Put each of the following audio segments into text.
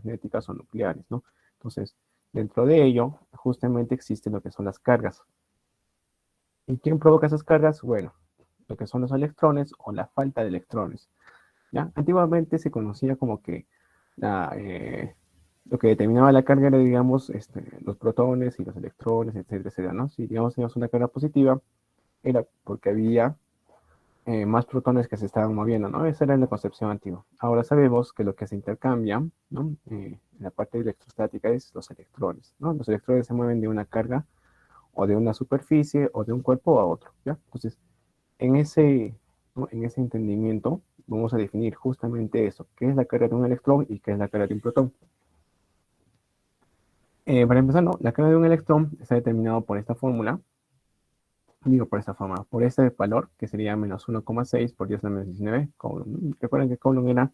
electromagnéticas o nucleares, ¿no? Entonces, dentro de ello, justamente existen lo que son las cargas. ¿Y quién provoca esas cargas? Bueno, lo que son los electrones o la falta de electrones, ¿ya? Antiguamente se conocía como que lo que determinaba la carga era, digamos, los protones y los electrones, etcétera, etcétera, ¿no? Si, digamos, teníamos una carga positiva, era porque había más protones que se estaban moviendo, ¿no? Esa era la concepción antigua. Ahora sabemos que lo que se intercambia, ¿no? En la parte electrostática es los electrones, ¿no? Los electrones se mueven de una carga o de una superficie o de un cuerpo a otro, ¿ya? Entonces, en ese, ¿no? En ese entendimiento vamos a definir justamente eso, qué es la carga de un electrón y qué es la carga de un protón. Para empezar, ¿no? La carga de un electrón está determinado por esta fórmula, digo por esta forma, por este valor, que sería menos 1,6 por 10 a la menos 19 Coulomb. Recuerden que Coulomb era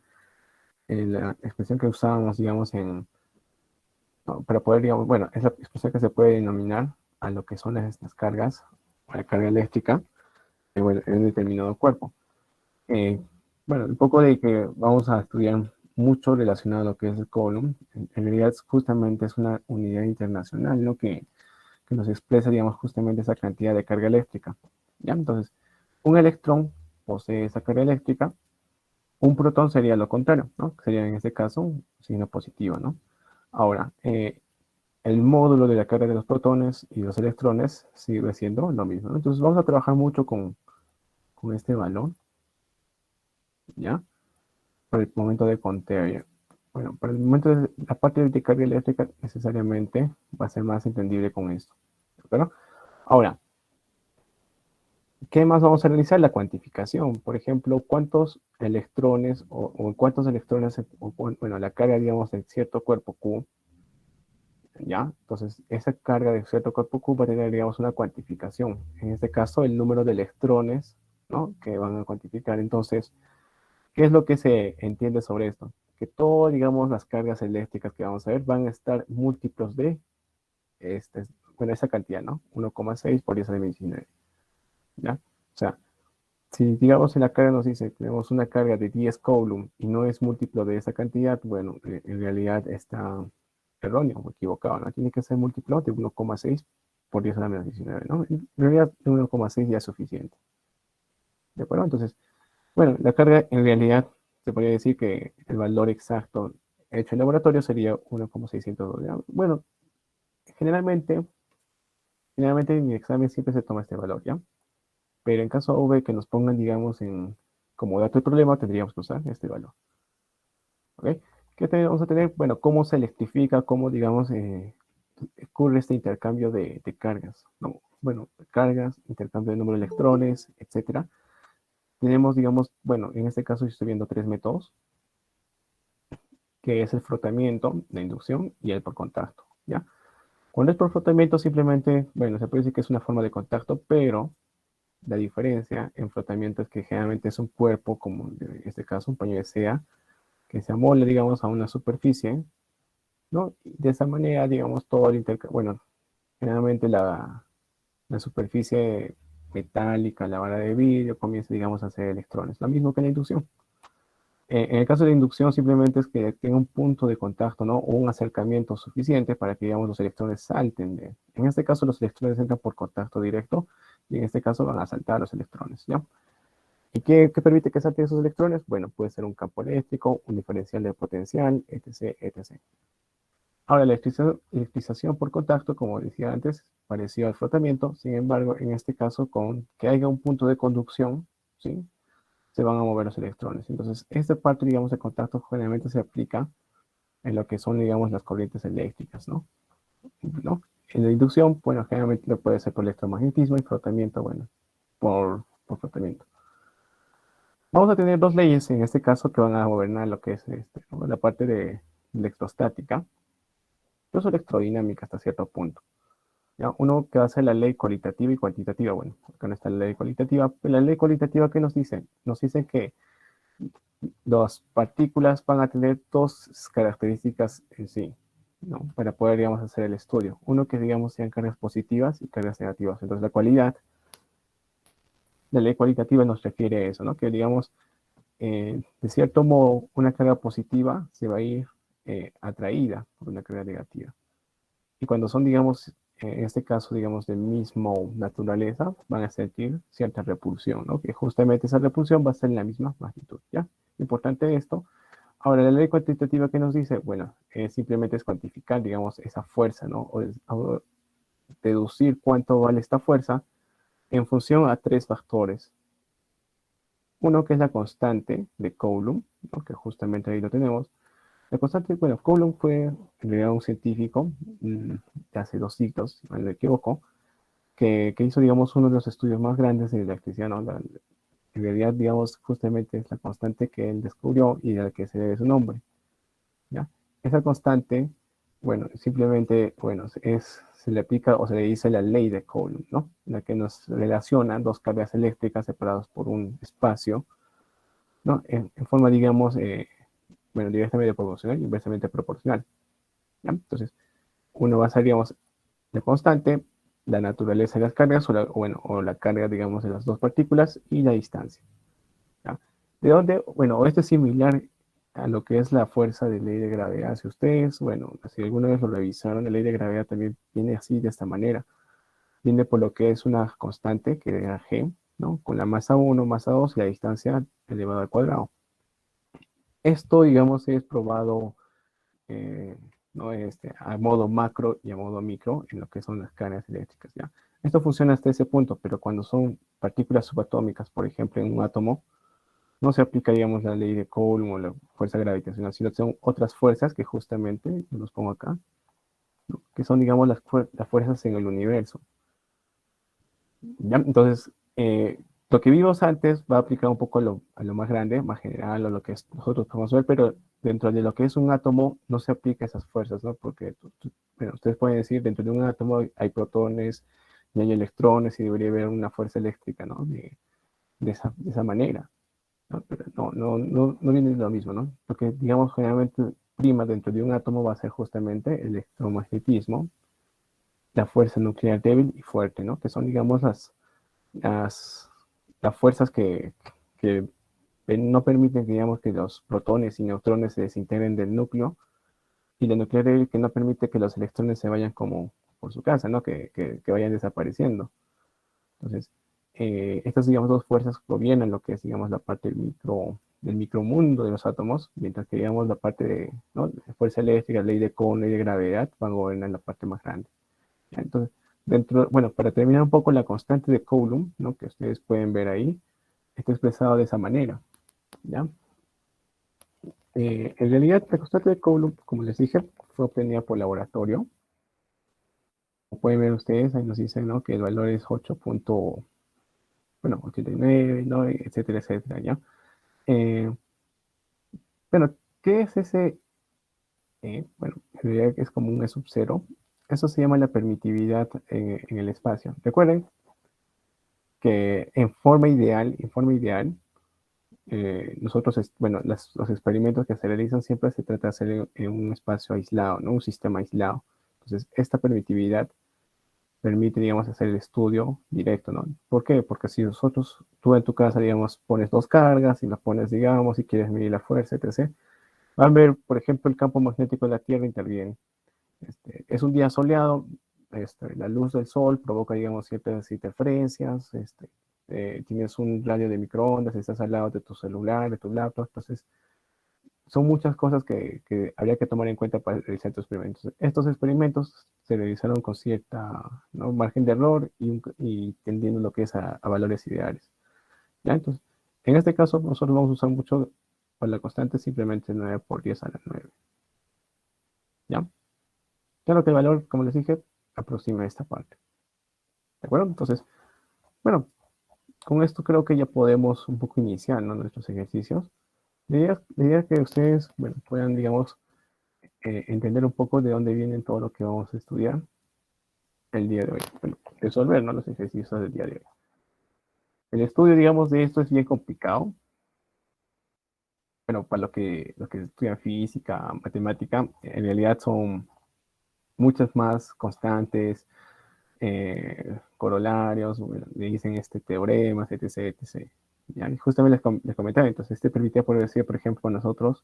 la expresión que usábamos, digamos, no, para poder, digamos, bueno, es la expresión que se puede denominar a lo que son estas cargas, a la carga eléctrica, bueno, en un determinado cuerpo. Eh, bueno, un poco de que vamos a estudiar mucho relacionado a lo que es el Coulomb, en realidad justamente es una unidad internacional, ¿no? Que nos expresa, digamos, justamente esa cantidad de carga eléctrica, ¿ya? Entonces, un electrón posee esa carga eléctrica, un protón sería lo contrario, ¿no? Sería en este caso un signo positivo, ¿no? Ahora, el módulo de la carga de los protones y los electrones sigue siendo lo mismo, ¿no? Entonces, vamos a trabajar mucho con este valor, ¿ya? Para el momento de conteo. Bueno, para el momento de la parte de carga eléctrica necesariamente va a ser más entendible con esto, ¿de acuerdo? Ahora, ¿qué más vamos a realizar? La cuantificación. Por ejemplo, cuántos electrones o cuántos electrones, bueno, la carga, digamos, de cierto cuerpo Q, ¿ya? Entonces, esa carga de cierto cuerpo Q va a tener, digamos, una cuantificación. En este caso, el número de electrones, ¿no? Que van a cuantificar. Entonces, ¿qué es lo que se entiende sobre esto? Que todas, digamos, las cargas eléctricas que vamos a ver van a estar múltiplos de, bueno, esa cantidad, ¿no? 1,6 por 10 a la 19, ¿ya? O sea, si digamos en la carga nos dice, tenemos una carga de 10 Coulomb y no es múltiplo de esa cantidad, bueno, en realidad está erróneo o equivocado, ¿no? Tiene que ser múltiplo de 1,6 por 10 a la menos 19, ¿no? En realidad 1,6 ya es suficiente, ¿de acuerdo? Entonces, bueno, la carga en realidad se podría decir que el valor exacto hecho en laboratorio sería 1,602. ¿Ya? Bueno, generalmente, generalmente en mi examen siempre se toma este valor, ¿ya? Pero en caso V que nos pongan, digamos, como dato de problema, tendríamos que usar este valor. ¿Ok? ¿Qué vamos a tener? Bueno, cómo se electrifica, cómo, digamos, ocurre este intercambio de cargas, ¿no? Bueno, cargas, intercambio de número de electrones, etcétera. Tenemos, digamos, bueno, en este caso yo estoy viendo tres métodos, que es el frotamiento, la inducción y el por contacto, ¿ya? Cuando es por frotamiento, simplemente, bueno, se puede decir que es una forma de contacto, pero la diferencia en frotamiento es que generalmente es un cuerpo, como en este caso un paño de seda, que se amolda, digamos, a una superficie, ¿no? Y de esa manera, digamos, todo el intercambio, bueno, generalmente la superficie metálica, la vara de vidrio, comienza, digamos, a hacer electrones. Lo mismo que en la inducción. En el caso de inducción, simplemente es que tenga un punto de contacto, ¿no? O un acercamiento suficiente para que, digamos, los electrones salten de. En este caso, los electrones entran por contacto directo y en este caso van a saltar los electrones, ¿ya? ¿Y qué permite que salten esos electrones? Bueno, puede ser un campo eléctrico, un diferencial de potencial, etc., etc. Ahora, la electrización por contacto, como decía antes, pareció al frotamiento, sin embargo, en este caso, con que haya un punto de conducción, ¿sí? Se van a mover los electrones. Entonces, esta parte, digamos, de contacto generalmente se aplica en lo que son, digamos, las corrientes eléctricas, ¿no? ¿No? En la inducción, bueno, generalmente lo puede ser por electromagnetismo y frotamiento, bueno, por frotamiento. Vamos a tener dos leyes en este caso que van a gobernar lo que es ¿no? La parte de electrostática, incluso electrodinámica hasta cierto punto. ¿Ya? Uno que va a ser la ley cualitativa y cuantitativa. Bueno, acá no está la ley cualitativa. Pero la ley cualitativa, ¿qué nos dice? Nos dice que las partículas van a tener dos características en sí, ¿no? Para poder, digamos, hacer el estudio. Uno que, digamos, sean cargas positivas y cargas negativas. Entonces, la ley cualitativa nos refiere a eso, ¿no? Que, digamos, de cierto modo, una carga positiva se va a ir atraída por una carga negativa. Y cuando son, digamos, en este caso, digamos, del mismo naturaleza, van a sentir cierta repulsión, ¿no? Que justamente esa repulsión va a ser en la misma magnitud, ¿ya? Importante esto. Ahora, la ley cuantitativa que nos dice, bueno, simplemente es cuantificar, digamos, esa fuerza, ¿no? O deducir cuánto vale esta fuerza en función a tres factores. Uno que es la constante de Coulomb, ¿no? Que justamente ahí lo tenemos. La constante, bueno, Coulomb fue en realidad un científico de hace 2 siglos, si no me equivoco, que hizo, digamos, uno de los estudios más grandes de electricidad, ¿no? En realidad, digamos, justamente es la constante que él descubrió y de la que se debe su nombre, ¿ya? Esa constante, bueno, simplemente, bueno, se le aplica o se le dice la ley de Coulomb, ¿no? La que nos relaciona dos cargas eléctricas separadas por un espacio, ¿no? En forma, digamos, bueno, directamente proporcional y inversamente proporcional, ¿ya? Entonces, uno va a ser, digamos, la constante, la naturaleza de las cargas, bueno, o la carga, digamos, de las dos partículas y la distancia, ¿ya? ¿De dónde? Bueno, esto es similar a lo que es la fuerza de ley de gravedad. Si ustedes, bueno, si alguna vez lo revisaron, la ley de gravedad también viene así, de esta manera. Viene por lo que es una constante, que era g, ¿no? Con la masa 1, masa 2 y la distancia elevado al cuadrado. Esto, digamos, es probado ¿no? A modo macro y a modo micro en lo que son las cargas eléctricas, ¿ya? Esto funciona hasta ese punto, pero cuando son partículas subatómicas, por ejemplo, en un átomo, no se aplica, digamos, la ley de Coulomb o la fuerza gravitacional, sino que son otras fuerzas que justamente, los pongo acá, ¿no? Que son, digamos, las fuerzas en el universo, ¿ya? Entonces, lo que vimos antes va a aplicar un poco a lo más grande, más general, o lo que nosotros podemos ver, pero dentro de lo que es un átomo no se aplica esas fuerzas, ¿no? Porque bueno, ustedes pueden decir, dentro de un átomo hay protones y hay electrones y debería haber una fuerza eléctrica, ¿no? De esa manera, ¿no? Pero no viene de lo mismo, ¿no? Lo que, digamos, generalmente prima dentro de un átomo va a ser justamente el electromagnetismo, la fuerza nuclear débil y fuerte, ¿no? Que son, digamos, las, las fuerzas que no permiten, digamos, que los protones y neutrones se desintegren del núcleo, y la nuclear débil que no permite que los electrones se vayan como por su casa, ¿no? Que vayan desapareciendo. Entonces, estas, digamos, dos fuerzas provienen lo que es, digamos, la parte del micromundo de los átomos, mientras que, digamos, la parte de, ¿no? de fuerza eléctrica, ley de Coulomb, ley de gravedad, van a gobernar la parte más grande. ¿Ya? Entonces, bueno, para terminar un poco la constante de Coulomb, ¿no? Que ustedes pueden ver ahí, está expresado de esa manera, ¿ya? En realidad, la constante de Coulomb, como les dije, fue obtenida por laboratorio. Como pueden ver ustedes, ahí nos dicen, ¿no? Que el valor es 8. Bueno, 89, ¿no? Etcétera, etcétera, ¿ya? Eh, bueno, ¿qué es ese? Bueno, en realidad es como un E sub cero. Eso se llama la permitividad en el espacio. Recuerden que en forma ideal, nosotros, bueno, los experimentos que se realizan siempre se trata de hacer en un espacio aislado, ¿no? Un sistema aislado. Entonces, esta permitividad permite, digamos, hacer el estudio directo, ¿no? ¿Por qué? Porque si tú en tu casa, digamos, pones dos cargas y las pones, digamos, y quieres medir la fuerza, etc., van a ver, por ejemplo, el campo magnético de la Tierra interviene. Es un día soleado, la luz del sol provoca, digamos, ciertas interferencias, tienes un radio de microondas, estás al lado de tu celular, de tu laptop, entonces son muchas cosas que habría que tomar en cuenta para realizar estos experimentos. Estos experimentos se realizaron con cierta, ¿no? margen de error y tendiendo lo que es a valores ideales, ¿ya? Entonces, en este caso, nosotros vamos a usar mucho para la constante simplemente 9 por 10 a la 9, ¿ya? Claro que el valor, como les dije, aproxima esta parte, ¿de acuerdo? Entonces, bueno, con esto creo que ya podemos un poco iniciar, ¿no? nuestros ejercicios. La idea es que ustedes, bueno, puedan, digamos, entender un poco de dónde viene todo lo que vamos a estudiar el día de hoy. Bueno, resolver, ¿no? los ejercicios del día de hoy. El estudio, digamos, de esto es bien complicado. Bueno, para los que estudian física, matemática, en realidad son muchas más constantes, corolarios, bueno, le dicen teoremas, etc, etc. ¿Ya? Y justamente les comentaba, entonces permitía poder decir, por ejemplo, a nosotros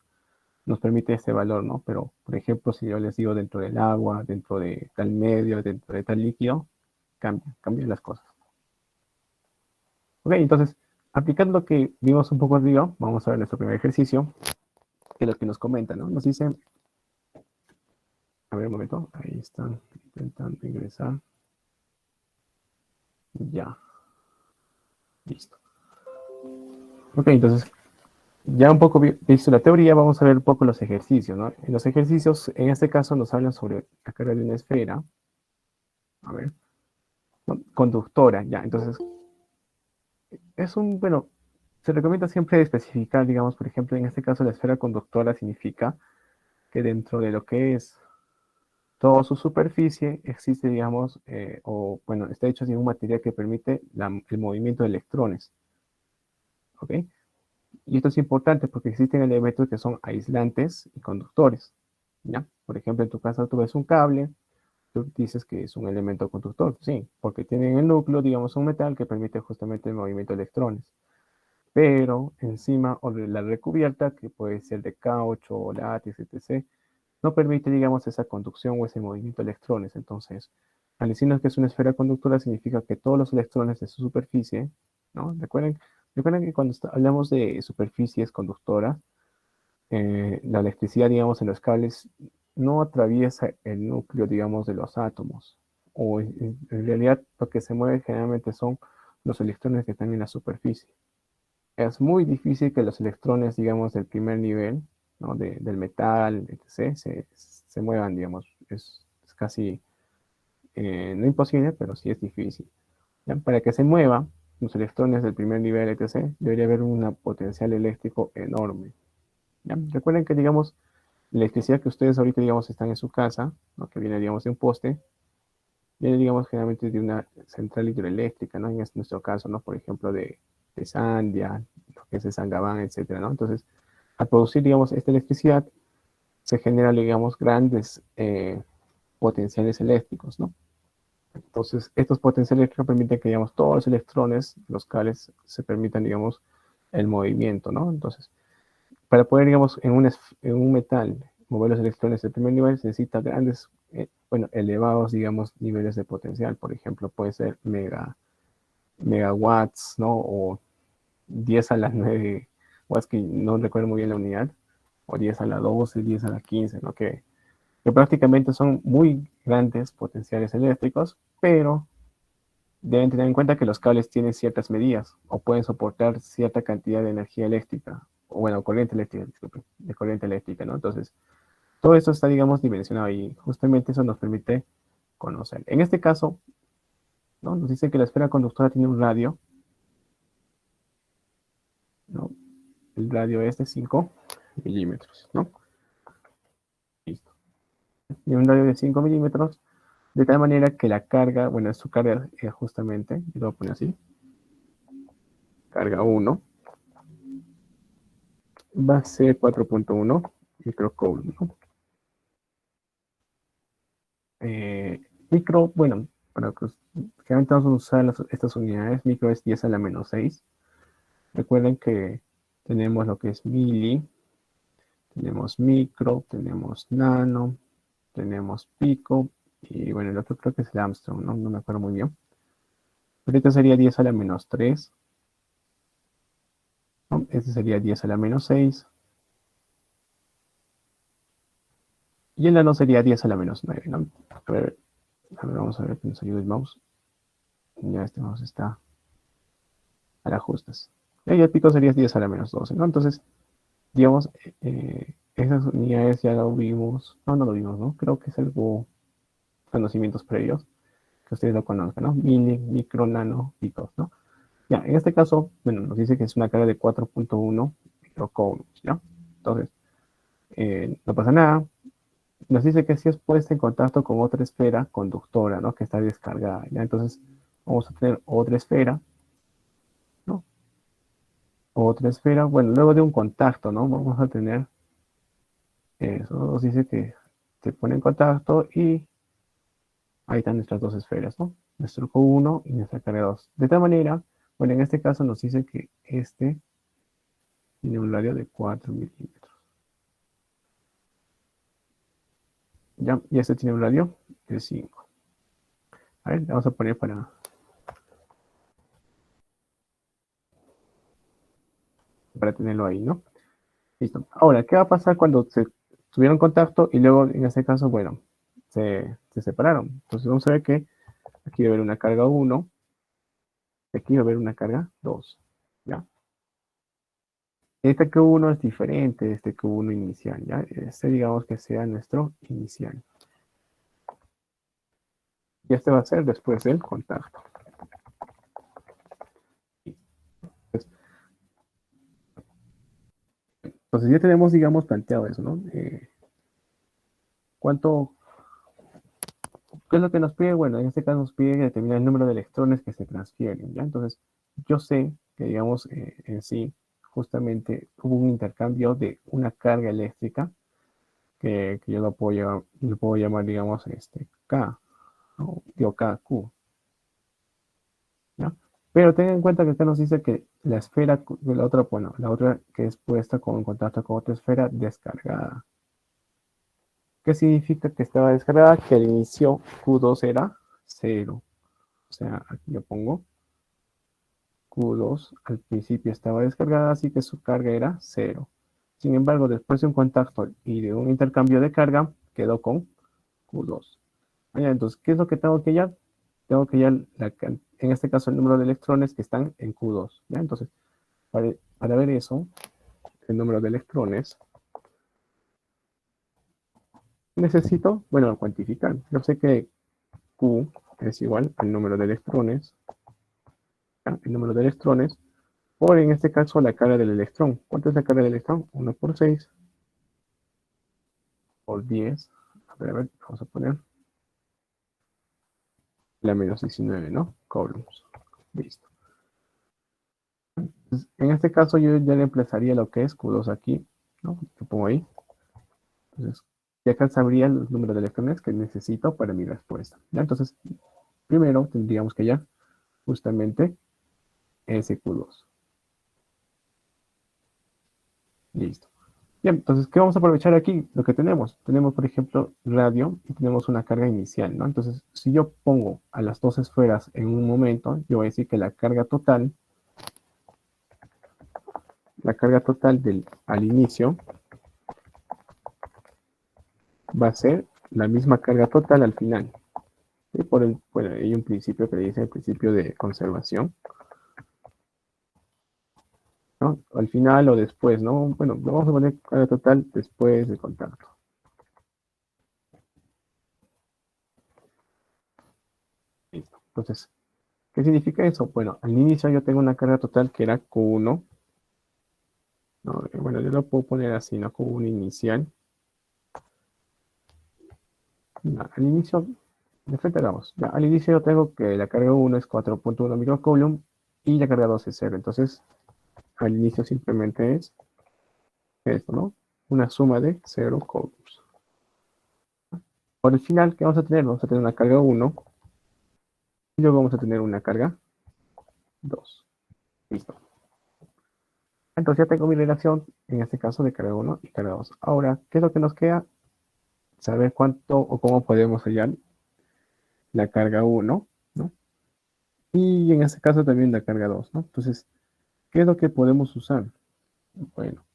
nos permite este valor, ¿no? Pero, por ejemplo, si yo les digo dentro del agua, dentro de tal medio, dentro de tal líquido, cambian las cosas. Ok, entonces, aplicando lo que vimos un poco arriba, vamos a ver nuestro primer ejercicio, que es lo que nos comenta, ¿no? Nos dice, a ver un momento, ahí están intentando ingresar. Ya, listo. Ok, entonces, ya un poco visto la teoría, vamos a ver un poco los ejercicios, ¿no? En los ejercicios, en este caso, nos hablan sobre la carga de una esfera, a ver, ¿no? Conductora, ya, entonces, bueno, se recomienda siempre especificar, digamos, por ejemplo, en este caso, la esfera conductora significa que dentro de lo que es toda su superficie existe, digamos, o bueno, está hecho de un material que permite el movimiento de electrones, ¿ok? Y esto es importante porque existen elementos que son aislantes y conductores, ¿ya? Por ejemplo, en tu casa tú ves un cable, tú dices que es un elemento conductor, sí, porque tiene en el núcleo, digamos, un metal que permite justamente el movimiento de electrones. Pero encima o de la recubierta, que puede ser de caucho o látex, etc., no permite, digamos, esa conducción o ese movimiento de electrones. Entonces, al decirnos que es una esfera conductora, significa que todos los electrones de su superficie, ¿no? Recuerden que cuando hablamos de superficies conductoras, la electricidad, digamos, en los cables no atraviesa el núcleo, digamos, de los átomos. O en realidad lo que se mueve generalmente son los electrones que están en la superficie. Es muy difícil que los electrones, digamos, del primer nivel, ¿no? Del metal, etc., se muevan, digamos. Es casi, no imposible, pero sí es difícil. ¿Ya? Para que se muevan los electrones del primer nivel, etc., debería haber un potencial eléctrico enorme. ¿Ya? Recuerden que, digamos, la electricidad que ustedes ahorita, digamos, están en su casa, ¿no? Que viene, digamos, de un poste, viene, digamos, generalmente de una central hidroeléctrica, ¿no? En nuestro caso, ¿no? Por ejemplo, de Sandia, lo que es de Sangabán, etcétera, ¿no? Entonces, al producir, digamos, esta electricidad, se generan, digamos, grandes potenciales eléctricos, ¿no? Entonces, estos potenciales eléctricos permiten que, digamos, todos los electrones, los cables, se permitan, digamos, el movimiento, ¿no? Entonces, para poder, digamos, en un metal mover los electrones del primer nivel, se necesita grandes, bueno, elevados, digamos, niveles de potencial. Por ejemplo, puede ser megawatts, ¿no? O 10 a la 9 watts, que no recuerdo muy bien la unidad, o 10 a la 12, 10 a la 15, ¿no? Que prácticamente son muy grandes potenciales eléctricos, pero deben tener en cuenta que los cables tienen ciertas medidas o pueden soportar cierta cantidad de energía eléctrica, o bueno, corriente eléctrica, disculpe, de corriente eléctrica, ¿no? Entonces, todo esto está, digamos, dimensionado y justamente eso nos permite conocer. En este caso, ¿no? Nos dice que la esfera conductora tiene un radio, ¿no? El radio es de 5 milímetros, ¿no? Listo. Tiene un radio de 5 milímetros, de tal manera que la carga, bueno, su carga es justamente, yo lo voy a poner así, carga 1, va a ser 4.1 microcoulomb, ¿no? Micro, bueno, para que generalmente vamos a usar estas unidades, micro es 10 a la menos 6. Recuerden que tenemos lo que es mili, tenemos micro, tenemos nano, tenemos pico, y bueno, el otro creo que es el Armstrong, ¿no? No me acuerdo muy bien. Ahorita sería 10 a la menos 3, ¿no? Este sería 10 a la menos 6, y el nano sería 10 a la menos 9, ¿no? A ver, vamos a ver que nos ayude el mouse. Ya este mouse está a las justas. Y el pico sería 10 a la menos 12, ¿no? Entonces, digamos, esas unidades ya lo vimos, no lo vimos, ¿no? Creo que es algo, conocimientos previos, que ustedes lo conozcan, ¿no? Mili, micro, nano, picos, ¿no? Ya, en este caso, bueno, nos dice que es una carga de 4.1 microcoulombs, ¿ya? Entonces, no pasa nada. Nos dice que si es puesta en contacto con otra esfera conductora, ¿no? Que está descargada, ¿ya? Entonces, vamos a tener otra esfera, ¿no? Otra esfera, bueno, luego de un contacto, ¿no? Vamos a tener, eso nos dice que se pone en contacto y ahí están nuestras dos esferas, ¿no? Nuestro Q1 y nuestra carga 2. De tal manera, bueno, en este caso nos dice que este tiene un radio de 4 milímetros. Ya, y este tiene un radio de 5. A ver, le vamos a poner para tenerlo ahí, ¿no? Listo. Ahora, ¿qué va a pasar cuando se tuvieron contacto y luego, en este caso, bueno, se separaron? Entonces vamos a ver que aquí va a haber una carga 1, aquí va a haber una carga 2. ¿Ya? Este Q1 es diferente de este Q1 inicial, ¿ya? Este digamos que sea nuestro inicial. Y este va a ser después del contacto. Entonces ya tenemos, digamos, planteado eso, ¿no? ¿Cuánto, qué es lo que nos pide? Bueno, en este caso nos pide determinar el número de electrones que se transfieren, ¿ya? Entonces, yo sé que, digamos, en sí, justamente hubo un intercambio de una carga eléctrica que yo lo puedo llamar, digamos, K, ¿no? Digo, KQ, ¿ya? Pero ten en cuenta que acá nos dice que la esfera, la otra, bueno, la otra que es puesta con contacto con otra esfera descargada. ¿Qué significa que estaba descargada? Que al inicio Q2 era 0. O sea, aquí yo pongo Q2, al principio estaba descargada, así que su carga era 0. Sin embargo, después de un contacto y de un intercambio de carga, quedó con Q2. Entonces, ¿qué es lo que tengo que hallar? Tengo que hallar, en este caso, el número de electrones que están en Q2. ¿Ya? Entonces, para ver eso, el número de electrones, necesito, bueno, cuantificar. Yo sé que Q es igual al número de electrones, ¿ya? El número de electrones, por en este caso la carga del electrón. ¿Cuánto es la carga del electrón? 1 por 6 por 10. A ver, vamos a poner la menos 19, ¿no? Coulombs. Listo. Entonces, en este caso yo ya le emplazaría lo que es Q2 aquí, ¿no? Lo pongo ahí. Entonces, ya acá sabría el número de electrones que necesito para mi respuesta. ¿Ya? Entonces, primero tendríamos que ya justamente ese Q2. Listo. Bien, entonces, ¿qué vamos a aprovechar aquí? Lo que tenemos. Tenemos, por ejemplo, radio y tenemos una carga inicial, ¿no? Entonces, si yo pongo a las dos esferas en un momento, yo voy a decir que la carga total al inicio va a ser la misma carga total al final. ¿Sí? Bueno, hay un principio que le dice el principio de conservación, ¿no? Al final o después, ¿no? Bueno, vamos a poner carga total después del contacto. Listo. Entonces, ¿qué significa eso? Bueno, al inicio yo tengo una carga total que era Q1, ¿no? Bueno, yo lo puedo poner así, ¿no? Q1 inicial. No, al inicio, de frente vamos. Ya, al inicio yo tengo que la carga 1 es 4.1 microcoulomb y la carga 2 es 0. Entonces, al inicio simplemente es esto, ¿no? Una suma de 0 coulombs. Por el final, ¿qué vamos a tener? Vamos a tener una carga 1 y luego vamos a tener una carga 2. Listo. Entonces ya tengo mi relación, en este caso, de carga 1 y carga 2. Ahora, ¿qué es lo que nos queda? Saber cuánto o cómo podemos hallar la carga 1, ¿no? Y en este caso también la carga 2, ¿no? Entonces, ¿qué es lo que podemos usar? Bueno,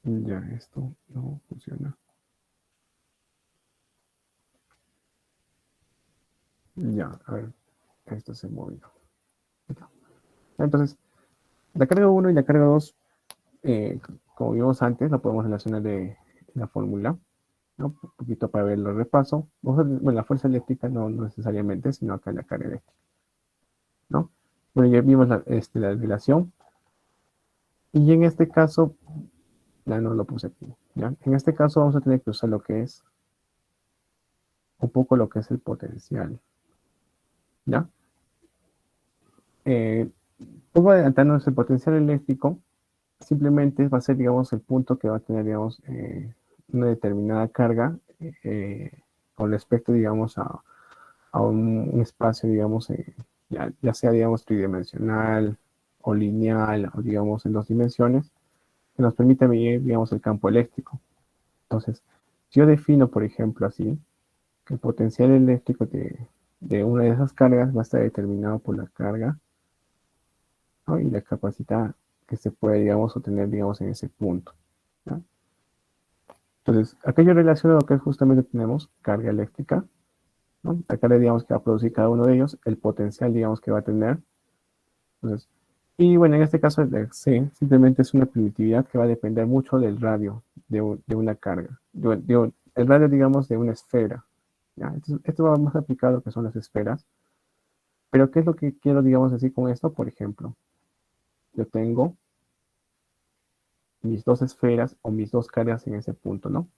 ya esto no funciona. Ya, a ver, esto se movió. Entonces, la carga 1 y la carga 2, como vimos antes, la podemos relacionar de la fórmula, ¿no? Un poquito para ver el repaso. Bueno, la fuerza eléctrica no necesariamente, sino acá la carga eléctrica, ¿no? Bueno, ya vimos la relación. Y en este caso, ya no lo puse aquí, ¿ya? En este caso vamos a tener que usar lo que es, un poco lo que es el potencial, ¿ya? Eh, Poco adelantándonos el potencial eléctrico, simplemente va a ser, digamos, el punto que va a tener, digamos, una determinada carga con respecto, digamos, a un espacio, digamos, ya sea, digamos, tridimensional o lineal o, digamos, en dos dimensiones. que nos permite medir, digamos, el campo eléctrico. Entonces, si yo defino, por ejemplo, así, que el potencial eléctrico de una de esas cargas va a estar determinado por la carga, ¿no? Y la capacidad que se puede, digamos, obtener, digamos, en ese punto, ¿no? Entonces, acá yo relaciono lo que justamente tenemos carga eléctrica, ¿no? La carga, digamos, que va a producir cada uno de ellos, el potencial, digamos, que va a tener. Entonces, y bueno, en este caso el C simplemente es una primitividad que va a depender mucho del radio de una carga. El radio, digamos, de una esfera. ¿Ya? Esto va más aplicado a lo que son las esferas. Pero ¿qué es lo que quiero, digamos, decir con esto? Por ejemplo, yo tengo mis dos esferas o mis dos cargas en ese punto, ¿no?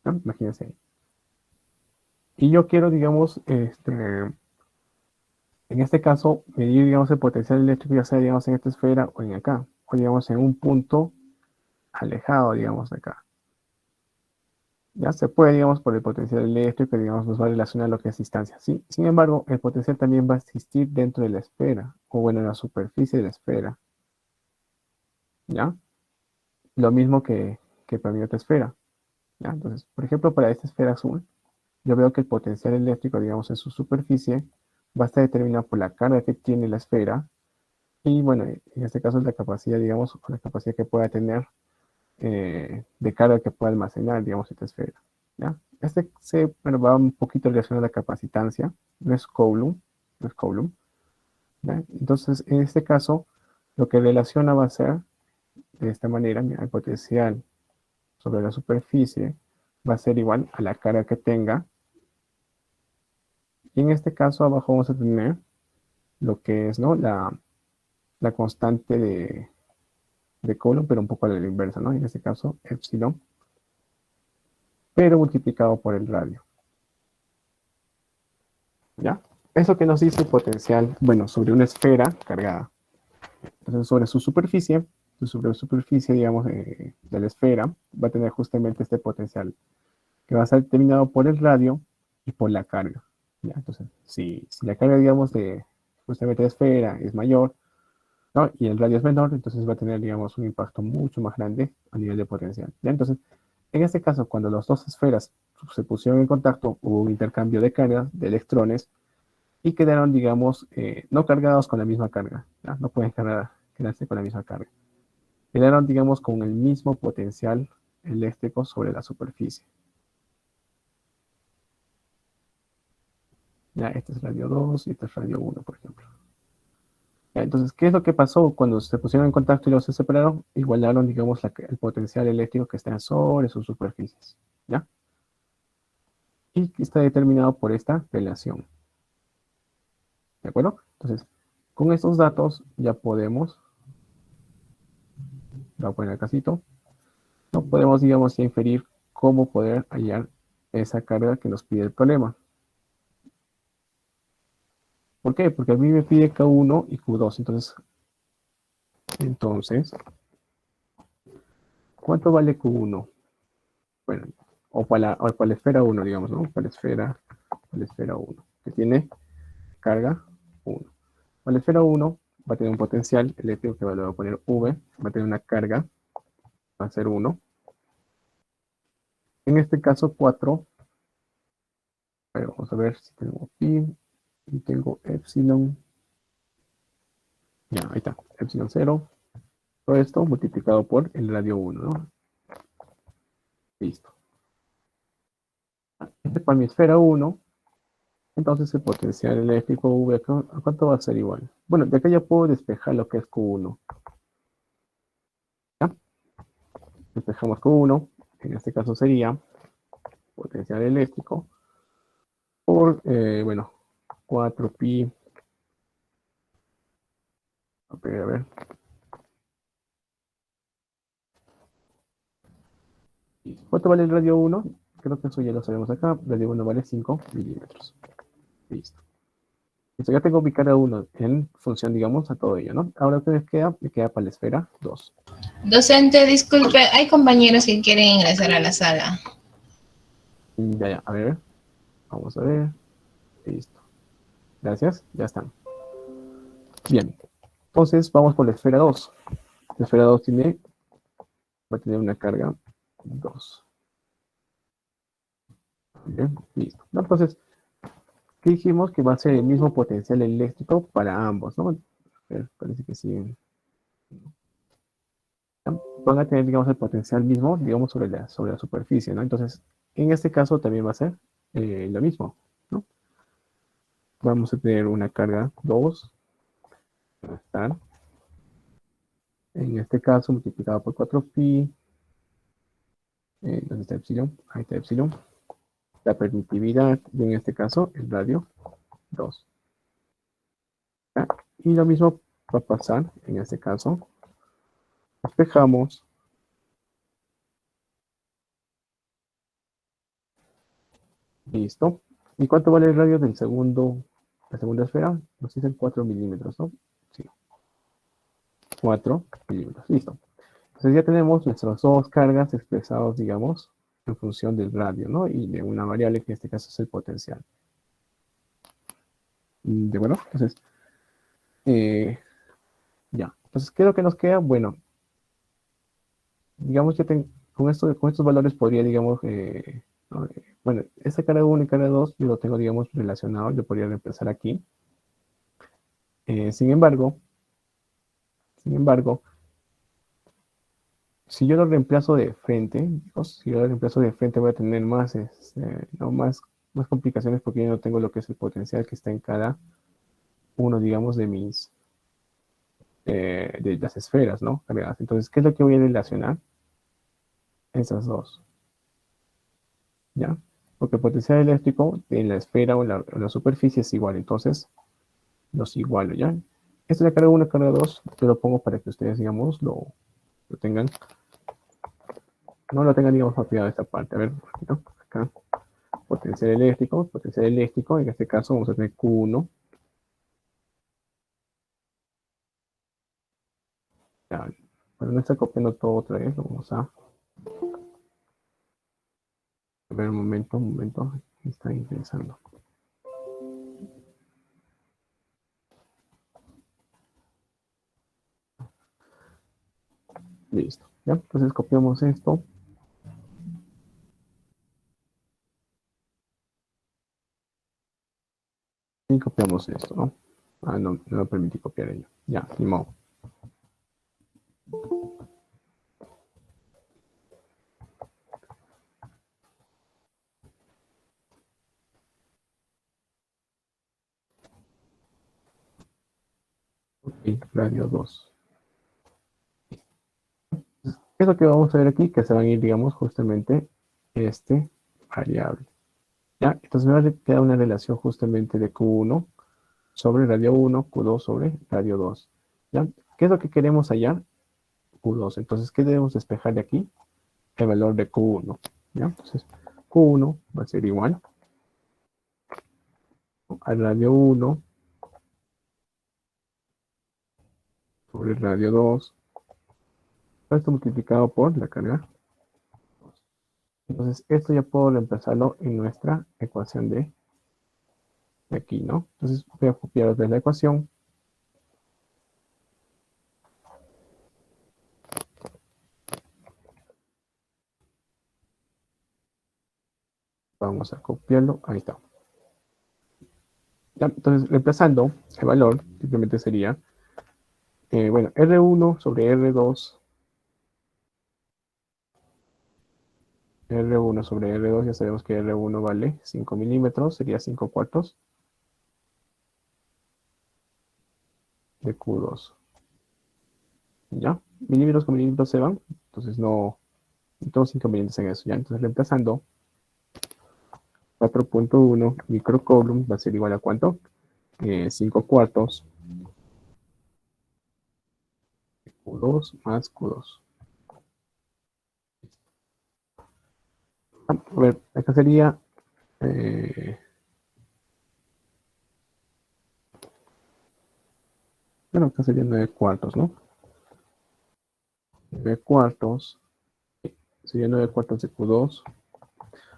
¿No? Imagínense ahí. Y yo quiero, digamos, en este caso, medir, digamos, el potencial eléctrico, ya sea, digamos, en esta esfera o en acá, o digamos, en un punto alejado, digamos, de acá. Ya se puede, digamos, por el potencial eléctrico, digamos, nos va a relacionar lo que es distancia, ¿sí? Sin embargo, el potencial también va a existir dentro de la esfera, o bueno, en la superficie de la esfera, ¿ya? Lo mismo que para mi otra esfera, ¿ya? Entonces, por ejemplo, para esta esfera azul, yo veo que el potencial eléctrico, digamos, en su superficie, va a estar determinado por la carga que tiene la esfera, y bueno, en este caso es la capacidad, digamos, o la capacidad que pueda tener de carga que pueda almacenar, digamos, esta esfera, ¿ya? Bueno, va un poquito relacionado a la capacitancia, no es Coulomb, no es Coulomb, ¿ya? Entonces, en este caso, lo que relaciona va a ser, de esta manera, mira, el potencial sobre la superficie va a ser igual a la carga que tenga, y en este caso abajo vamos a tener lo que es, ¿no? La constante de Coulomb, pero un poco a la inversa, ¿no? En este caso, epsilon, pero multiplicado por el radio. ¿Ya? Eso que nos dice el potencial, bueno, sobre una esfera cargada. Entonces, sobre su superficie, digamos, de la esfera, va a tener justamente este potencial, que va a ser determinado por el radio y por la carga. ¿Ya? Entonces, si la carga, digamos, de justamente la esfera es mayor, ¿no? Y el radio es menor, entonces va a tener, digamos, un impacto mucho más grande a nivel de potencial. ¿Ya? Entonces, en este caso, cuando las dos esferas se pusieron en contacto, hubo un intercambio de cargas, de electrones, y quedaron, digamos, no cargados con la misma carga, ¿ya? No pueden quedarse con la misma carga. Quedaron, digamos, con el mismo potencial eléctrico sobre la superficie. Ya, este es radio 2 y este es radio 1, por ejemplo. Ya, entonces, ¿qué es lo que pasó cuando se pusieron en contacto y los se separaron? Igualaron, digamos, el potencial eléctrico que está sobre sus superficies, ¿ya? Y está determinado por esta relación, ¿de acuerdo? Entonces, con estos datos ya podemos, voy a poner el casito, no podemos, digamos, inferir cómo poder hallar esa carga que nos pide el problema. ¿Por qué? Porque a mí me pide K1 y Q2. Entonces, ¿cuánto vale Q1? Bueno, o para la esfera 1, digamos, ¿no? Para la esfera 1, que tiene carga 1. Para la esfera 1 va a tener un potencial eléctrico que le voy a poner V, va a tener una carga, va a ser 1. En este caso 4, pero vamos a ver si tengo pi y tengo epsilon. Ya, ahí está, epsilon 0. Todo esto multiplicado por el radio 1, ¿no? Listo. Este para mi esfera 1, entonces el potencial eléctrico V, ¿a cuánto va a ser igual? Bueno, de acá ya puedo despejar lo que es Q1. ¿Ya? Despejamos Q1, en este caso sería potencial eléctrico por, bueno, 4pi. A ver. ¿Cuánto vale el radio 1? Creo que eso ya lo sabemos acá. Radio 1 vale 5 milímetros. Listo. Listo, ya tengo mi carga 1 en función, digamos, a todo ello, ¿no? Ahora, ¿qué me queda para la esfera 2? Docente, disculpe, hay compañeros que quieren ingresar a la sala. Ya, ya, a ver. Vamos a ver. Listo. Gracias, ya están. Bien. Entonces, vamos por la esfera 2. La esfera 2 tiene va a tener una carga 2. Bien, listo. ¿No? Entonces, ¿qué dijimos? Que va a ser el mismo potencial eléctrico para ambos, ¿no? A ver, parece que sí. Van a tener, digamos, el potencial mismo, digamos, sobre la superficie, ¿no? Entonces, en este caso también va a ser lo mismo, ¿no? Vamos a tener una carga 2, va a estar, en este caso, multiplicado por 4pi, ¿dónde está epsilon? Ahí está epsilon. La permitividad, y en este caso, el radio 2. ¿Ya? Y lo mismo va a pasar, en este caso, despejamos. Listo. ¿Y cuánto vale el radio del segundo, la segunda esfera? Nos dicen 4 milímetros, ¿no? Sí, 4 milímetros. Listo. Entonces ya tenemos nuestras dos cargas expresadas, digamos, en función del radio, ¿no? Y de una variable que en este caso es el potencial. ¿De bueno? Entonces, ya. Entonces, ¿qué es lo que nos queda? Bueno, digamos que con estos valores podría, digamos, ¿no? Bueno, esta carga 1 y carga 2 yo lo tengo, digamos, relacionado. Yo podría reemplazar aquí. Sin embargo, si yo lo reemplazo de frente, voy a tener más, no, más complicaciones porque yo no tengo lo que es el potencial que está en cada uno, digamos, de las esferas, ¿no? Entonces, ¿qué es lo que voy a relacionar? Esas dos, ¿ya? Porque el potencial eléctrico en la esfera o la superficie es igual, entonces los igualo, ¿ya? Esta es la carga 1, carga 2, yo lo pongo para que ustedes, digamos, lo tengan, no lo tengan, digamos, mapeado esta parte. A ver, ¿no? Acá. Potencial eléctrico, en este caso vamos a tener Q1. Ya, para no estar copiando todo otra vez, lo vamos a ver un momento, está ingresando. Listo, ya, entonces copiamos esto. Y copiamos esto, ¿no? Ah, no, no me permití copiar ello. Ya, ni modo. Ok, radio 2. ¿Qué es lo que vamos a ver aquí? Que se van a ir, digamos, justamente este variable. ¿Ya? Entonces me va a quedar una relación justamente de Q1 sobre radio 1, Q2 sobre radio 2. ¿Ya? ¿Qué es lo que queremos hallar? Q2. Entonces, ¿qué debemos despejar de aquí? El valor de Q1. ¿Ya? Entonces, Q1 va a ser igual al radio 1 sobre radio 2. Esto multiplicado por la carga. Entonces, esto ya puedo reemplazarlo en nuestra ecuación de aquí, ¿no? Entonces, voy a copiar otra vez la ecuación. Vamos a copiarlo. Ahí está. Ya, entonces, reemplazando el valor, simplemente sería, bueno, R1 sobre R2. R1 sobre R2, ya sabemos que R1 vale 5 milímetros, sería 5 cuartos de Q2. ¿Ya? Milímetros con milímetros se van, entonces no tengo 5 milímetros en eso, ¿ya? Entonces reemplazando 4.1 microcoulomb va a ser igual a ¿cuánto? 5 cuartos de Q2 más Q2. A ver, acá sería, bueno, acá sería 9 cuartos, ¿no? 9 cuartos, sería 9 cuartos de Q2,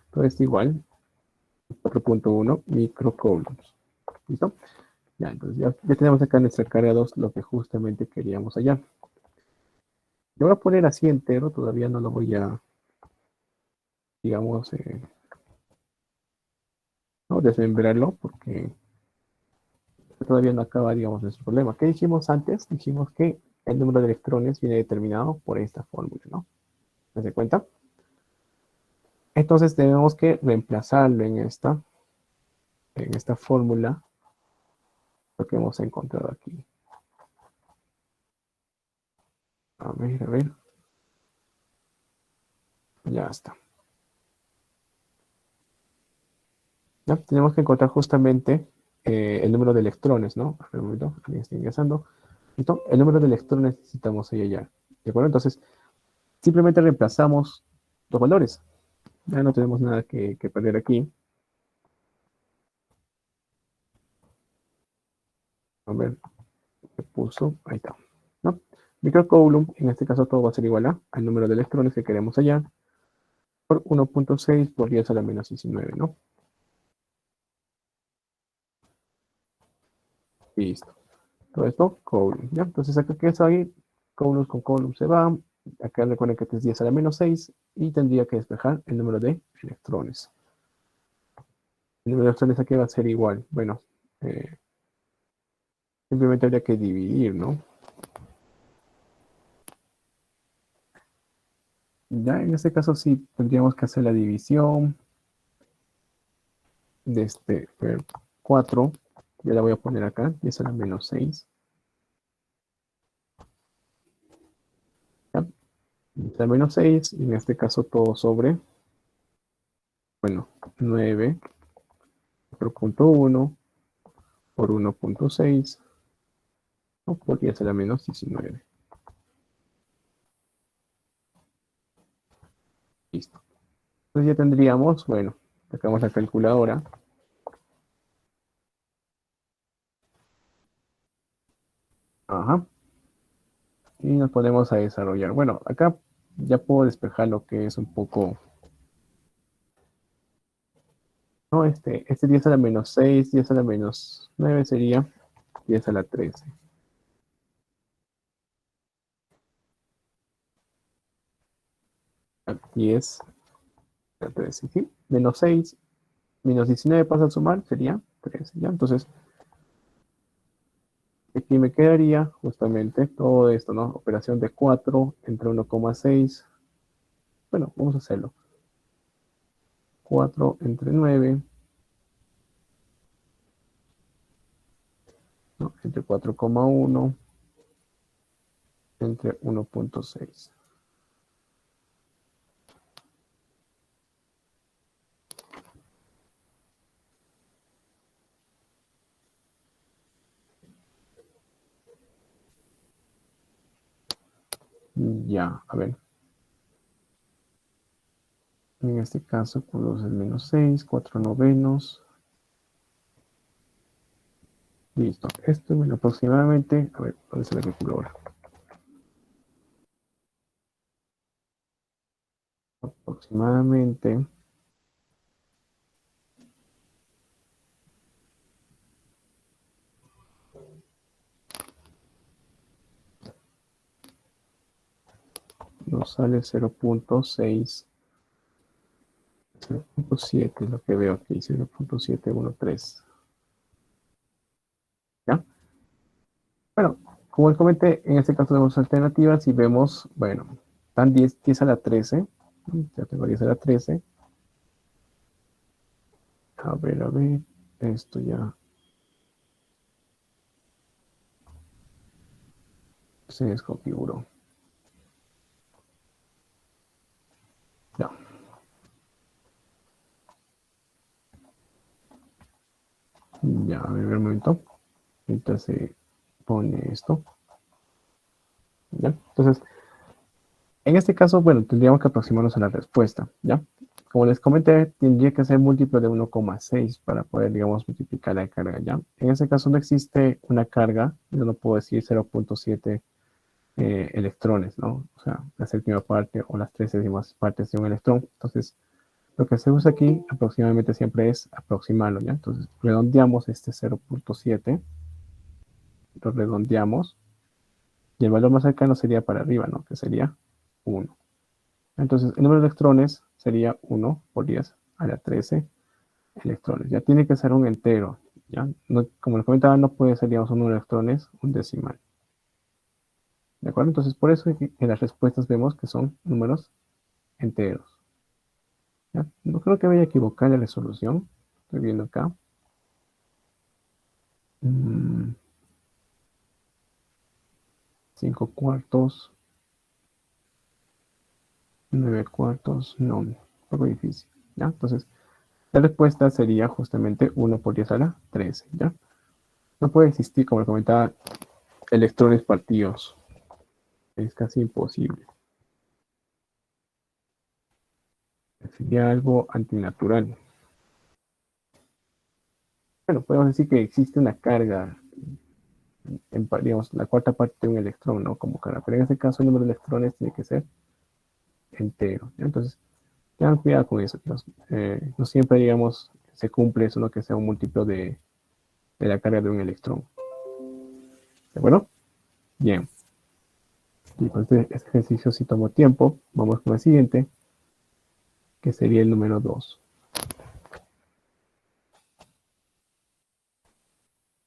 entonces igual, 4.1 microcoulombs. ¿Listo? Ya, entonces ya tenemos acá en nuestra carga 2 lo que justamente queríamos hallar. Lo voy a poner así entero, todavía no lo voy a, digamos, no desmembrarlo porque todavía no acaba, digamos, nuestro problema. ¿Qué dijimos antes? Dijimos que el número de electrones viene determinado por esta fórmula, ¿no? ¿Se das cuenta? Entonces tenemos que reemplazarlo en esta fórmula, lo que hemos encontrado aquí. A ver. Ya está. Ya, tenemos que encontrar justamente el número de electrones, ¿no? A ver, un momento, alguien está ingresando. Listo, el número de electrones necesitamos ahí allá. ¿De acuerdo? Entonces, simplemente reemplazamos los valores. Ya no tenemos nada que perder aquí. A ver, ¿qué puso? Ahí está. ¿No? Microcoulomb, en este caso todo va a ser igual al número de electrones que queremos hallar por 1.6 por 10 a la menos 19, ¿no? Listo. Todo esto, Coulomb, ¿ya? Entonces acá que está ahí, Coulomb con Coulomb se va. Acá recuerden que es 10 a la menos 6 y tendría que despejar el número de electrones. El número de electrones aquí va a ser igual. Bueno, simplemente habría que dividir, ¿no? Ya en este caso sí tendríamos que hacer la división de este 4. Ya la voy a poner acá, 10 a la menos 6. ¿Ya? 10 a la menos 6, y en este caso todo sobre, bueno, 9 por punto 1 por 1.6 o por 10 a la menos 19. Listo. Entonces ya tendríamos, bueno, sacamos la calculadora. Ajá. Y nos ponemos a desarrollar. Bueno, acá ya puedo despejar lo que es un poco, ¿no? Este 10 a la menos 6, 10 a la menos 9 sería 10 a la 13. A 10 a la 13, ¿sí? Menos 6, menos 19 pasa a sumar, sería 13, ¿ya? Entonces, aquí me quedaría justamente todo esto, ¿no? Operación de 4 entre 1,6. Bueno, vamos a hacerlo. 4 entre 9, ¿no? Entre 4,1 entre 1.6. Ya, a ver. En este caso, por 2 es menos 6, 4 novenos. Listo. Esto, bueno, aproximadamente, a ver, ¿dónde se la calculadora? Aproximadamente nos sale 0.6, 0.7 es lo que veo aquí, 0.713. ¿Ya? Bueno, como les comenté, en este caso tenemos alternativas y vemos, bueno, están 10 a la 13. Ya tengo 10 a la 13. A ver, esto ya se desconfiguró. Ya, ya, a ver un momento. Ahorita se pone esto. ¿Ya? Entonces, en este caso, bueno, tendríamos que aproximarnos a la respuesta, ¿ya? Como les comenté, tendría que ser múltiplo de 1,6 para poder, digamos, multiplicar la carga, ¿ya? En este caso no existe una carga, yo no puedo decir 0.7 electrones, ¿no? O sea, la séptima parte o las 13 partes de un electrón. Entonces, lo que se usa aquí aproximadamente siempre es aproximarlo, ¿ya? Entonces, redondeamos este 0.7, lo redondeamos, Y el valor más cercano sería para arriba, ¿no? Que sería 1. Entonces, el número de electrones sería 1 por 10 a la 13 electrones. Ya tiene que ser un entero, ¿ya? No, como les comentaba, no puede ser, digamos, un número de electrones, un decimal. ¿De acuerdo? Entonces, por eso es que en las respuestas vemos que son números enteros. ¿Ya? No creo que vaya a equivocar la resolución. Estoy viendo acá. 5 cuartos, 9 cuartos, no, un poco difícil. ¿Ya? Entonces, la respuesta sería justamente 1 por 10 a la 13. ¿Ya? No puede existir, como le comentaba, electrones partidos. Es casi imposible. Sería algo antinatural. Bueno, podemos decir que existe una carga en, digamos, la cuarta parte de un electrón, ¿no? Como carga. Pero en este caso el número de electrones tiene que ser entero. ¿Ya? Entonces, tengan cuidado con eso. No siempre, digamos, se cumple eso, ¿no? Que sea un múltiplo de la carga de un electrón. ¿De acuerdo? Bien. Y pues este ejercicio sí tomó tiempo. Vamos con el siguiente, que sería el número 2.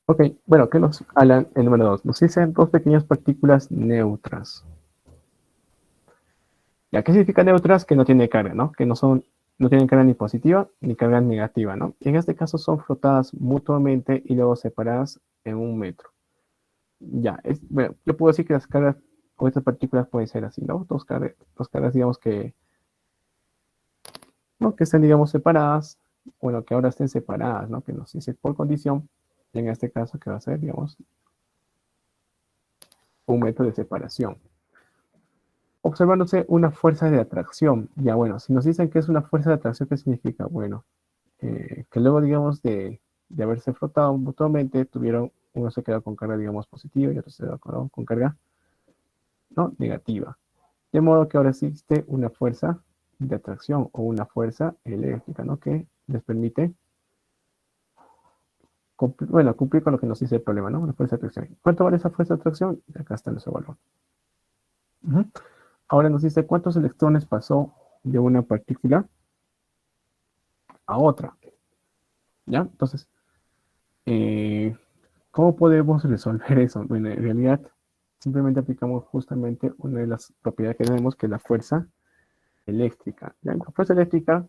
Ok, bueno, ¿qué nos hablan el número 2? Nos dicen dos pequeñas partículas neutras. ¿Ya qué significa neutras? Que no tiene carga, ¿no? Que no tienen carga ni positiva ni carga negativa, ¿no? Y en este caso son frotadas mutuamente y luego separadas en 1 metro. Ya, bueno, yo puedo decir que las cargas o estas partículas pueden ser así, ¿no? Dos cargas, digamos que, ¿no? Que estén, digamos, separadas, bueno, que ahora estén separadas, ¿no? Que nos dice por condición, y en este caso que va a ser, digamos, 1 metro de separación. Observándose una fuerza de atracción. Ya, bueno, si nos dicen que es una fuerza de atracción, ¿qué significa? Bueno, que luego, digamos, de haberse frotado mutuamente, uno se quedó con carga, digamos, positiva y otro se quedó con carga, ¿no? Negativa. De modo que ahora existe una fuerza de atracción o una fuerza eléctrica, ¿no? Que les permite cumplir con lo que nos dice el problema, ¿no? Una fuerza de atracción. ¿Cuánto vale esa fuerza de atracción? Acá está nuestro valor. Ahora nos dice cuántos electrones pasó de una partícula a otra. ¿Ya? Entonces, ¿cómo podemos resolver eso? Bueno, en realidad, simplemente aplicamos justamente una de las propiedades que tenemos, que es la fuerza eléctrica. ¿Ya? La fuerza eléctrica,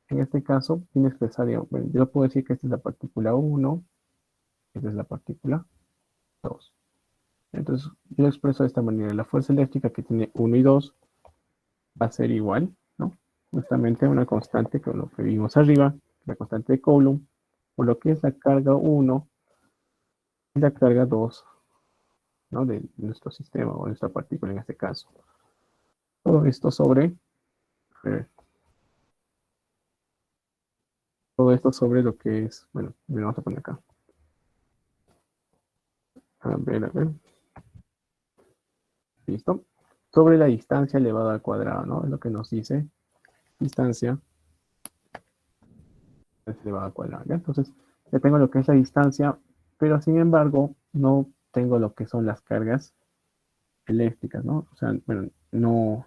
en este caso, tiene expresada, bueno, yo puedo decir que esta es la partícula 1, esta es la partícula 2. Entonces, yo lo expreso de esta manera. La fuerza eléctrica que tiene 1 y 2 va a ser igual, ¿no? Justamente una constante con lo que vimos arriba, la constante de Coulomb, por lo que es la carga 1 y la carga 2, ¿no? De nuestro sistema o nuestra partícula en este caso. Todo esto sobre, eh, todo esto sobre lo que es, bueno, me vamos a poner acá. A ver. Listo. Sobre la distancia elevada al cuadrado, ¿no? Es lo que nos dice distancia elevada al cuadrado, ¿ya? Entonces, ya tengo lo que es la distancia, pero sin embargo, no tengo lo que son las cargas eléctricas, ¿no? O sea, bueno, no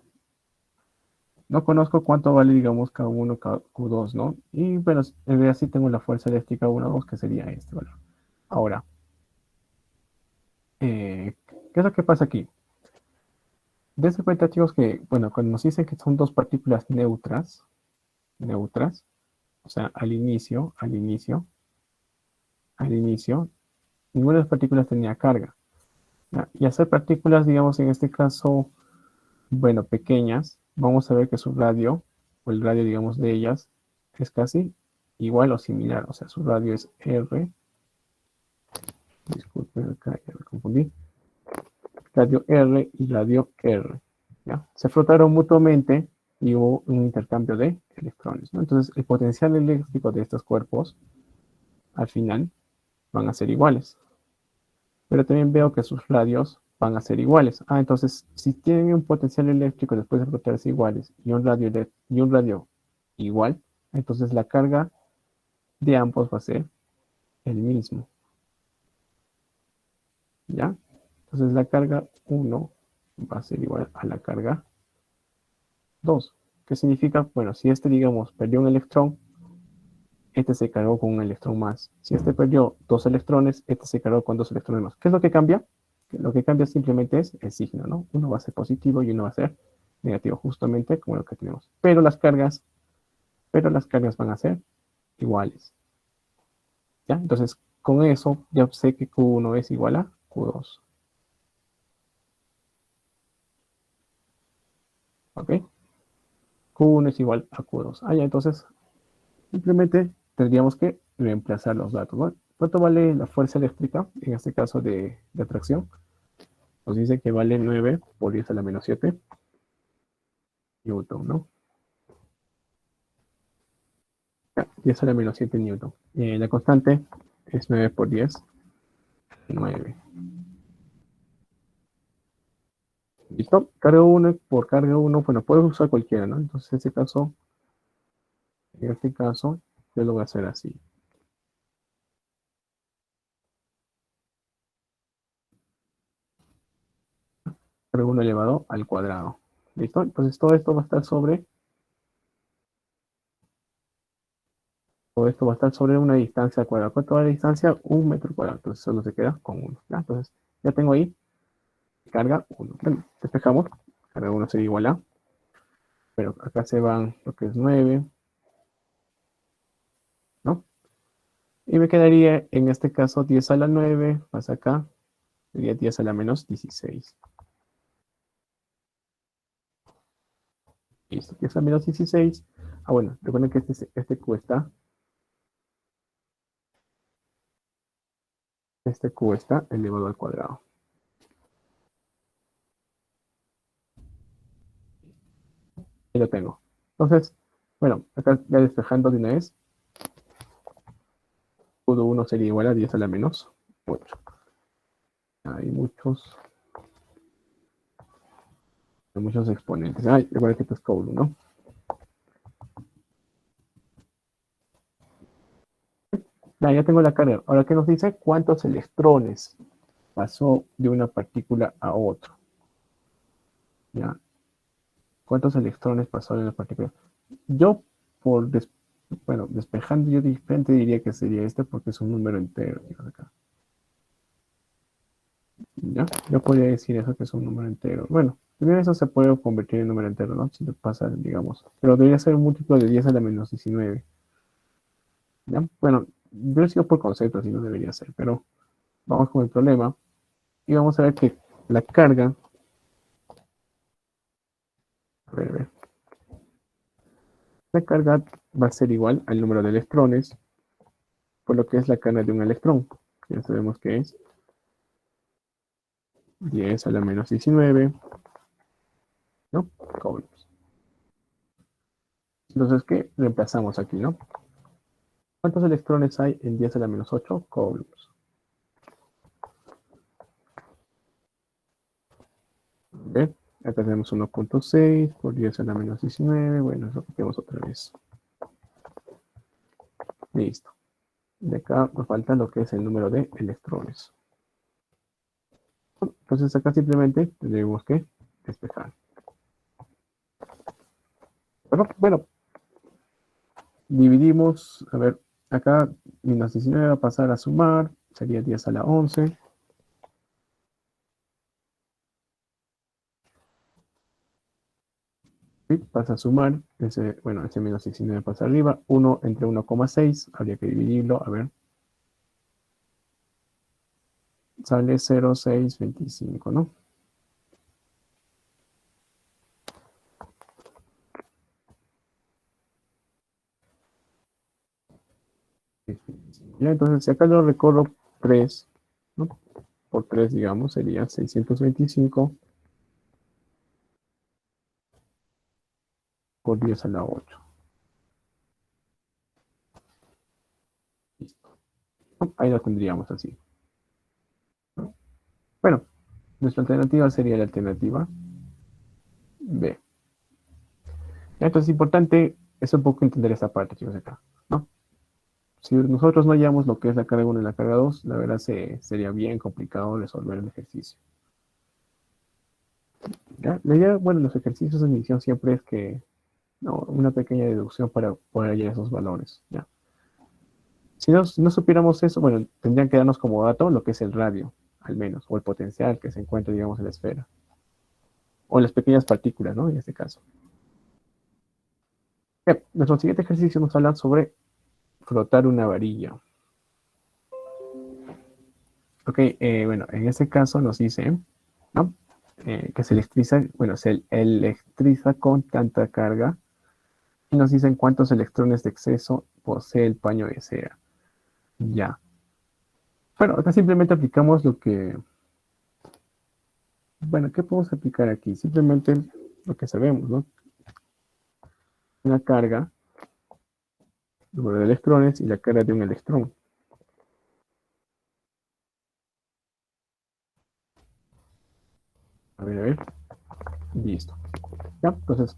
conozco cuánto vale, digamos, K1, Q2, ¿no? Y bueno, en realidad sí tengo la fuerza eléctrica 1, 2, que sería este valor. Ahora, ¿qué es lo que pasa aquí? Desde cuenta, chicos, que, bueno, cuando nos dicen que son dos partículas neutras, o sea, al inicio, ninguna de las partículas tenía carga. ¿Ya? Y hacer partículas, digamos, en este caso, bueno, pequeñas, vamos a ver que su radio, o el radio, digamos, de ellas, es casi igual o similar. O sea, su radio es R. Disculpen, acá ya me confundí. Radio R y radio R. ¿Ya? Se frotaron mutuamente y hubo un intercambio de electrones, ¿no? Entonces, el potencial eléctrico de estos cuerpos, al final, van a ser iguales. Pero también veo que sus radios van a ser iguales. Entonces, si tienen un potencial eléctrico después de frotarse iguales y un radio igual, entonces la carga de ambos va a ser el mismo. ¿Ya? Entonces la carga 1 va a ser igual a la carga 2. ¿Qué significa? Bueno, si este, digamos, perdió un electrón, este se cargó con un electrón más. Si este perdió 2 electrones, este se cargó con 2 electrones más. ¿Qué es lo que cambia? Lo que cambia simplemente es el signo, ¿no? Uno va a ser positivo y uno va a ser negativo, justamente como lo que tenemos. Pero las cargas van a ser iguales. ¿Ya? Entonces, con eso ya sé que Q1 es igual a Q2. ¿Ok? Q1 es igual a Q2. Ya, entonces, simplemente tendríamos que reemplazar los datos, ¿no? ¿Cuánto vale la fuerza eléctrica, en este caso de atracción? Nos dice que vale 9 por 10 a la menos 7 newton, ¿no? 10 a la menos 7 newton. La constante es 9 por 10, 9. ¿Listo? Carga 1 por carga 1, bueno, puedes usar cualquiera, ¿no? Entonces, en este caso, yo lo voy a hacer así. Carga 1 elevado al cuadrado. ¿Listo? Entonces, todo esto va a estar sobre una distancia al cuadrado. ¿Cuánto va la distancia? 1 metro cuadrado. Entonces, solo se queda con 1. ¿Ya? Entonces, ya tengo ahí carga 1. Bueno, despejamos. Carga 1 sería igual a, pero acá se van lo que es 9, ¿no? Y me quedaría, en este caso, 10 a la 9, más acá, sería 10 a la menos 16. Listo, 10 a la menos 16. Bueno, recuerden que este Q está elevado al cuadrado. Ahí lo tengo. Entonces, bueno, acá ya despejando de una vez, Q1 sería igual a 10 a la menos 8. Hay muchos exponentes. Recuerda que esto es Q1, ¿no? Ya tengo la carga. Ahora, ¿qué nos dice? ¿Cuántos electrones pasó de una partícula a otra? ¿Ya? ¿Cuántos electrones pasó de una partícula? Yo, despejando, yo diferente diría que sería este porque es un número entero. Acá. ¿Ya? Yo podría decir eso que es un número entero. Bueno, primero eso se puede convertir en número entero, ¿no? Si te pasa, digamos. Pero debería ser un múltiplo de 10 a la menos 19. ¿Ya? Bueno, yo lo sigo por concepto, así no debería ser, pero vamos con el problema. Y vamos a ver que la carga, a ver, la carga va a ser igual al número de electrones, por lo que es la carga de un electrón. Ya sabemos que es 10 a la menos 19, ¿no? Coulombs. Entonces, ¿qué reemplazamos aquí, no? ¿Cuántos electrones hay en 10 a la menos 8 coulombs? ¿Ve? Acá tenemos 1.6 por 10 a la menos 19. Bueno, eso copiamos otra vez. Listo. De acá nos falta lo que es el número de electrones. Entonces acá simplemente tendremos que despejar. Pero, bueno, dividimos, a ver, acá menos 19 va a pasar a sumar, sería 10 a la 11. ¿Sí? Pasa a sumar, ese menos 19 pasa arriba, 1 entre 1,6, habría que dividirlo, a ver, sale 0,625, ¿no? Ya, entonces si acá lo recorro 3, ¿no? Por 3, digamos, sería 625 por 10 a la 8. Listo. Ahí lo tendríamos así, ¿no? Bueno, nuestra alternativa sería la alternativa B. Entonces es importante, es un poco entender esa parte, chicos, acá, ¿no? Si nosotros no hallamos lo que es la carga 1 y la carga 2, la verdad sería bien complicado resolver el ejercicio. ¿Ya? La idea, bueno, los ejercicios de medición siempre es que, no, una pequeña deducción para poder hallar esos valores, ¿ya? Si no supiéramos eso, bueno, tendrían que darnos como dato lo que es el radio, al menos, o el potencial que se encuentra, digamos, en la esfera, o las pequeñas partículas, ¿no? En este caso. Bien, nuestro siguiente ejercicio nos habla sobre frotar una varilla. Ok, bueno, en este caso nos dice, ¿no? Que se electriza, bueno, se electriza con tanta carga y nos dicen cuántos electrones de exceso posee el paño de cera. Ya. Bueno, acá simplemente aplicamos lo que, bueno, ¿qué podemos aplicar aquí? Simplemente lo que sabemos, ¿no? Una carga, número de electrones y la carga de un electrón. A ver, listo. Ya, entonces,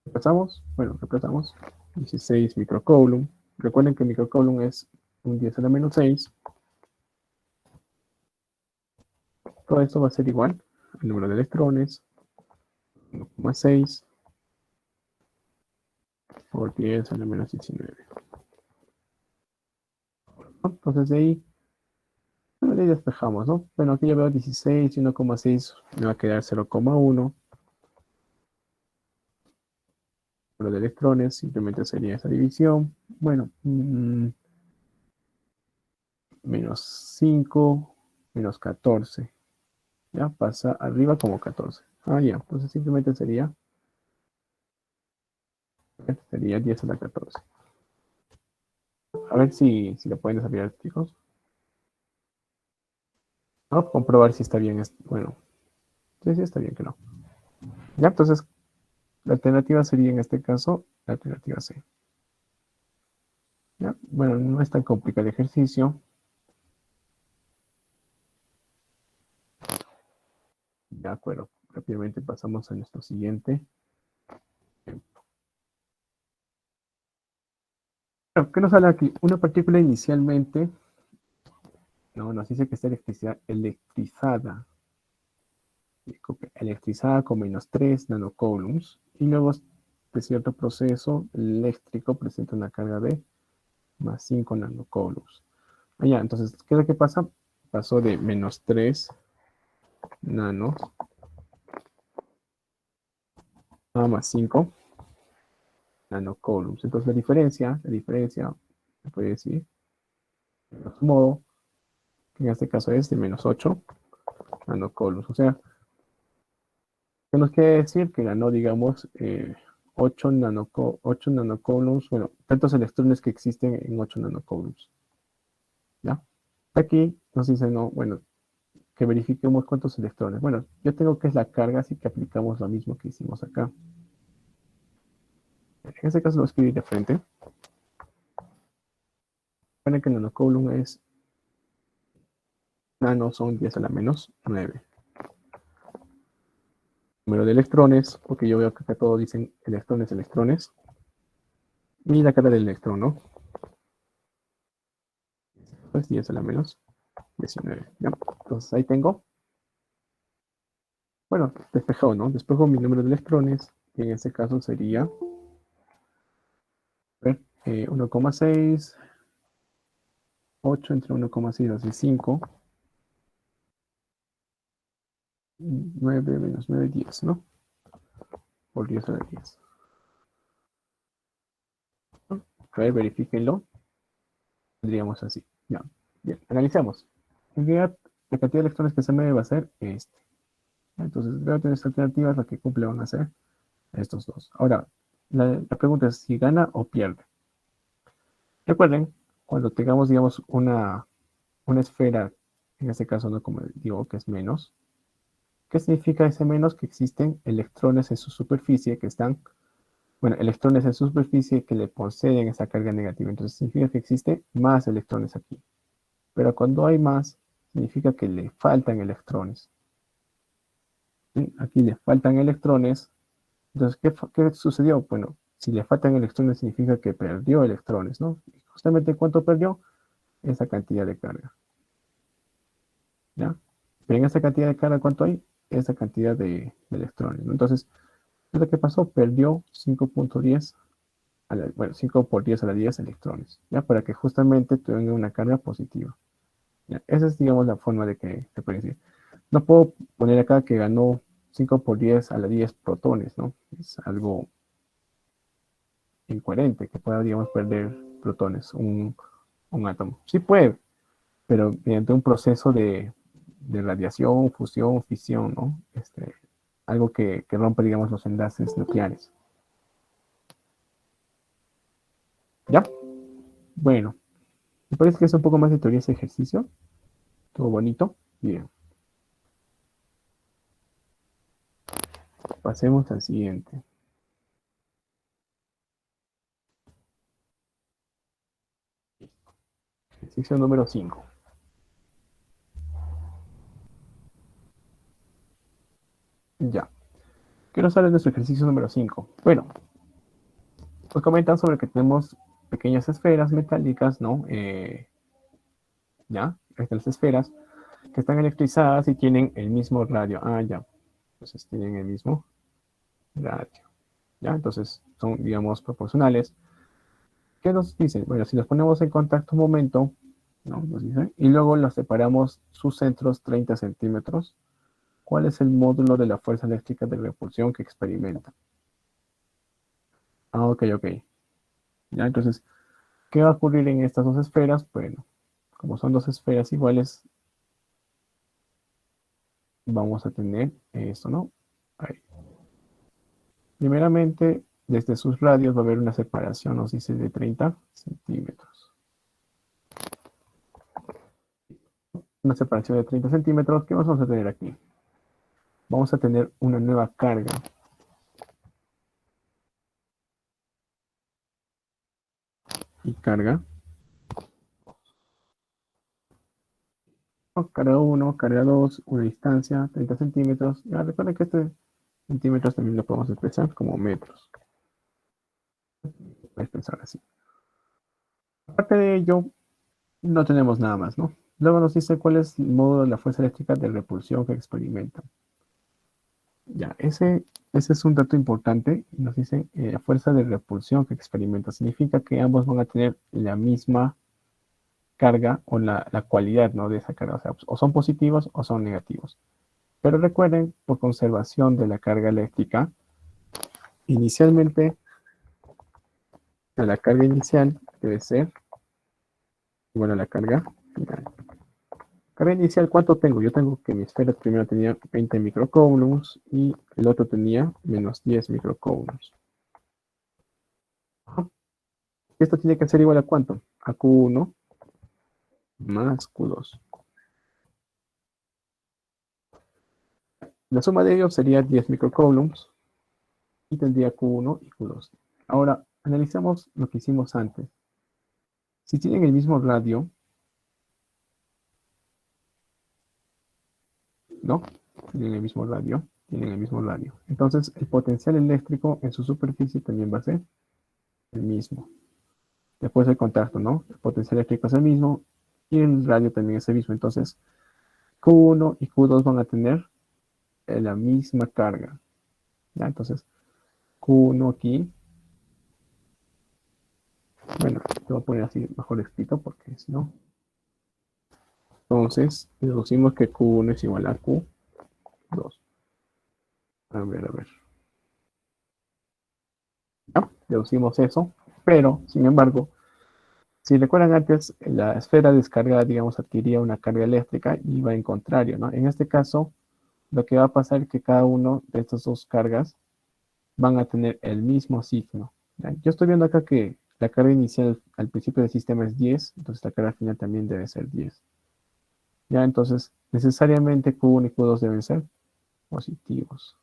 repasamos, bueno, repasamos, 16 microcoulomb. Recuerden que microcoulomb es un 10 a la menos 6. Todo esto va a ser igual al número de electrones, 1,6 por 10 a la menos 19. Entonces de ahí, bueno, de ahí despejamos, ¿no? Bueno, aquí yo veo 16 y 1,6 me va a quedar 0,1. Número de electrones simplemente sería esa división. Bueno, menos 5, menos 14. Ya pasa arriba como 14. Ah, ya, entonces simplemente sería 10 a la 14. A ver si lo pueden desarrollar, chicos. Vamos a comprobar si está bien. Bueno, sí, está bien que no. Ya, entonces la alternativa sería en este caso la alternativa C. ¿Ya? Bueno, no es tan complicado el ejercicio. De acuerdo. Rápidamente pasamos a nuestro siguiente. Bueno, ¿qué nos habla aquí? Una partícula inicialmente, no, nos dice que está electrizada. Electrizada con menos 3 nanocoulombs. Y luego de cierto proceso eléctrico presenta una carga de más 5 nanocoulombs. Allá, entonces, ¿qué es lo que pasa? Pasó de menos 3 nanos a más 5 nanocoulombs. Entonces, la diferencia, se puede decir, de otro modo, que en este caso es de menos 8 nanocoulombs. O sea, ¿qué nos quiere decir? Que ganó, digamos, 8 nanocoulombs, bueno, tantos electrones que existen en 8 nanocoulombs. ¿Ya? Aquí nos dice, no, bueno, que verifiquemos cuántos electrones. Bueno, yo tengo que es la carga, así que aplicamos lo mismo que hicimos acá. En este caso lo voy a escribir de frente. Recuerden que el nanocoulomb es nano, son 10 a la menos 9. Número de electrones, porque yo veo que acá todos dicen electrones, electrones. Y la carga del electrón, ¿no? Pues 10 a la menos 19. ¿Ya? Entonces ahí tengo, bueno, despejado, ¿no? Despejo mi número de electrones, y en este caso sería, a ver, 1,6, 8 entre 1,6 hace 5, 9 menos 9, 10, ¿no? Por 10 a la 10. A ver, verifíquenlo. Tendríamos así. Ya. Bien, analicemos. En realidad, la cantidad de electrones que se me va a ser este. Entonces, veo que nuestras alternativas, la que cumple van a ser estos dos. Ahora, la pregunta es si gana o pierde. Recuerden, cuando tengamos, digamos, una esfera, en este caso, no como digo, que es menos, ¿qué significa ese menos? Que existen electrones en su superficie que están, bueno, electrones en su superficie que le poseen esa carga negativa. Entonces, significa que existe más electrones aquí. Pero cuando hay más, significa que le faltan electrones. ¿Sí? Aquí le faltan electrones. Entonces, ¿qué sucedió? Bueno, si le faltan electrones significa que perdió electrones, ¿no? Y justamente ¿cuánto perdió? Esa cantidad de carga. ¿Ya? Pero en esa cantidad de carga, ¿cuánto hay? esa cantidad de electrones, ¿no? Entonces, lo que pasó, perdió 5.10 bueno, 5 por 10 a la 10 electrones, ¿ya? Para que justamente tenga una carga positiva. ¿Ya? Esa es, digamos, la forma de que se puede decir. No puedo poner acá que ganó 5 por 10 a la 10 protones, ¿no? Es algo incoherente que pueda, digamos, perder protones, un átomo. Sí puede, pero mediante un proceso de radiación, fusión, fisión, ¿no? Algo que rompe, digamos, los enlaces nucleares. ¿Ya? Bueno, ¿me parece que es un poco más de teoría ese ejercicio? Todo bonito. Bien, pasemos al siguiente. Ejercicio número 5. Ya. ¿Qué nos habla de nuestro ejercicio número 5? Bueno, pues comentan sobre que tenemos pequeñas esferas metálicas, ¿no? Ya, estas esferas que están electrizadas y tienen el mismo radio. Ah, ya. Entonces tienen el mismo radio. ¿Ya? Entonces son, digamos, proporcionales. ¿Qué nos dicen? Bueno, si los ponemos en contacto un momento, ¿no? Nos dicen, y luego los separamos sus centros 30 centímetros, ¿cuál es el módulo de la fuerza eléctrica de repulsión que experimenta? Ah, ok, ok. ¿Ya? Entonces, ¿qué va a ocurrir en estas dos esferas? Bueno, como son dos esferas iguales, vamos a tener esto, ¿no? Ahí. Primeramente, desde sus radios va a haber una separación, nos dice, de 30 centímetros. Una separación de 30 centímetros. ¿Qué vamos a tener aquí? Vamos a tener una nueva carga. Y carga. Carga 1, carga 2, una distancia, 30 centímetros. Ya recuerden que este centímetros también lo podemos expresar como metros. Puedes pensar así. Aparte de ello, no tenemos nada más, ¿no? Luego nos dice cuál es el módulo de la fuerza eléctrica de repulsión que experimenta. Ya, ese es un dato importante. Nos dice la fuerza de repulsión que experimenta. Significa que ambos van a tener la misma carga o la cualidad, ¿no? De esa carga. O sea, o son positivos o son negativos. Pero recuerden, por conservación de la carga eléctrica, inicialmente, la carga inicial debe ser igual a la carga final. Carga inicial, ¿cuánto tengo? Yo tengo que mi esfera primero tenía 20 microcoulombs y el otro tenía menos 10 microcoulombs. Esto tiene que ser igual a ¿cuánto? A Q1 más Q2. La suma de ellos sería 10 microcoulombs y tendría Q1 y Q2. Ahora, analizamos lo que hicimos antes. Si tienen el mismo radio, ¿no? Tienen el mismo radio, tienen el mismo radio. Entonces, el potencial eléctrico en su superficie también va a ser el mismo. Después del contacto, ¿no? El potencial eléctrico es el mismo y el radio también es el mismo. Entonces, Q1 y Q2 van a tener la misma carga. ¿Ya? Entonces, Q1 aquí. Bueno, te voy a poner así mejor escrito porque si no. Entonces, deducimos que Q1 es igual a Q2. A ver, a ver. ¿Ya? Deducimos eso, pero, sin embargo, si recuerdan antes, la esfera descargada, digamos, adquiría una carga eléctrica y va en contrario, ¿no? En este caso, lo que va a pasar es que cada uno de estas dos cargas van a tener el mismo signo. ¿Ya? Yo estoy viendo acá que la carga inicial al principio del sistema es 10, entonces la carga final también debe ser 10. Ya, entonces, necesariamente Q1 y Q2 deben ser positivos.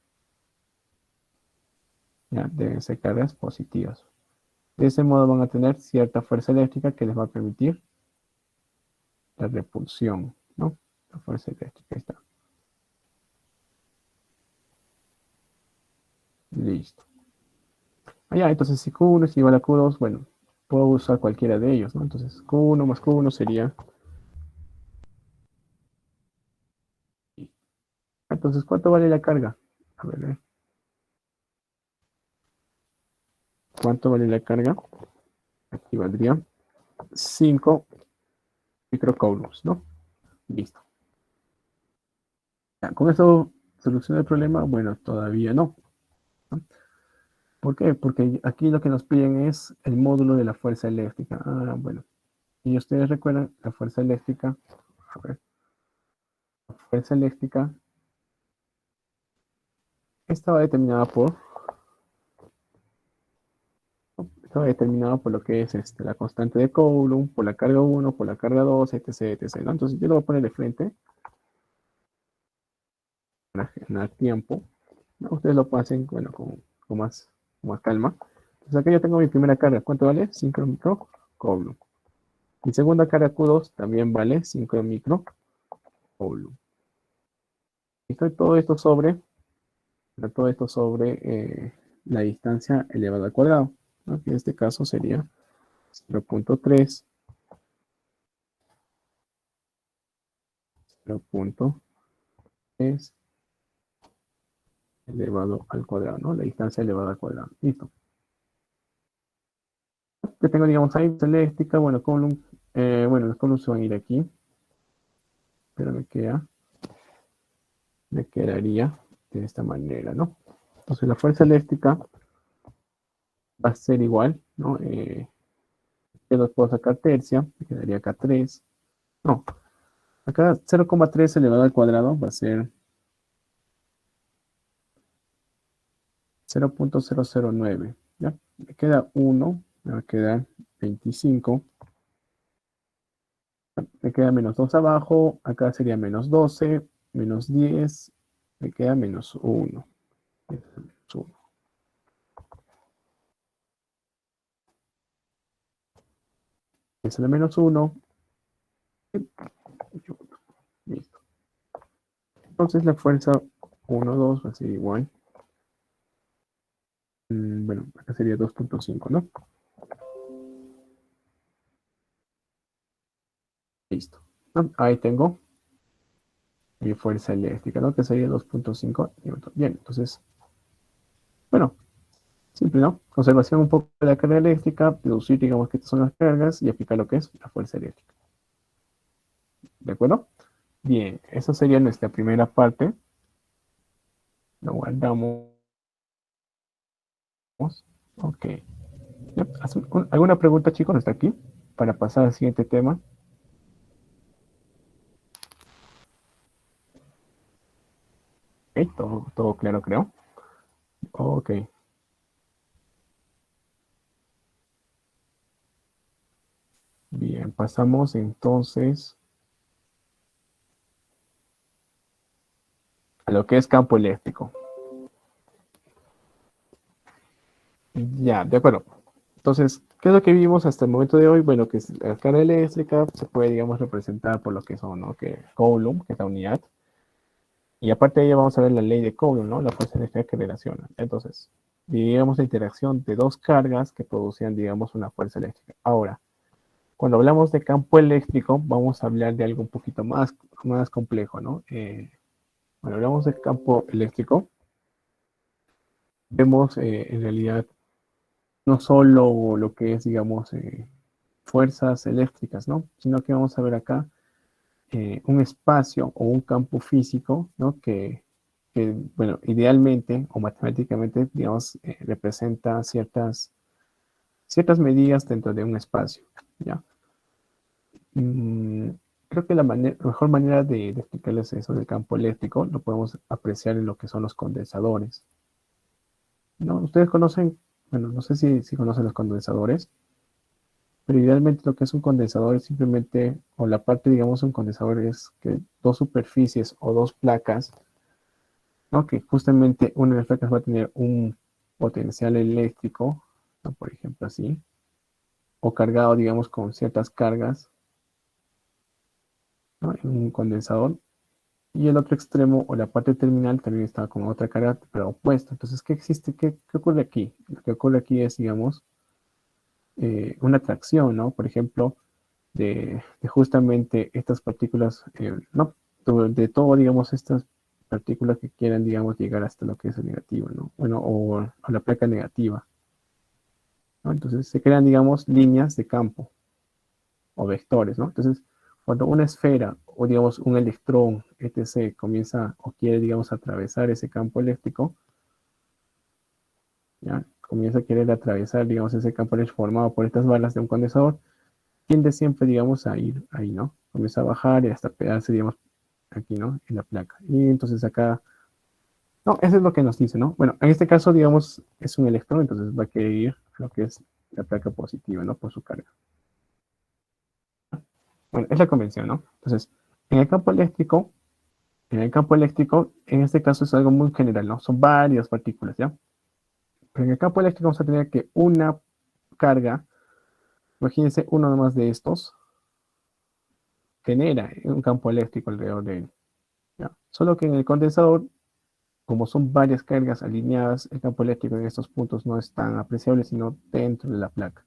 Ya, deben ser cargas positivas. De ese modo van a tener cierta fuerza eléctrica que les va a permitir la repulsión, ¿no? La fuerza eléctrica, ahí está. Listo. Ya, entonces si Q1 es igual a Q2, bueno, puedo usar cualquiera de ellos, ¿no? Entonces Q1 más Q1 sería... Entonces Entonces, ¿cuánto vale la carga? A ver, ¿cuánto vale la carga? Aquí valdría 5 microcoulombs, ¿no? Listo. Ya, ¿con eso soluciona el problema? Bueno, todavía no. ¿No? ¿Por qué? Porque aquí lo que nos piden es el módulo de la fuerza eléctrica. Ah, bueno. Y ustedes recuerdan la fuerza eléctrica. A ver, la fuerza eléctrica estaba determinada por lo que es la constante de Coulomb, por la carga 1, por la carga 2, etc, etc, ¿no? Entonces yo lo voy a poner de frente para ganar tiempo, ¿no? Ustedes lo hacen, bueno, con más calma. Entonces acá yo tengo mi primera carga. ¿Cuánto vale? 5 microcoulomb. Mi segunda carga Q2 también vale 5 microcoulomb. Y todo esto sobre la distancia elevada al cuadrado, ¿no? Que en este caso sería 0.3, 0.3 elevado al cuadrado, ¿no? La distancia elevada al cuadrado. Listo. Que tengo, digamos, ahí eléctrica, bueno, bueno, los columns se van a ir aquí, pero me quedaría de esta manera, ¿no? Entonces la fuerza eléctrica va a ser igual, ¿no? Que los puedo sacar tercia, me quedaría acá 3. No, acá 0,3 elevado al cuadrado va a ser 0.009, ¿ya? Me queda 1, me va a quedar 25. Me queda menos 2 abajo, acá sería menos 12, menos 10, me queda menos 1. Es el menos 1. Listo. Entonces la fuerza 1, 2 va a ser igual. Bueno, acá sería 2.5, ¿no? Listo. Ahí tengo mi fuerza eléctrica, ¿no? Que sería 2.5 newton. Bien, entonces, bueno, simple, ¿no? Conservación un poco de la carga eléctrica, deducir, digamos, que estas son las cargas y aplicar lo que es la fuerza eléctrica. ¿De acuerdo? Bien, esa sería nuestra primera parte. Lo guardamos. Ok. Yep. ¿Alguna pregunta, chicos, hasta aquí? Para pasar al siguiente tema. Ok, todo claro, creo. Ok. Bien, pasamos entonces a lo que es campo eléctrico. Ya, de acuerdo. Entonces, ¿qué es lo que vimos hasta el momento de hoy? Bueno, que la carga eléctrica se puede, digamos, representar por lo que son, ¿no? Que Coulomb, que es la unidad. Y aparte de ello vamos a ver la ley de Coulomb, ¿no? La fuerza eléctrica que relaciona. Entonces, digamos la interacción de dos cargas que producían, digamos, una fuerza eléctrica. Ahora, cuando hablamos de campo eléctrico, vamos a hablar de algo un poquito más complejo, ¿no? Cuando hablamos de campo eléctrico, vemos en realidad no solo lo que es, digamos, fuerzas eléctricas, ¿no? Sino que vamos a ver acá un espacio o un campo físico, ¿no? Bueno, idealmente o matemáticamente, digamos, representa ciertas medidas dentro de un espacio, ¿ya? Mm, creo que la mejor manera de explicarles eso del campo eléctrico lo podemos apreciar en lo que son los condensadores, ¿no? Ustedes conocen, bueno, no sé si conocen los condensadores, pero idealmente lo que es un condensador es simplemente, o la parte, digamos, un condensador es que dos superficies o dos placas, ¿no? Que justamente una de las placas va a tener un potencial eléctrico, ¿no? Por ejemplo así, o cargado, digamos, con ciertas cargas, ¿no? En un condensador. Y el otro extremo o la parte terminal también está con otra carga, pero opuesta. Entonces, ¿qué existe? ¿Qué ocurre aquí? Lo que ocurre aquí es, digamos, una atracción, ¿no? Por ejemplo, de justamente estas partículas, ¿no? De todo, digamos, estas partículas que quieran, digamos, llegar hasta lo que es el negativo, ¿no? Bueno, o la placa negativa, ¿no? Entonces se crean, digamos, líneas de campo o vectores, ¿no? Entonces, cuando una esfera o, digamos, un electrón, etc., comienza o quiere, digamos, atravesar ese campo eléctrico, ¿ya? Comienza a querer atravesar, digamos, ese campo eléctrico formado por estas balas de un condensador, tiende siempre, digamos, a ir ahí, ¿no? Comienza a bajar y hasta pegarse, digamos, aquí, ¿no? En la placa. Y entonces acá, no, eso es lo que nos dice, ¿no? Bueno, en este caso, digamos, es un electrón, entonces va a querer ir a lo que es la placa positiva, ¿no? Por su carga. Bueno, es la convención, ¿no? Entonces, en el campo eléctrico, en este caso es algo muy general, ¿no? Son varias partículas, ¿ya? Pero en el campo eléctrico vamos a tener que una carga, imagínense uno más de estos, genera un campo eléctrico alrededor de él, ¿ya? Solo que en el condensador, como son varias cargas alineadas, el campo eléctrico en estos puntos no es tan apreciable, sino dentro de la placa.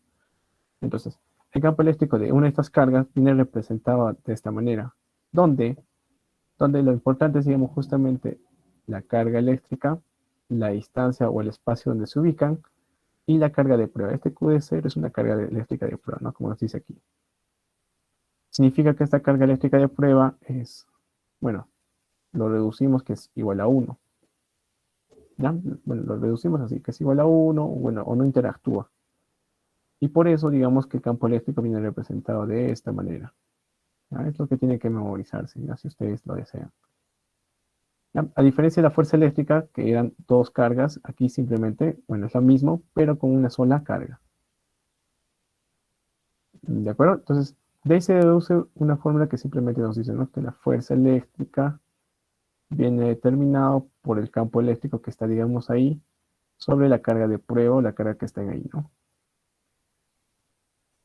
Entonces, el campo eléctrico de una de estas cargas viene representado de esta manera, donde lo importante es, digamos, justamente la carga eléctrica, la distancia o el espacio donde se ubican y la carga de prueba. Este QD0 es una carga eléctrica de prueba, ¿no? Como nos dice aquí. Significa que esta carga eléctrica de prueba es, bueno, lo reducimos que es igual a 1. ¿Ya? Bueno, lo reducimos así, que es igual a 1, bueno, o no interactúa. Y por eso, digamos que el campo eléctrico viene representado de esta manera. ¿Ya? Es lo que tiene que memorizarse, ¿ya? Si ustedes lo desean. ¿Ya? A diferencia de la fuerza eléctrica, que eran dos cargas, aquí simplemente, bueno, es lo mismo, pero con una sola carga. ¿De acuerdo? Entonces, de ahí se deduce una fórmula que simplemente nos dice, ¿no? Que la fuerza eléctrica viene determinado por el campo eléctrico que está, digamos, ahí, sobre la carga de prueba o la carga que está ahí, ¿no?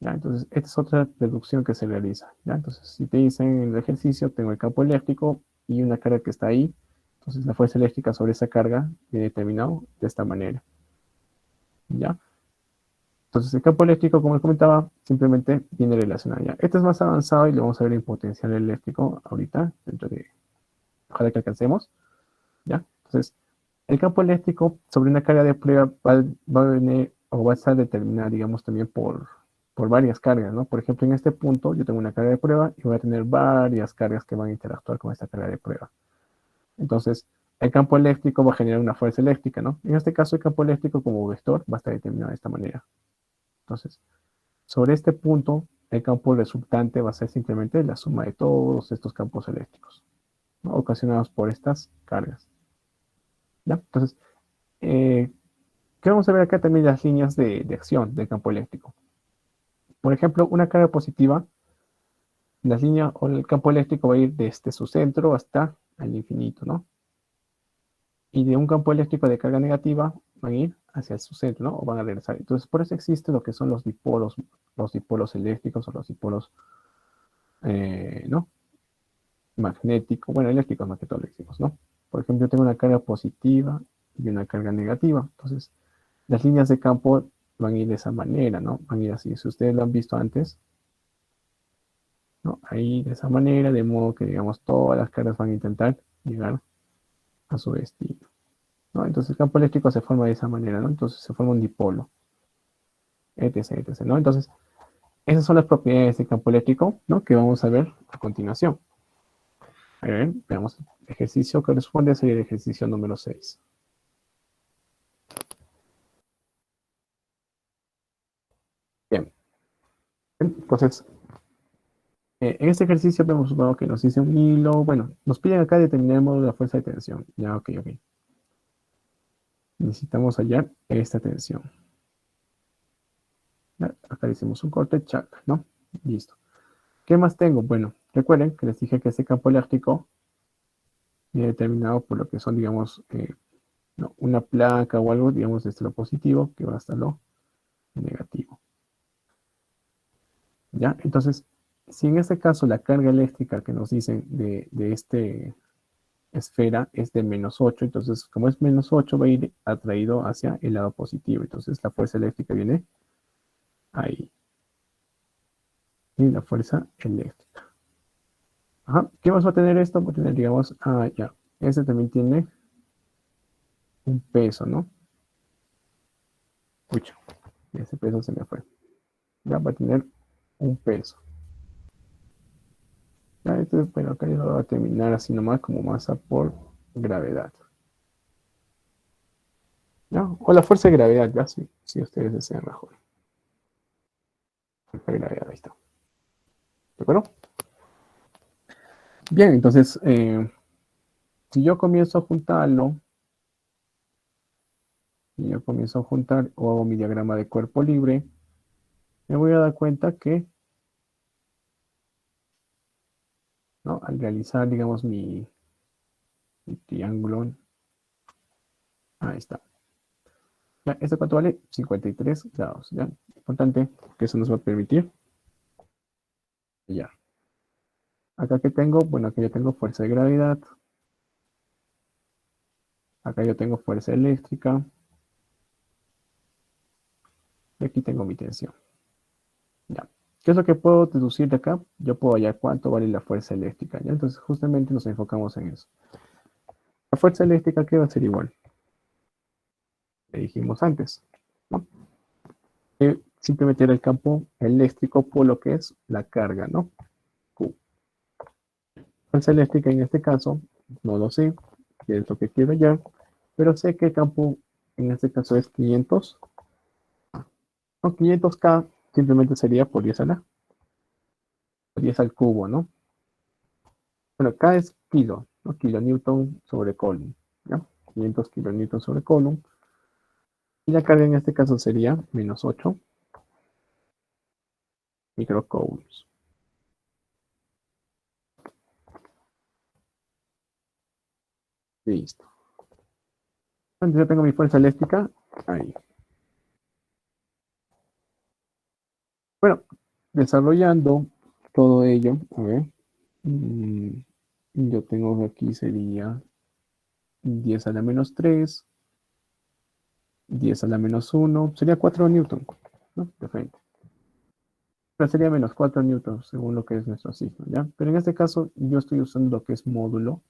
¿Ya? Entonces, esta es otra deducción que se realiza, ¿ya? Entonces, si te dicen en el ejercicio, tengo el campo eléctrico y una carga que está ahí, entonces la fuerza eléctrica sobre esa carga viene determinado de esta manera, ¿ya? Entonces, el campo eléctrico, como les comentaba, simplemente viene relacionado, ¿ya? Este es más avanzado y lo vamos a ver en potencial eléctrico ahorita, dentro de, ojalá que alcancemos, ¿ya? Entonces, el campo eléctrico sobre una carga de prueba va a venir o va a estar determinada, digamos, también por varias cargas, ¿no? Por ejemplo, en este punto yo tengo una carga de prueba y voy a tener varias cargas que van a interactuar con esta carga de prueba. Entonces, el campo eléctrico va a generar una fuerza eléctrica, ¿no? En este caso, el campo eléctrico como vector va a estar determinado de esta manera. Entonces, sobre este punto, el campo resultante va a ser simplemente la suma de todos estos campos eléctricos, ¿no? Ocasionados por estas cargas, ¿ya? Entonces, ¿qué vamos a ver acá? También las líneas de acción del campo eléctrico. Por ejemplo, una carga positiva, las líneas o el campo eléctrico va a ir desde su centro hasta el infinito, ¿no? Y de un campo eléctrico de carga negativa van a ir hacia su centro, ¿no? O van a regresar. Entonces, por eso existe lo que son los dipolos eléctricos o los dipolos, ¿no? Magnéticos, bueno, eléctricos más que todo le decimos, ¿no? Por ejemplo, yo tengo una carga positiva y una carga negativa. Entonces, las líneas de campo van a ir de esa manera, ¿no? Van a ir así. Si ustedes lo han visto antes, ¿no? Ahí de esa manera, de modo que, digamos, todas las cargas van a intentar llegar a su destino, ¿no? Entonces el campo eléctrico se forma de esa manera, ¿no? Entonces se forma un dipolo, etc., etc., ¿no? Entonces, esas son las propiedades del campo eléctrico, ¿no? Que vamos a ver a continuación. A ver, veamos. El ejercicio que corresponde sería el ejercicio número 6. Bien, entonces, en este ejercicio vemos supongamos que nos dice un hilo, bueno, nos piden acá determinar el módulo de la fuerza de tensión. Ya, ok, ok. Necesitamos hallar esta tensión. Ya, acá hicimos un corte, chac, ¿no? Listo. ¿Qué más tengo? Bueno, recuerden que les dije que este campo eléctrico viene determinado por lo que son, digamos, no, una placa o algo, digamos, desde lo positivo que va hasta lo negativo. ¿Ya? Entonces, si en este caso la carga eléctrica que nos dicen de este esfera es de -8, entonces como es -8 va a ir atraído hacia el lado positivo. Entonces la fuerza eléctrica viene ahí. Y la fuerza eléctrica. Ajá. ¿Qué más va a tener esto? Va a tener, digamos, ya. Este también tiene un peso, ¿no? Pucha, ese peso se me fue. Ya va a tener un peso. Ya, pero acá yo lo voy a terminar así nomás como masa por gravedad. ¿Ya? O la fuerza de gravedad, ya, si ustedes desean mejor. Fuerza de gravedad, ahí está. ¿De acuerdo? Bien, entonces, si yo comienzo a juntarlo, y yo comienzo a juntar o hago mi diagrama de cuerpo libre, me voy a dar cuenta que, ¿no? Al realizar, digamos, mi triángulo, ahí está. Ya, ¿esto cuánto vale? 53 grados, ¿ya? Importante que eso nos va a permitir. Ya. Acá que tengo, bueno, aquí yo tengo fuerza de gravedad. Acá yo tengo fuerza eléctrica. Y aquí tengo mi tensión. Ya. ¿Qué es lo que puedo deducir de acá? Yo puedo hallar cuánto vale la fuerza eléctrica, ¿ya? Entonces, justamente nos enfocamos en eso. La fuerza eléctrica, ¿qué va a ser igual? Le dijimos antes, ¿no? Simplemente era el campo eléctrico por lo que es la carga, ¿no? Q. Fuerza eléctrica en este caso, no lo sé, qué es lo que quiero hallar, pero sé que el campo en este caso es 500. No, 500K simplemente sería por 10 a la, por 10 al cubo, ¿no? Bueno, K es kilo, ¿no? Kilonewton sobre coulomb, ¿ya? 500 kilonewton sobre coulomb. Y la carga en este caso sería menos 8 microcoulombs. Listo. Entonces ya tengo mi fuerza eléctrica ahí. Bueno, desarrollando todo ello, a ver, yo tengo aquí sería 10 a la menos 3, 10 a la menos 1, sería 4 newton, ¿no? De frente. Pero sería menos 4 newtons según lo que es nuestro signo, ¿ya? Pero en este caso yo estoy usando lo que es módulo.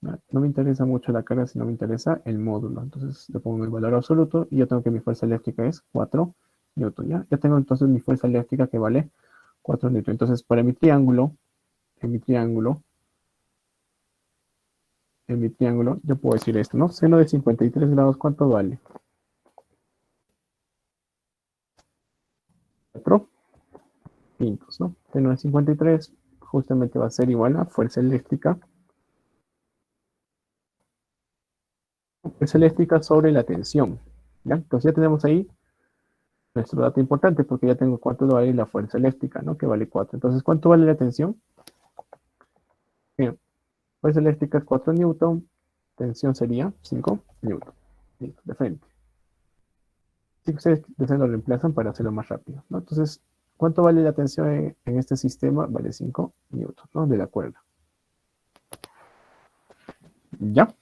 ¿Ya? No me interesa mucho la carga, sino me interesa el módulo. Entonces le pongo el valor absoluto y yo tengo que mi fuerza eléctrica es 4 newton, ¿ya? Ya tengo entonces mi fuerza eléctrica que vale 4 newton. Entonces para mi triángulo, en mi triángulo, yo puedo decir esto, ¿no? Seno de 53 grados, ¿cuánto vale? 4 quintos, ¿no? Seno de 53 justamente va a ser igual a fuerza eléctrica. Fuerza eléctrica sobre la tensión, ¿ya? Entonces ya tenemos ahí nuestro dato importante porque ya tengo cuánto vale la fuerza eléctrica, ¿no? Que vale 4. Entonces, ¿cuánto vale la tensión? Bien, fuerza eléctrica es 4 newton, tensión sería 5 newton. Listo, de frente. Si ustedes desean lo reemplazan para hacerlo más rápido, ¿no? Entonces, ¿cuánto vale la tensión en este sistema? Vale 5 newton, ¿no? De la cuerda. ¿Ya?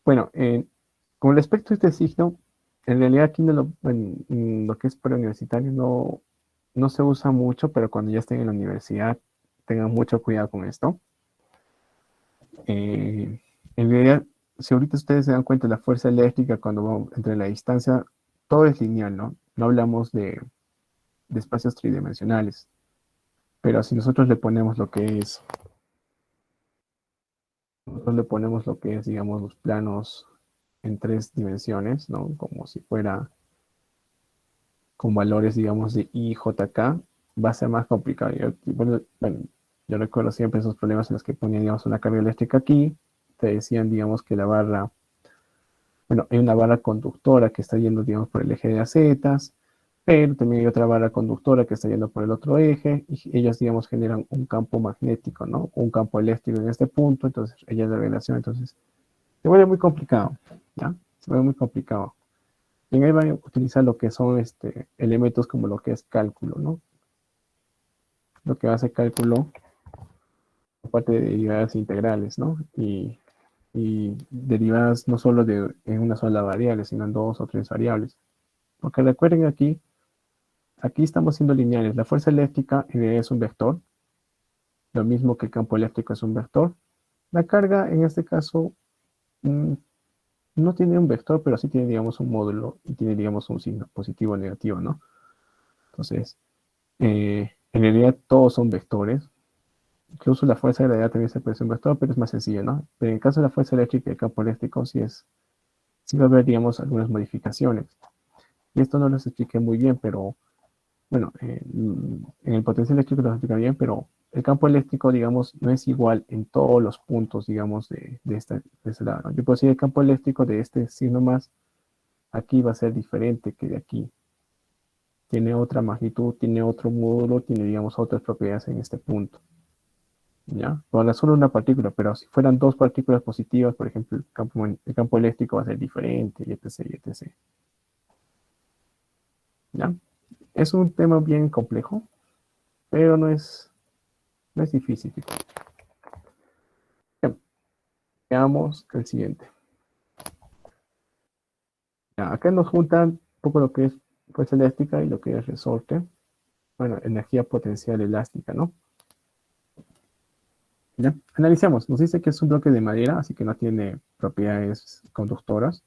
Bueno, con respecto a este signo, en realidad aquí en lo que es preuniversitario no se usa mucho, pero cuando ya estén en la universidad, tengan mucho cuidado con esto. En realidad, si ahorita ustedes se dan cuenta de la fuerza eléctrica cuando vamos entre la distancia, todo es lineal, ¿no? No hablamos de espacios tridimensionales. Pero si nosotros le ponemos digamos, los planos en 3 dimensiones, ¿no? Como si fuera con valores, digamos, de I, J, K, va a ser más complicado. Bueno, yo recuerdo siempre esos problemas en los que ponían, digamos, una carga eléctrica aquí, te decían, digamos, que la barra, bueno, hay una barra conductora que está yendo, digamos, por el eje de las zetas, pero también hay otra barra conductora que está yendo por el otro eje, y ellas, digamos, generan un campo magnético, ¿no? Un campo eléctrico en este punto, entonces, ella es la relación, entonces, se vuelve muy complicado, ¿ya? Se vuelve muy complicado. Y ahí van a utilizar lo que son elementos como lo que es cálculo, ¿no? Lo que hace cálculo, aparte de derivadas integrales, ¿no? Y derivadas no solo en una sola variable, sino en 2 o 3 variables. Porque recuerden aquí estamos siendo lineales. La fuerza eléctrica es un vector. lo mismo que el campo eléctrico es un vector. La carga, en este caso, no tiene un vector, pero sí tiene, digamos, un módulo y tiene, digamos, un signo positivo o negativo, ¿no? Entonces, en realidad todos son vectores. Incluso la fuerza de gravedad también se puede ser un vector, pero es más sencillo, ¿no? Pero en el caso de la fuerza eléctrica y el campo eléctrico, sí va a haber, digamos, algunas modificaciones. Y esto no los expliqué muy bien, pero bueno, en el potencial eléctrico lo explica bien, pero el campo eléctrico, digamos, no es igual en todos los puntos, digamos, de este lado, ¿no? Yo puedo decir el campo eléctrico de este signo más, aquí va a ser diferente que de aquí. Tiene otra magnitud, tiene otro módulo, tiene, digamos, otras propiedades en este punto. ¿Ya? Ahora solo una partícula, pero si fueran dos partículas positivas, por ejemplo, el campo eléctrico va a ser diferente, y etc, y etc. ¿Ya? Es un tema bien complejo, pero no es difícil. Bien, veamos el siguiente. Ya, acá nos juntan un poco lo que es fuerza elástica y lo que es resorte. Bueno, energía potencial elástica, ¿no? Ya, analicemos. Nos dice que es un bloque de madera, así que no tiene propiedades conductoras.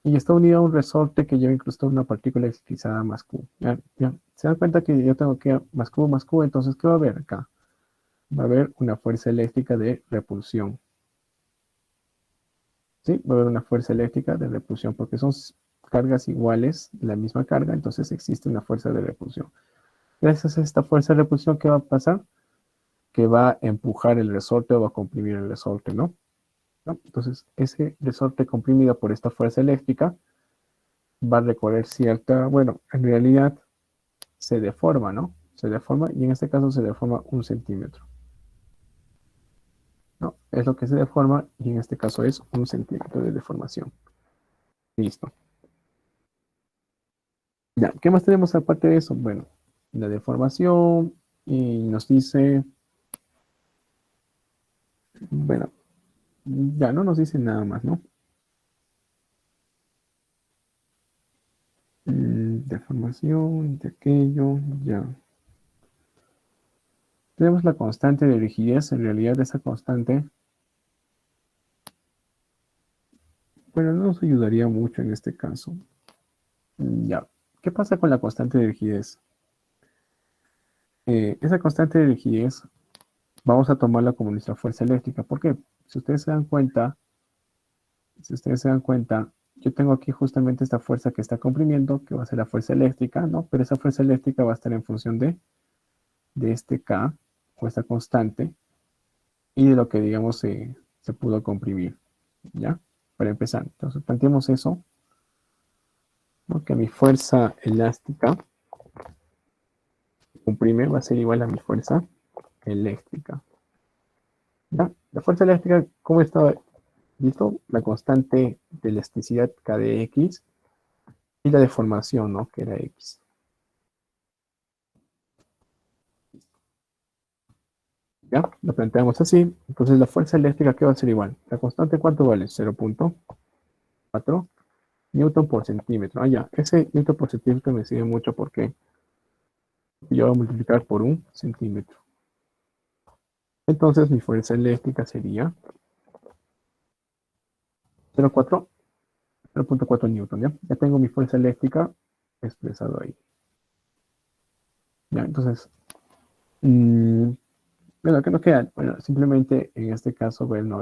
Y está unido a un resorte que lleva incrustado una partícula electrizada más Q. Ya, ya. Se dan cuenta que yo tengo que más Q, entonces, ¿qué va a haber acá? Va a haber una fuerza eléctrica de repulsión. ¿Sí? Va a haber una fuerza eléctrica de repulsión, porque son cargas iguales, la misma carga, entonces existe una fuerza de repulsión. Gracias a esta fuerza de repulsión, ¿qué va a pasar? Que va a empujar el resorte o va a comprimir el resorte, ¿no? ¿No? Entonces, ese resorte comprimido por esta fuerza eléctrica va a recorrer cierta, bueno, en realidad se deforma, ¿no? Se deforma y en este caso se deforma 1 centímetro. ¿No? Es lo que se deforma y en este caso es 1 centímetro de deformación. Listo. Ya, ¿qué más tenemos aparte de eso? Bueno, la deformación y nos dice, bueno, ya no nos dice nada más, ¿no? Deformación de aquello, ya. Tenemos la constante de rigidez, en realidad esa constante, bueno, no nos ayudaría mucho en este caso. Ya, ¿qué pasa con la constante de rigidez? Esa constante de rigidez vamos a tomarla como nuestra fuerza eléctrica. ¿Por qué? Si ustedes se dan cuenta, si ustedes se dan cuenta, yo tengo aquí justamente esta fuerza que está comprimiendo, que va a ser la fuerza eléctrica, ¿no? Pero esa fuerza eléctrica va a estar en función de este K, o esta constante, y de lo que, digamos, se pudo comprimir, ¿ya? Para empezar, entonces planteemos eso, ¿no? Que mi fuerza elástica comprime va a ser igual a mi fuerza eléctrica, ¿ya? La fuerza eléctrica, ¿cómo está? ¿Listo? La constante de elasticidad K de X y la deformación, ¿no? Que era X. ¿Ya? Lo planteamos así. Entonces la fuerza eléctrica, ¿qué va a ser igual? La constante, ¿cuánto vale? 0,4 newton por centímetro. Ah, ya. Ese newton por centímetro me sirve mucho porque yo voy a multiplicar por 1 centímetro. Entonces mi fuerza eléctrica sería 0,4, 0,4 newton, ¿ya? Ya tengo mi fuerza eléctrica expresado ahí. Ya, entonces, bueno, ¿qué nos queda? Bueno, simplemente en este caso, bueno,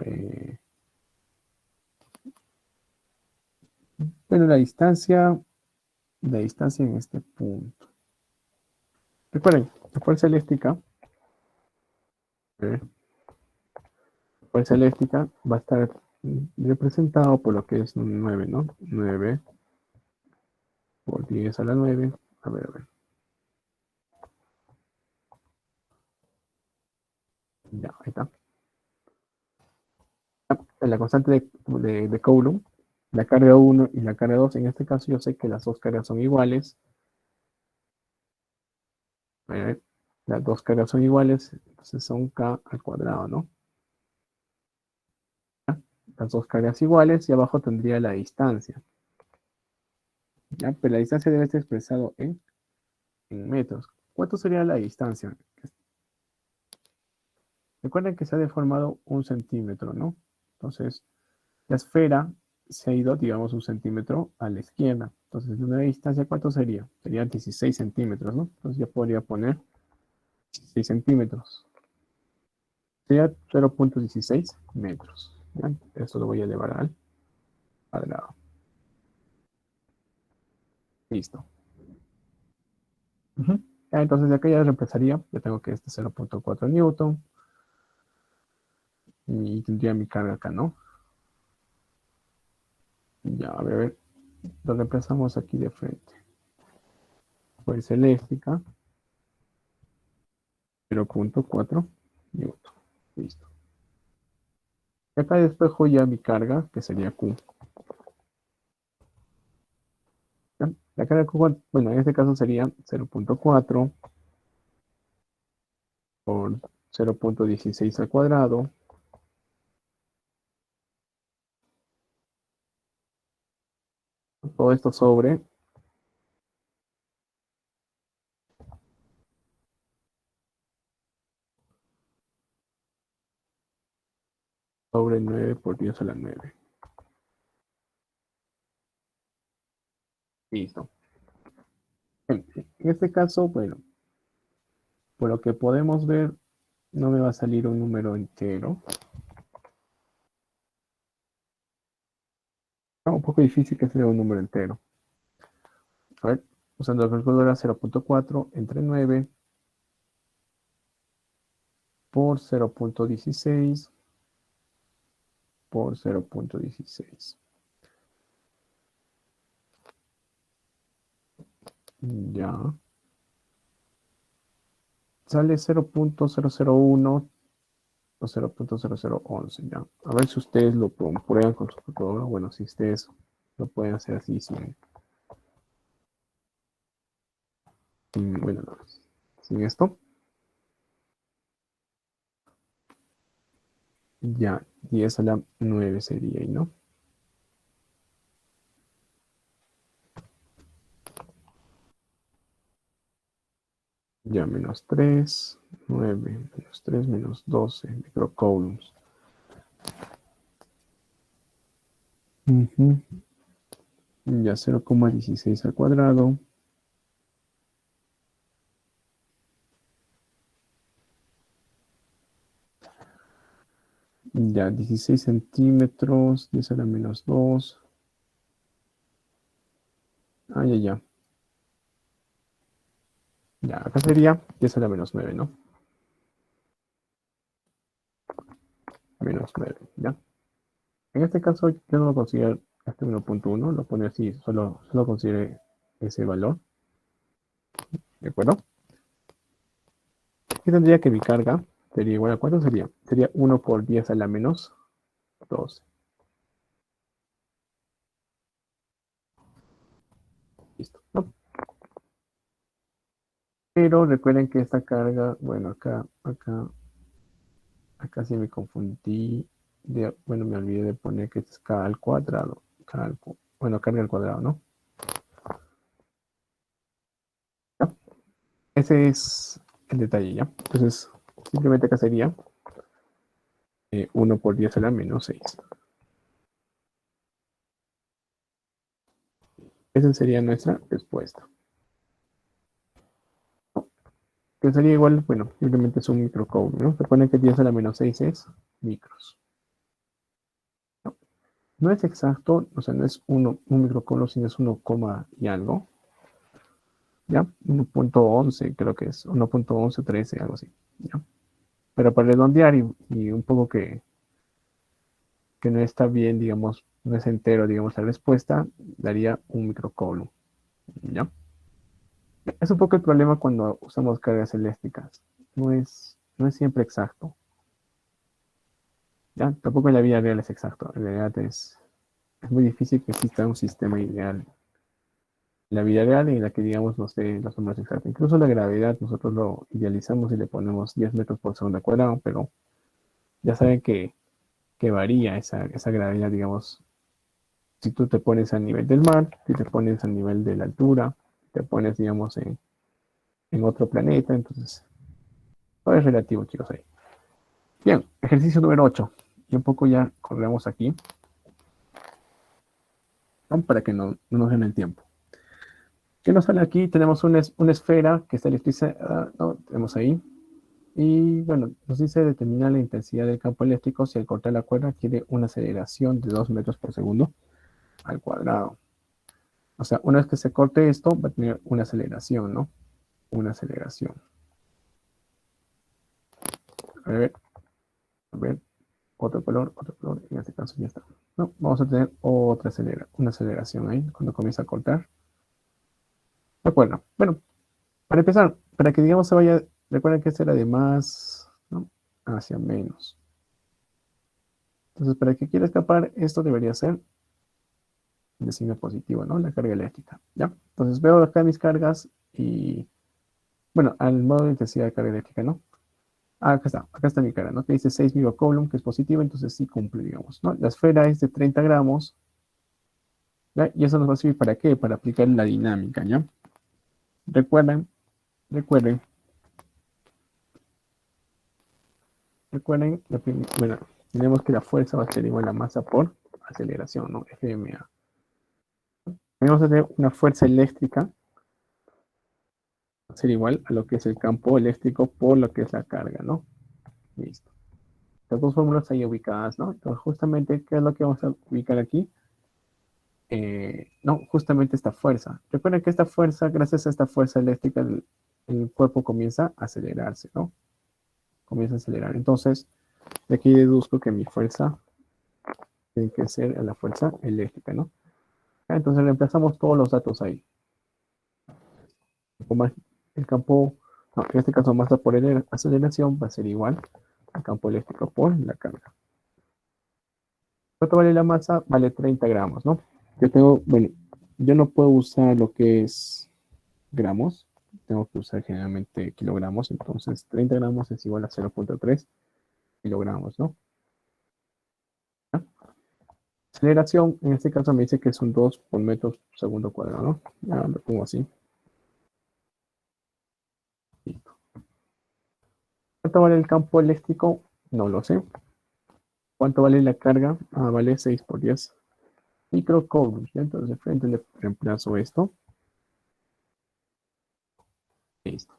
la distancia en este punto. Recuerden, la fuerza eléctrica, eh, la fuerza eléctrica va a estar representado por lo que es 9, ¿no? 9 por 10 a la 9. A ver. Ya, ahí está. La constante de Coulomb, la carga 1 y la carga 2, en este caso yo sé que las dos cargas son iguales. Eh, las dos cargas son iguales, entonces son K al cuadrado, ¿no? Las dos cargas iguales y abajo tendría la distancia. ¿Ya? Pero la distancia debe estar expresado en metros. ¿Cuánto sería la distancia? Recuerden que se ha deformado 1 centímetro, ¿no? Entonces, la esfera se ha ido, digamos, 1 centímetro a la izquierda. Entonces, de una distancia, ¿cuánto sería? Sería 16 centímetros, ¿no? Entonces, ya podría poner 16 centímetros. Sería 0,16 metros. ¿Ya? Esto lo voy a elevar al cuadrado. Listo. Entonces, de acá ya reemplazaría. Ya tengo que este 0,4 newton. Y tendría mi carga acá, ¿no? Ya, a ver, lo reemplazamos aquí de frente. Fuerza eléctrica, 0,4 newton. Listo. Y acá despejo ya mi carga, que sería Q. ¿Ya? La carga Q, bueno, en este caso sería 0,4 por 0,16 al cuadrado. Todo esto sobre 9 por 10 a la 9. Listo. En este caso, bueno, por lo que podemos ver, no me va a salir un número entero. Un poco difícil que sea un número entero. A ver, usando la calculadora, 0,4 entre 9 por 0,16 por 0,16. Ya. Sale 0,001 o 0,0011. Ya. A ver si ustedes lo comprueban con su calculadora. Bueno, si ustedes lo pueden hacer así bueno, no, sin esto. Ya, 10 a la 9 sería ahí, ¿no? Ya, menos 3, 9, menos 3, menos 12 microcoulombs. Ya 0,16 al cuadrado. Ya 16 centímetros, 10 a la menos 2. Ah, ya, ya. Ya, acá sería 10 a la menos 9, ¿no? Menos 9, ¿ya? En este caso, yo no lo considero este 1,1, lo pone así, solo considere ese valor. ¿De acuerdo? Y tendría que mi carga sería igual a ¿cuánto sería? Sería 1 por 10 a la menos 12. Listo, ¿no? Pero recuerden que esta carga, bueno, acá sí me confundí. Bueno, me olvidé de poner que es K al cuadrado. Bueno, carga al cuadrado, ¿no? ¿Ya? Ese es el detalle, ¿ya? Entonces, simplemente acá sería 1 por 10 a la menos 6. Esa sería nuestra respuesta. Que sería igual, bueno, simplemente es un microcoulomb, ¿no? Recuerden que 10 a la menos 6 es micros. No, no es exacto, o sea, no es un microcoulomb, sino es 1, y algo. ¿Ya? 1,11 creo que es, 1,1113, algo así. ¿Ya? Pero para redondear y un poco que no está bien, digamos, no es entero, digamos, la respuesta, daría un microcoulomb. ¿Ya? Es un poco el problema cuando usamos cargas eléctricas. No es siempre exacto. ¿Ya? Tampoco en la vida real es exacto. En realidad es muy difícil que exista un sistema ideal en la vida real en la que, digamos, no sé, los números exactos. Incluso la gravedad, nosotros lo idealizamos y le ponemos 10 metros por segundo al cuadrado, pero ya saben que varía esa gravedad, digamos, si tú te pones a nivel del mar, si te pones a nivel de la altura, te pones, digamos, en otro planeta, entonces todo es relativo, chicos, ahí. Bien, ejercicio número 8. Y un poco ya corremos aquí, ¿no? Para que no nos den el tiempo. ¿Qué nos sale aquí? Tenemos una esfera que está electrizada, ¿no? Tenemos ahí. Y bueno, nos dice determinar la intensidad del campo eléctrico si al cortar la cuerda adquiere una aceleración de 2 metros por segundo al cuadrado. O sea, una vez que se corte esto, va a tener una aceleración, ¿no? Una aceleración. A ver, otro color, en este caso ya está. No, vamos a tener una aceleración ahí cuando comienza a cortar. De acuerdo. Bueno, para empezar, para que digamos se vaya, recuerden que este era de más, ¿no? Hacia menos. Entonces, para que quiera escapar, esto debería ser de signo positivo, ¿no? La carga eléctrica, ¿ya? Entonces veo acá mis cargas y, bueno, al modo de intensidad de carga eléctrica, ¿no? Ah, acá está mi carga, ¿no? Que dice 6 megacoulomb, que es positivo, entonces sí cumple, digamos, ¿no? La esfera es de 30 gramos, ¿ya? Y eso nos va a servir ¿para qué? Para aplicar la dinámica, ¿ya? Recuerden, recuerden, bueno, tenemos que la fuerza va a ser igual a masa por aceleración, ¿no? FMA. Vamos a tener una fuerza eléctrica, va a ser igual a lo que es el campo eléctrico por lo que es la carga, ¿no? Listo. Las dos fórmulas ahí ubicadas, ¿no? Entonces, justamente, ¿qué es lo que vamos a ubicar aquí? No, justamente esta fuerza. Recuerden que esta fuerza, gracias a esta fuerza eléctrica, el cuerpo comienza a acelerarse, ¿no? Comienza a acelerar. Entonces, de aquí deduzco que mi fuerza tiene que ser la fuerza eléctrica, ¿no? Entonces reemplazamos todos los datos ahí. El campo, no, en este caso masa por aceleración va a ser igual al campo eléctrico por la carga. ¿Cuánto vale la masa? Vale 30 gramos, ¿no? Bueno, yo no puedo usar lo que es gramos, tengo que usar generalmente kilogramos, entonces 30 gramos es igual a 0.3 kilogramos, ¿no? Aceleración, en este caso me dice que son 2 por metro por segundo cuadrado, ¿no? Ya lo pongo así. Listo. ¿Cuánto vale el campo eléctrico? No lo sé. ¿Cuánto vale la carga? Ah, vale 6 por 10 microcoulombs. Entonces, de frente le reemplazo esto. Listo.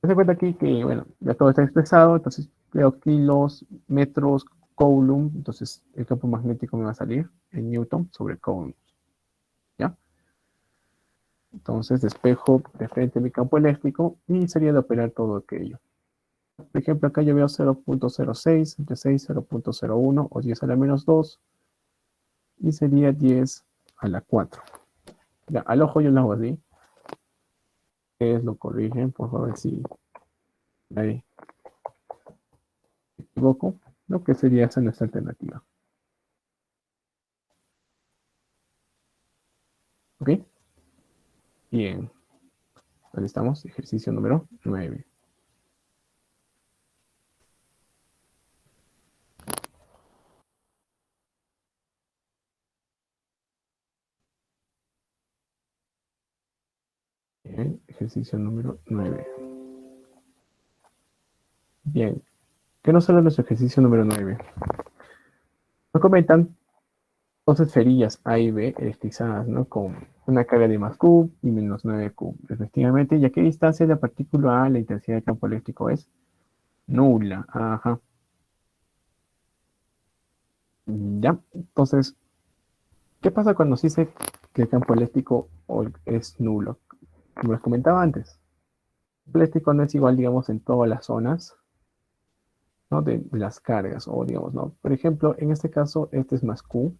Se cuenta aquí que, bueno, ya todo está expresado, entonces creo kilos, metros, coulomb, entonces el campo magnético me va a salir en newton sobre coulomb, ¿ya? Entonces despejo de frente mi campo eléctrico y sería de operar todo aquello. Por ejemplo, acá yo veo 0.06, entre 6, 0.01 o 10 a la menos 2 y sería 10 a la 4. Ya, al ojo yo lo hago así. Ustedes lo corrigen, por favor, si ahí me equivoco. Lo que sería esa nuestra alternativa. ¿Ok? Bien. Ahí estamos, ejercicio número 9. Bien, ejercicio número 9. Bien, ¿qué nos habla nuestro ejercicio número 9? Nos comentan dos esferillas A y B electrizadas, ¿no? Con una carga de más Q y menos 9Q, respectivamente. ¿Y a qué distancia de la partícula A la intensidad del campo eléctrico es? Nula. Ajá. Ya, entonces, ¿qué pasa cuando se dice que el campo eléctrico es nulo? Como les comentaba antes, el campo eléctrico no es igual, digamos, en todas las zonas, ¿no? De las cargas, o digamos, ¿no? Por ejemplo, en este caso, este es más Q.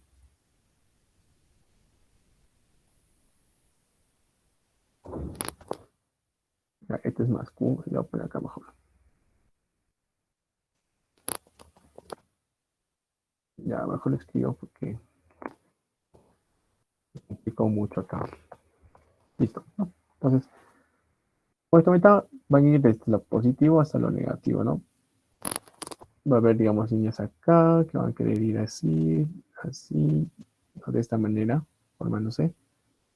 Ya, este es más Q, lo voy a poner acá mejor. Ya, mejor lo escribo porque me complicó mucho acá. Listo, ¿no? Entonces, como les comentaba, van a ir desde lo positivo hasta lo negativo, ¿no? Va a haber, digamos, líneas acá que van a querer ir así, así, ¿no? De esta manera, formándose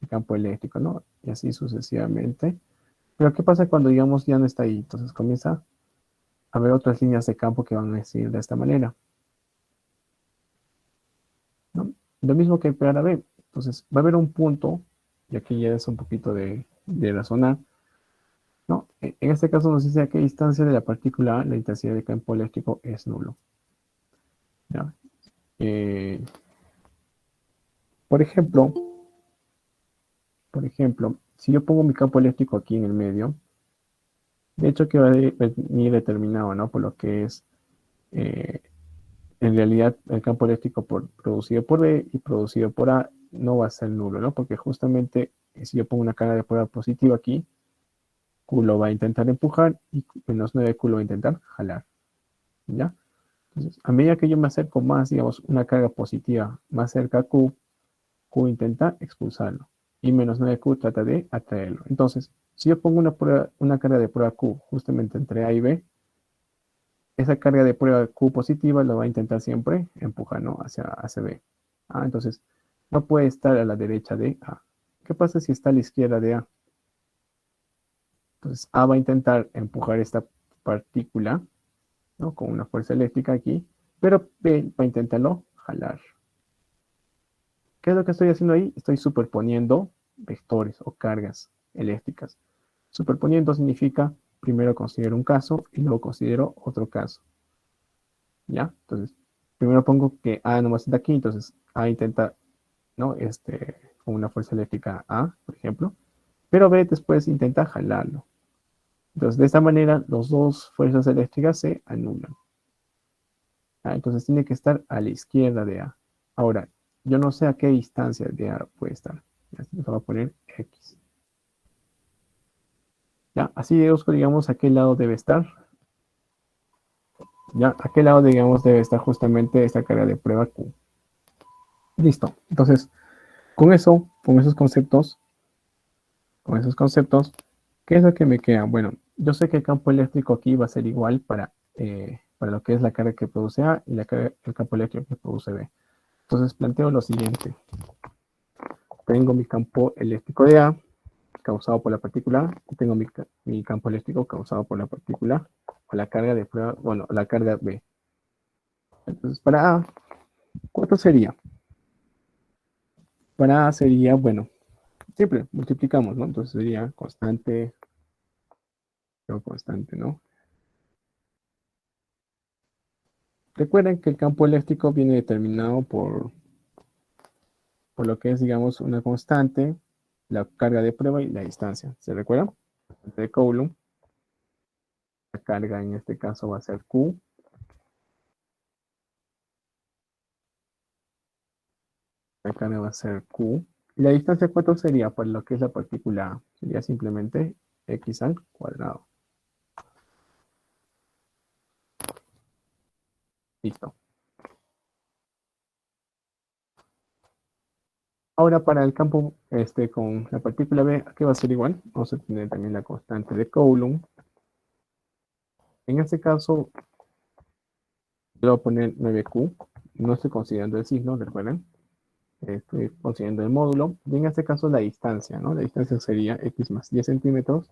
el campo eléctrico, ¿no? Y así sucesivamente. Pero ¿qué pasa cuando, digamos, ya no está ahí? Entonces comienza haber otras líneas de campo que van a decir de esta manera, ¿no? Lo mismo que para B. Entonces, va a haber un punto, y aquí ya es un poquito de razonar, ¿no? En este caso nos dice a qué distancia de la partícula A la intensidad de campo eléctrico es nulo. ¿Ya? Por ejemplo, si yo pongo mi campo eléctrico aquí en el medio, de hecho que va a venir determinado, ¿no? Por lo que es, en realidad, el campo eléctrico producido por B y producido por A no va a ser nulo, ¿no? Porque justamente si yo pongo una carga de prueba positiva aquí, Q lo va a intentar empujar y menos 9Q lo va a intentar jalar, ¿ya? Entonces, a medida que yo me acerco más, digamos, una carga positiva más cerca a Q, Q intenta expulsarlo y menos 9Q trata de atraerlo. Entonces, si yo pongo una carga de prueba Q justamente entre A y B, esa carga de prueba Q positiva lo va a intentar siempre empujar, ¿no? hacia B. Entonces, no puede estar a la derecha de A. ¿Qué pasa si está a la izquierda de A? Entonces, A va a intentar empujar esta partícula, ¿no? Con una fuerza eléctrica aquí, pero B va a intentarlo jalar. ¿Qué es lo que estoy haciendo ahí? Estoy superponiendo vectores o cargas eléctricas. Superponiendo significa primero considero un caso y luego considero otro caso. ¿Ya? Entonces, primero pongo que A nomás está aquí, entonces A intenta, ¿no? Con una fuerza eléctrica A, por ejemplo, pero B después intenta jalarlo. Entonces, de esta manera, las dos fuerzas eléctricas se anulan. Entonces, tiene que estar a la izquierda de A. Ahora, yo no sé a qué distancia de A puede estar. Entonces, voy a poner X. ¿Ya? Así deduzco, digamos, a qué lado debe estar. ¿Ya? A qué lado, digamos, debe estar justamente esta carga de prueba Q. Listo. Entonces, con eso, con esos conceptos, ¿qué es lo que me queda? Bueno, yo sé que el campo eléctrico aquí va a ser igual para lo que es la carga que produce A y el campo eléctrico que produce B. Entonces planteo lo siguiente. Tengo mi campo eléctrico de A causado por la partícula A y tengo mi campo eléctrico causado por la partícula o la carga de prueba, bueno, la carga B. Entonces para A, ¿cuánto sería? Para A sería, bueno, siempre multiplicamos, ¿no? Entonces sería constante, ¿no? Recuerden que el campo eléctrico viene determinado por lo que es, digamos, una constante, la carga de prueba y la distancia. ¿Se recuerdan? De Coulomb, la carga en este caso va a ser Q. La carga va a ser Q. ¿Y la distancia cuánto sería? Pues lo que es la partícula A. Sería simplemente X al cuadrado. Listo. Ahora para el campo con la partícula B, ¿qué va a ser igual? Vamos a tener también la constante de Coulomb. En este caso, le voy a poner 9Q. No estoy considerando el signo, recuerden. Estoy considerando el módulo. Y en este caso la distancia, ¿no? La distancia sería X más 10 centímetros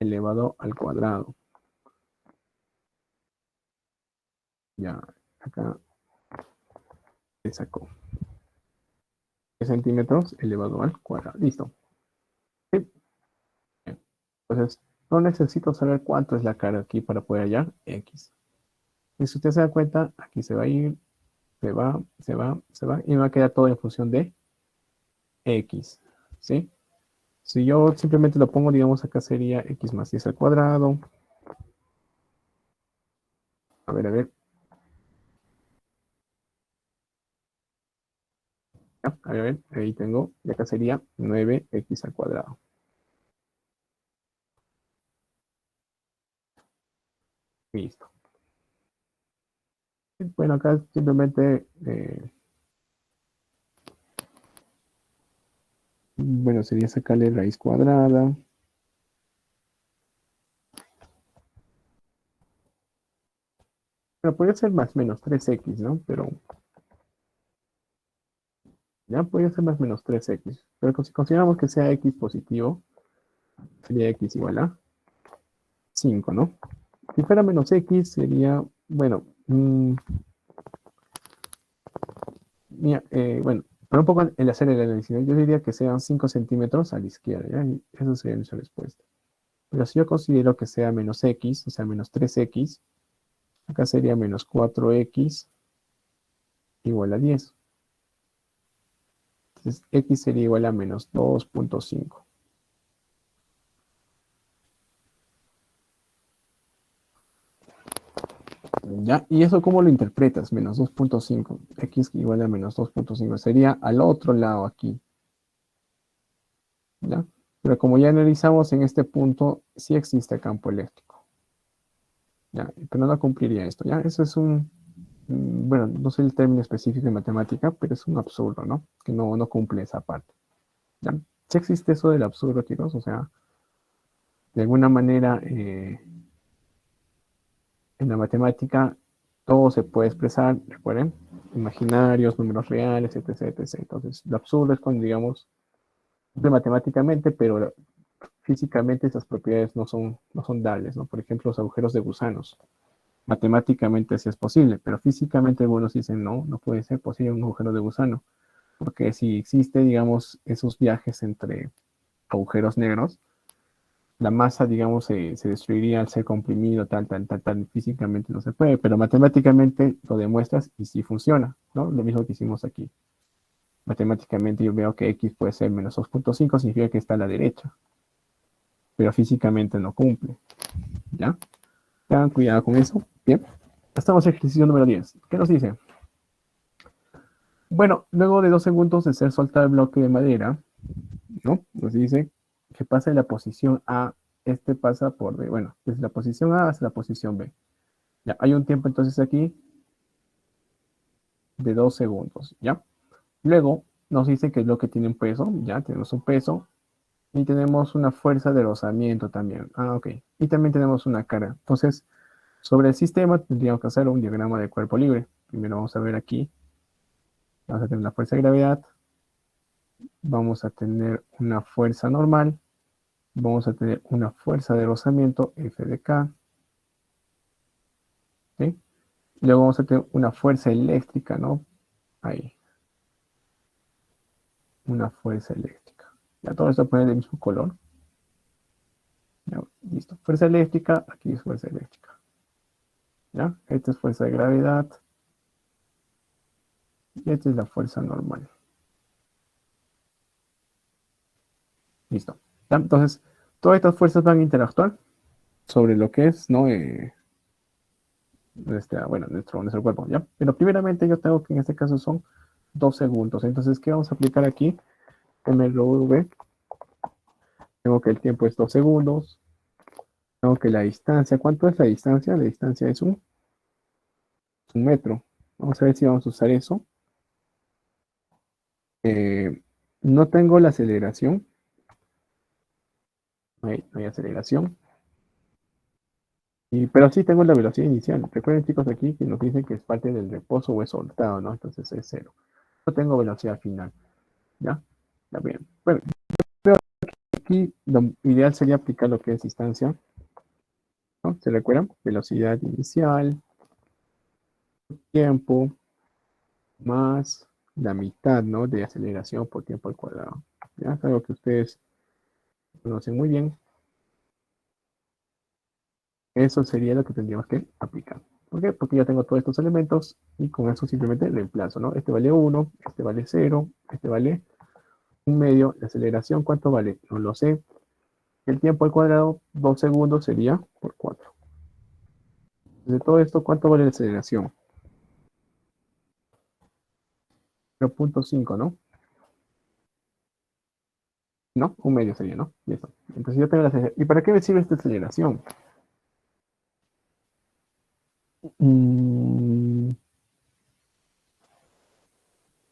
elevado al cuadrado. Ya, acá se sacó. 10 centímetros elevado al cuadrado. Listo. Sí. Entonces, no necesito saber cuánto es la carga aquí para poder hallar X. Y si usted se da cuenta, aquí se va a ir, se va, se va, se va, y me va a quedar todo en función de X. ¿Sí? Si yo simplemente lo pongo, digamos, acá sería X más 10 al cuadrado. A ver. A ver, ahí tengo, y acá sería 9x al cuadrado. Listo. Bueno, acá simplemente, bueno, sería sacarle raíz cuadrada. Pero podría ser más o menos 3x, ¿no? Pero ya podría ser más o menos 3x. Pero si consideramos que sea x positivo, sería x igual a 5, ¿no? Si fuera menos X sería, bueno, mira, bueno, para un poco el hacer el análisis, ¿no? Yo diría que sean 5 centímetros a la izquierda, ¿ya? Y eso sería nuestra respuesta. Pero si yo considero que sea menos X, o sea, menos 3X, acá sería menos 4X igual a 10. Entonces, X sería igual a menos 2.5. ¿Ya? ¿Y eso cómo lo interpretas? Menos 2.5. X igual a menos 2.5. Sería al otro lado aquí. ¿Ya? Pero como ya analizamos en este punto, sí existe campo eléctrico. ¿Ya? Pero no cumpliría esto. ¿Ya? Eso es bueno, no sé el término específico en matemática, pero es un absurdo, ¿no? Que no cumple esa parte. ¿Ya? Sí existe eso del absurdo, chicos. O sea, de alguna manera, en la matemática todo se puede expresar, recuerden, imaginarios, números reales, etc, etc. Entonces, lo absurdo es cuando, digamos, cumple matemáticamente, pero físicamente esas propiedades no son dables, ¿no? Por ejemplo, los agujeros de gusanos. Matemáticamente sí es posible, pero físicamente algunos dicen, no puede ser posible un agujero de gusano, porque si existe, digamos, esos viajes entre agujeros negros, la masa, digamos, se destruiría al ser comprimido, tal, físicamente no se puede, pero matemáticamente lo demuestras y sí funciona, ¿no? Lo mismo que hicimos aquí. Matemáticamente yo veo que X puede ser menos 2.5, significa que está a la derecha, pero físicamente no cumple, ¿ya? Tengan cuidado con eso. Bien. Estamos en ejercicio número 10. ¿Qué nos dice? Bueno, luego de 2 segundos de ser soltado el bloque de madera, ¿no? Nos dice que pasa de la posición A, este pasa por B. Bueno, desde la posición A hasta la posición B. Ya, hay un tiempo entonces aquí de 2 segundos, ¿ya? Luego nos dice que el bloque tiene un peso, ya tenemos un peso, y tenemos una fuerza de rozamiento también. Ah, ok. Y también tenemos una carga. Entonces, sobre el sistema tendríamos que hacer un diagrama de cuerpo libre. Primero vamos a ver aquí. Vamos a tener una fuerza de gravedad. Vamos a tener una fuerza normal. Vamos a tener una fuerza de rozamiento, F de K. ¿Sí? Luego vamos a tener una fuerza eléctrica, ¿no? Ahí. Una fuerza eléctrica. Ya todo esto pone el mismo color. Ya, listo. Fuerza eléctrica, aquí es fuerza eléctrica. ¿Ya? Esta es fuerza de gravedad. Y esta es la fuerza normal. Listo. ¿Ya? Entonces, todas estas fuerzas van a interactuar sobre lo que es, ¿no? Nuestro cuerpo, ¿ya? Pero primeramente yo tengo que en este caso son 2 segundos. Entonces, ¿qué vamos a aplicar aquí? MRV. Tengo que el tiempo es 2 segundos. Tengo que la distancia. ¿Cuánto es la distancia? La distancia es un metro. Vamos a ver si vamos a usar eso. No tengo la aceleración. No hay aceleración. Pero sí tengo la velocidad inicial. Recuerden, chicos, aquí que nos dicen que es parte del reposo o es soltado, ¿no? Entonces es cero. No tengo velocidad final. ¿Ya? Ya bien. Bueno, aquí lo ideal sería aplicar lo que es distancia, ¿no? ¿Se recuerdan? Velocidad inicial, tiempo, más la mitad, ¿no? De aceleración por tiempo al cuadrado. ¿Ya? Es algo que ustedes conocen muy bien. Eso sería lo que tendríamos que aplicar. ¿Por qué? Porque ya tengo todos estos elementos y con eso simplemente reemplazo, ¿no? Este vale 1, este vale 0, este vale un medio. La aceleración, ¿cuánto vale? No lo sé. El tiempo al cuadrado, 2 segundos sería por 4. De todo esto, ¿cuánto vale la aceleración? 0.5, ¿no? ¿No? Un medio sería, ¿no? Listo. Entonces yo tengo la aceleración. ¿Y para qué me sirve esta aceleración? Mm,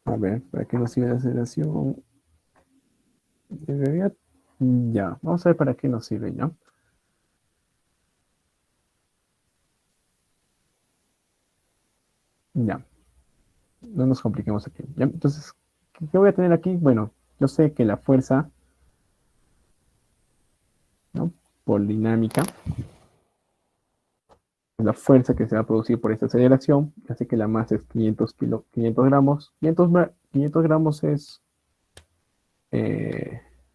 a ver, ¿para qué nos sirve la aceleración? En realidad, ya. Vamos a ver para qué nos sirve, ¿ya? Ya. No nos compliquemos aquí. ¿Ya? Entonces, ¿qué voy a tener aquí? Bueno, yo sé que la fuerza, ¿no? Por dinámica la fuerza que se va a producir por esta aceleración, así que la masa es 500 gramos. 500 gramos es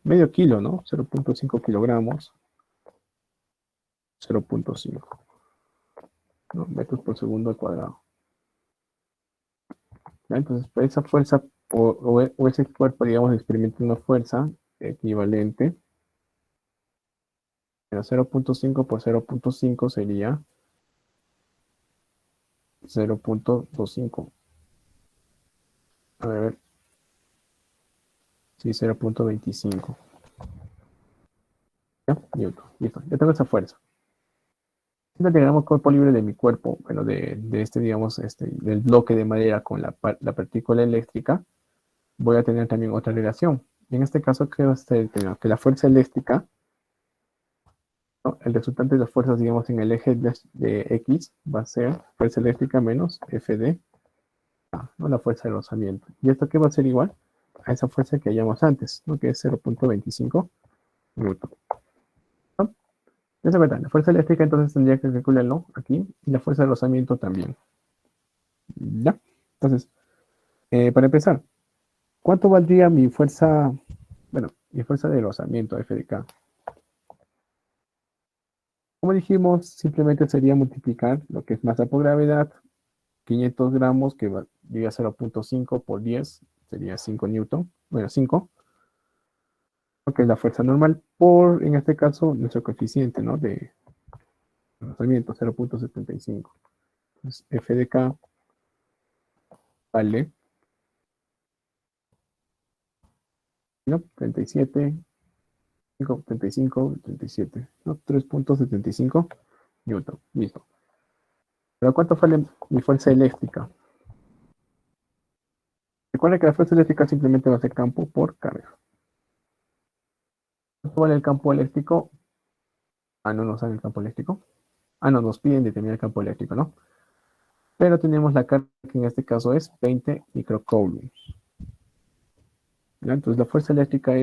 medio kilo, ¿no? 0.5 kilogramos. 0.5, ¿no? Metros por segundo al cuadrado. ¿Ya? Entonces, pues, esa fuerza o ese cuerpo, digamos, experimenta una fuerza equivalente a 0.5 por 0.5 sería 0.25. A ver, sí, 0.25. ¿Ya? Newton. Listo. Ya tengo esa fuerza. Si integramos cuerpo libre de mi cuerpo, bueno, de este, digamos, del bloque de madera con la partícula eléctrica, voy a tener también otra relación. Y en este caso, ¿qué va a ser? Que la fuerza eléctrica, ¿no? El resultante de las fuerzas, digamos, en el eje de X va a ser fuerza eléctrica menos F de A, ¿no? La fuerza de rozamiento. ¿Y esto qué va a ser igual? A esa fuerza que hallamos antes, ¿no? Que es 0.25 newton. ¿No? Esa es verdad. La fuerza eléctrica entonces tendría que calcularlo aquí y la fuerza de rozamiento también. ¿Ya? Entonces, para empezar, ¿cuánto valdría mi fuerza, bueno, mi fuerza de rozamiento F de K? Como dijimos, simplemente sería multiplicar lo que es masa por gravedad, 500 gramos, que sería 0.5 por 10, sería 5 newton, bueno, 5, que es la fuerza normal, por, en este caso, nuestro coeficiente, ¿no? De rozamiento, 0.75. Entonces, F de K vale, ¿no? 37, 35, 37, ¿no? 3.75 newton, listo. Pero ¿cuánto vale mi fuerza eléctrica? Recuerda que la fuerza eléctrica simplemente va a ser campo por carga. ¿Cuánto vale el campo eléctrico? Ah, no nos sale el campo eléctrico. Ah, no, nos piden determinar el campo eléctrico, ¿no? Pero tenemos la carga que en este caso es 20 microcoulombs. ¿Ya? Entonces la fuerza eléctrica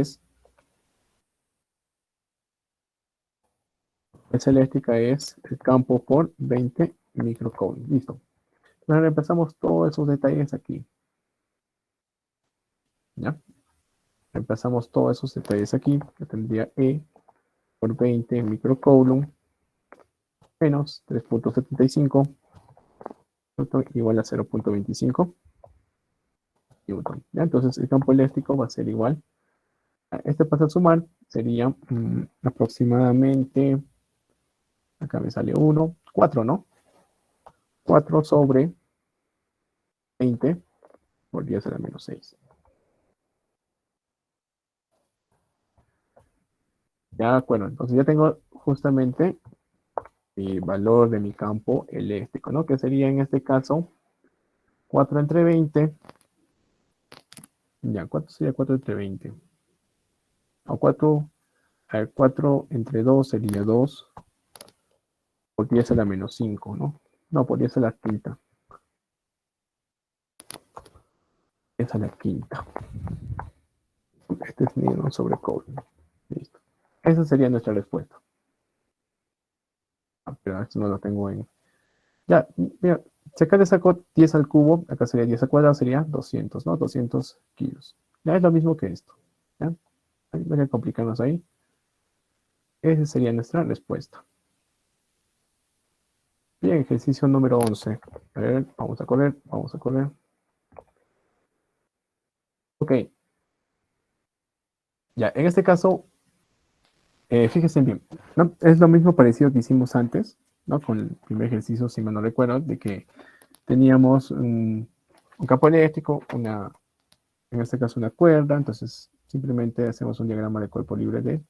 el campo por 20 microcoulombs. Listo. Ahora reemplazamos todos esos detalles aquí. ¿Ya? Reemplazamos todos esos detalles aquí. Que tendría E por 20 microcoulomb menos 3.75 igual a 0.25 newton. ¿Ya? Entonces el campo eléctrico va a ser igual. Este pasa a sumar, sería aproximadamente, acá me sale 1, 4, ¿no? 4 sobre 20 por 10 a la menos 6. Ya, acuerdo, entonces ya tengo justamente mi valor de mi campo eléctrico, ¿no? Que sería en este caso 4 entre 20. Ya, ¿cuánto sería 4 entre 20? O 4, a ver, 4 entre 2 sería 2 por 10 a la menos 5, ¿no? No, por 10 a la quinta. 10 a la quinta. Este es newton sobre coulomb. Listo. Esa sería nuestra respuesta. Ah, pero esto no lo tengo en... Ya, mira, si acá le saco 10 al cubo, acá sería 10 al cuadrado, sería 200, ¿no? 200 kilos. Ya es lo mismo que esto. ¿Ya? Voy a complicarnos ahí. Esa sería nuestra respuesta. Bien, ejercicio número 11. A ver, vamos a correr, vamos a correr. Ok. Ya, en este caso, fíjense bien, ¿no? Es lo mismo parecido que hicimos antes, ¿no? Con el primer ejercicio, si me no recuerdo, de que teníamos un campo eléctrico, en este caso una cuerda, entonces simplemente hacemos un diagrama de cuerpo libre de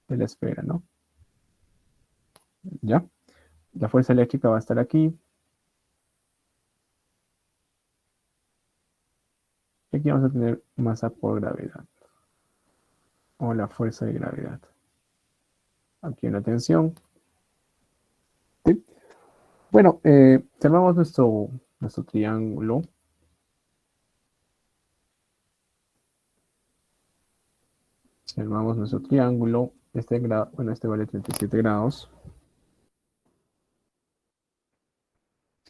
la esfera, ¿no? ¿Ya? La fuerza eléctrica va a estar aquí. Y aquí vamos a tener masa por gravedad, o la fuerza de gravedad. Aquí una tensión. ¿Sí? Bueno, observamos nuestro triángulo. Observamos nuestro triángulo. Este vale 37 grados.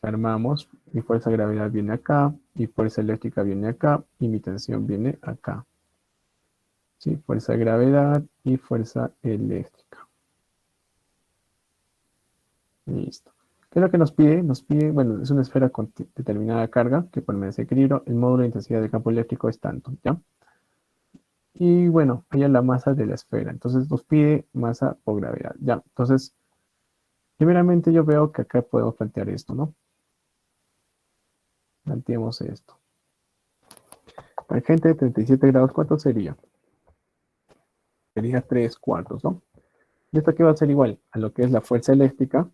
Armamos, mi fuerza de gravedad viene acá, mi fuerza eléctrica viene acá y mi tensión viene acá. ¿Sí? Fuerza de gravedad y fuerza eléctrica. Listo. ¿Qué es lo que nos pide? Nos pide, bueno, es una esfera con determinada carga que permanece equilibrio. El módulo de intensidad del campo eléctrico es tanto, ¿ya? Y bueno, haya la masa de la esfera. Entonces nos pide masa por gravedad, ¿ya? Entonces, primeramente yo veo que acá podemos plantear esto, ¿no? Planteemos esto. Tangente de 37 grados, ¿cuánto sería? Sería 3/4, ¿no? Y esto aquí va a ser igual a lo que es la fuerza eléctrica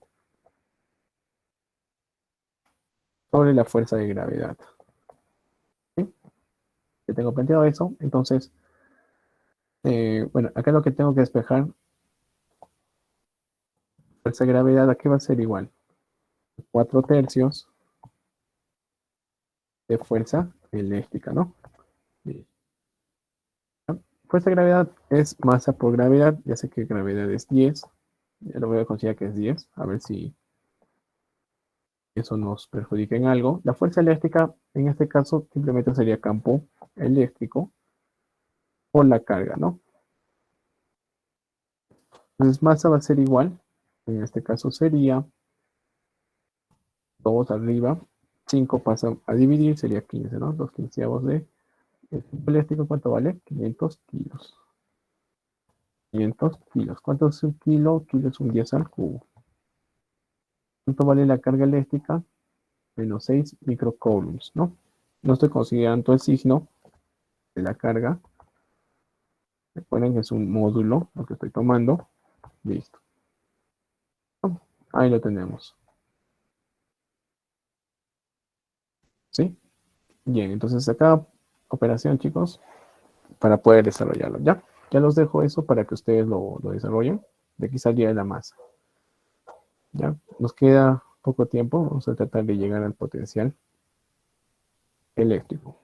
sobre la fuerza de gravedad. ¿Sí? Ya tengo planteado eso, entonces, bueno, acá lo que tengo que despejar, fuerza de gravedad, aquí va a ser igual. 4/3 de fuerza eléctrica, ¿no? Y fuerza de gravedad es masa por gravedad, ya sé que gravedad es 10, ya lo voy a considerar que es 10, a ver si eso nos perjudica en algo. La fuerza eléctrica, en este caso, simplemente sería campo eléctrico por la carga, ¿no? Entonces masa va a ser igual, en este caso sería 2 arriba, 5 pasa a dividir, sería 15, ¿no? 2/15 de el campo eléctrico, ¿cuánto vale? 500 kilos. 500 kilos. ¿Cuánto es un kilo? Kilo es un 10 al cubo. ¿Cuánto vale la carga eléctrica? Menos 6 microcoulombs, ¿no? No estoy considerando el signo de la carga. Recuerden que es un módulo lo que estoy tomando. Listo. Ahí lo tenemos. ¿Sí? Bien, entonces acá, operación, chicos, para poder desarrollarlo. Ya, ya los dejo eso para que ustedes lo desarrollen. De aquí saldría la masa. Ya, nos queda poco tiempo. Vamos a tratar de llegar al potencial eléctrico.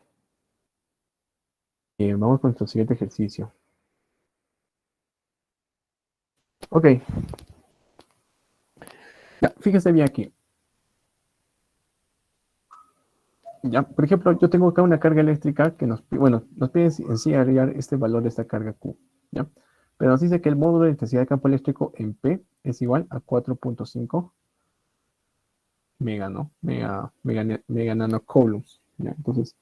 Vamos con nuestro siguiente ejercicio. Ok. Ya, fíjese bien aquí. Ya, por ejemplo, yo tengo acá una carga eléctrica que nos pide en sí hallar este valor de esta carga Q. ¿Ya? Pero nos dice que el módulo de intensidad de campo eléctrico en P es igual a 4.5 mega, ¿no? Mega nanocoulombs. ¿Ya? Entonces,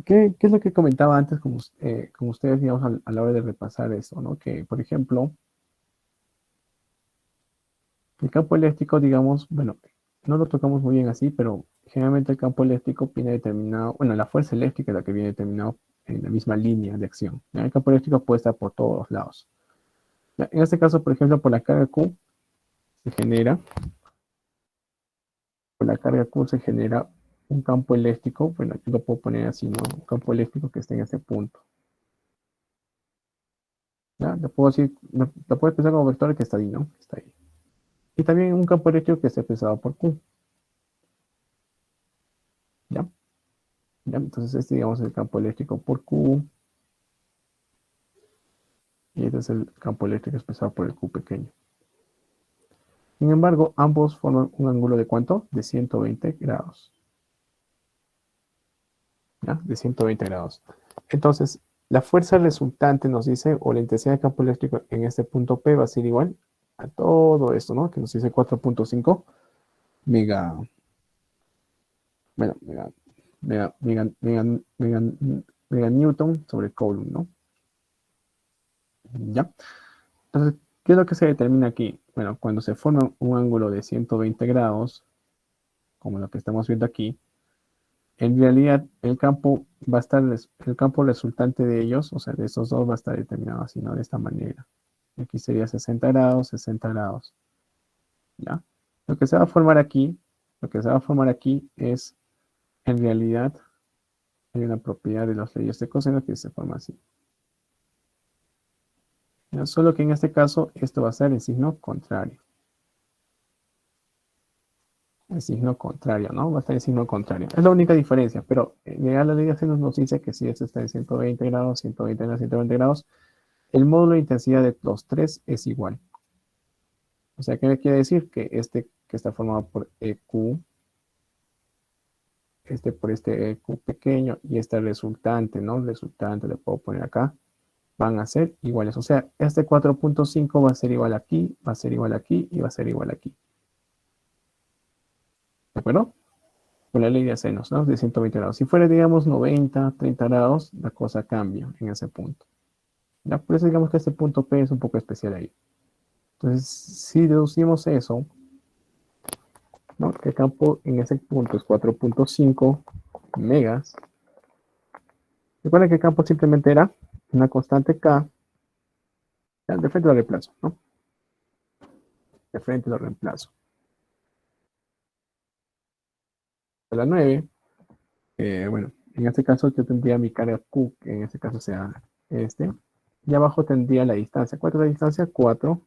¿qué es lo que comentaba antes con ustedes, digamos, a la hora de repasar eso, ¿no? Que, por ejemplo, el campo eléctrico, digamos, bueno, no lo tocamos muy bien así, pero generalmente el campo eléctrico viene determinado, bueno, la fuerza eléctrica es la que viene determinado en la misma línea de acción. ¿Ya? El campo eléctrico puede estar por todos lados. ¿Ya? En este caso, por ejemplo, por la carga Q se genera, por la carga Q se genera un campo eléctrico, bueno, aquí lo puedo poner así, ¿no? Un campo eléctrico que esté en este punto. ¿Ya? Lo puedo decir, lo puedes pensar como vector que está ahí, ¿no? Está ahí. Y también un campo eléctrico que esté pesado por Q. ¿Ya? ¿Ya? Entonces este, digamos, es el campo eléctrico por Q. Y este es el campo eléctrico expresado por el Q pequeño. Sin embargo, ambos forman un ángulo de ¿cuánto? De 120 grados. ¿Ya? De 120 grados. Entonces, la fuerza resultante nos dice, o la intensidad de campo eléctrico en este punto P va a ser igual a todo esto, ¿no? Que nos dice 4.5 mega, bueno, mega newton sobre coulomb, ¿no? ¿Ya? Entonces, ¿qué es lo que se determina aquí? Bueno, cuando se forma un ángulo de 120 grados, como lo que estamos viendo aquí, en realidad el campo va a estar, el campo resultante de ellos, o sea, de estos dos va a estar determinado así, ¿no? De esta manera. Aquí sería 60 grados, 60 grados, ¿ya? Lo que se va a formar aquí, lo que se va a formar aquí es, en realidad, hay una propiedad de las leyes de coseno que se forma así. ¿Ya? Solo que en este caso, esto va a ser el signo contrario. El signo contrario, ¿no? Va a estar el signo contrario. Es la única diferencia, pero ya la ley de Arrhenius nos dice que si esto está en 120 grados, 120 grados, 120 grados, el módulo de intensidad de los tres es igual. O sea, ¿qué quiere decir? Que este que está formado por EQ este por este Q pequeño y este resultante, ¿no? Resultante le puedo poner acá, van a ser iguales. O sea, este 4.5 va a ser igual aquí, va a ser igual aquí y va a ser igual aquí. ¿De acuerdo? Con la ley de senos, ¿no? De 120 grados. Si fuera, digamos, 90, 30 grados, la cosa cambia en ese punto. ¿Ya? Por eso digamos que este punto P es un poco especial ahí. Entonces, si deducimos eso, ¿no? Que el campo en ese punto es 4.5 megas. Recuerden que el campo simplemente era una constante K. Ya, de frente lo reemplazo, ¿no? De frente lo reemplazo. A la 9, bueno, en este caso yo tendría mi carga Q, que en este caso sea este. Y abajo tendría la distancia. ¿Cuánto es la distancia? 4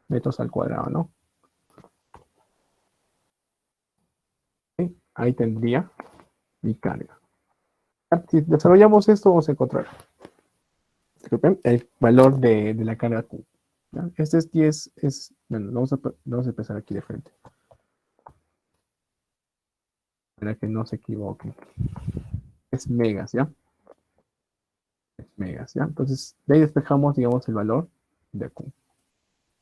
metros al cuadrado, ¿no? ¿Sí? Ahí tendría mi carga. Si desarrollamos esto, vamos a encontrar, disculpen, el valor de la carga Q. ¿Ya? Este es 10, bueno, vamos a empezar aquí de frente, para que no se equivoquen. Es megas, ¿ya? Es megas, ¿ya? Entonces, de ahí despejamos, digamos, el valor de Q.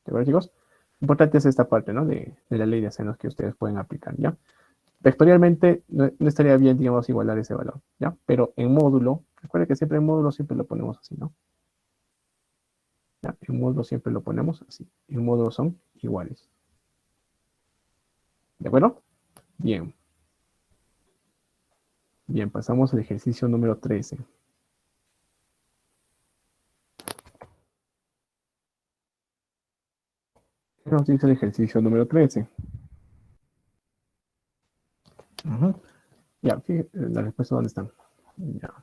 ¿De acuerdo, chicos? Importante es esta parte, ¿no? De la ley de senos que ustedes pueden aplicar, ¿ya? Vectorialmente no estaría bien, digamos, igualar ese valor, ¿ya? Pero en módulo, recuerden que siempre en módulo siempre lo ponemos así, ¿no? ¿Ya? En módulo siempre lo ponemos así. En módulo son iguales. ¿De acuerdo? Bien. Bien, pasamos al ejercicio número 13. ¿Qué nos dice el ejercicio número 13? Ya, fíjense, la respuesta dónde están. Ya.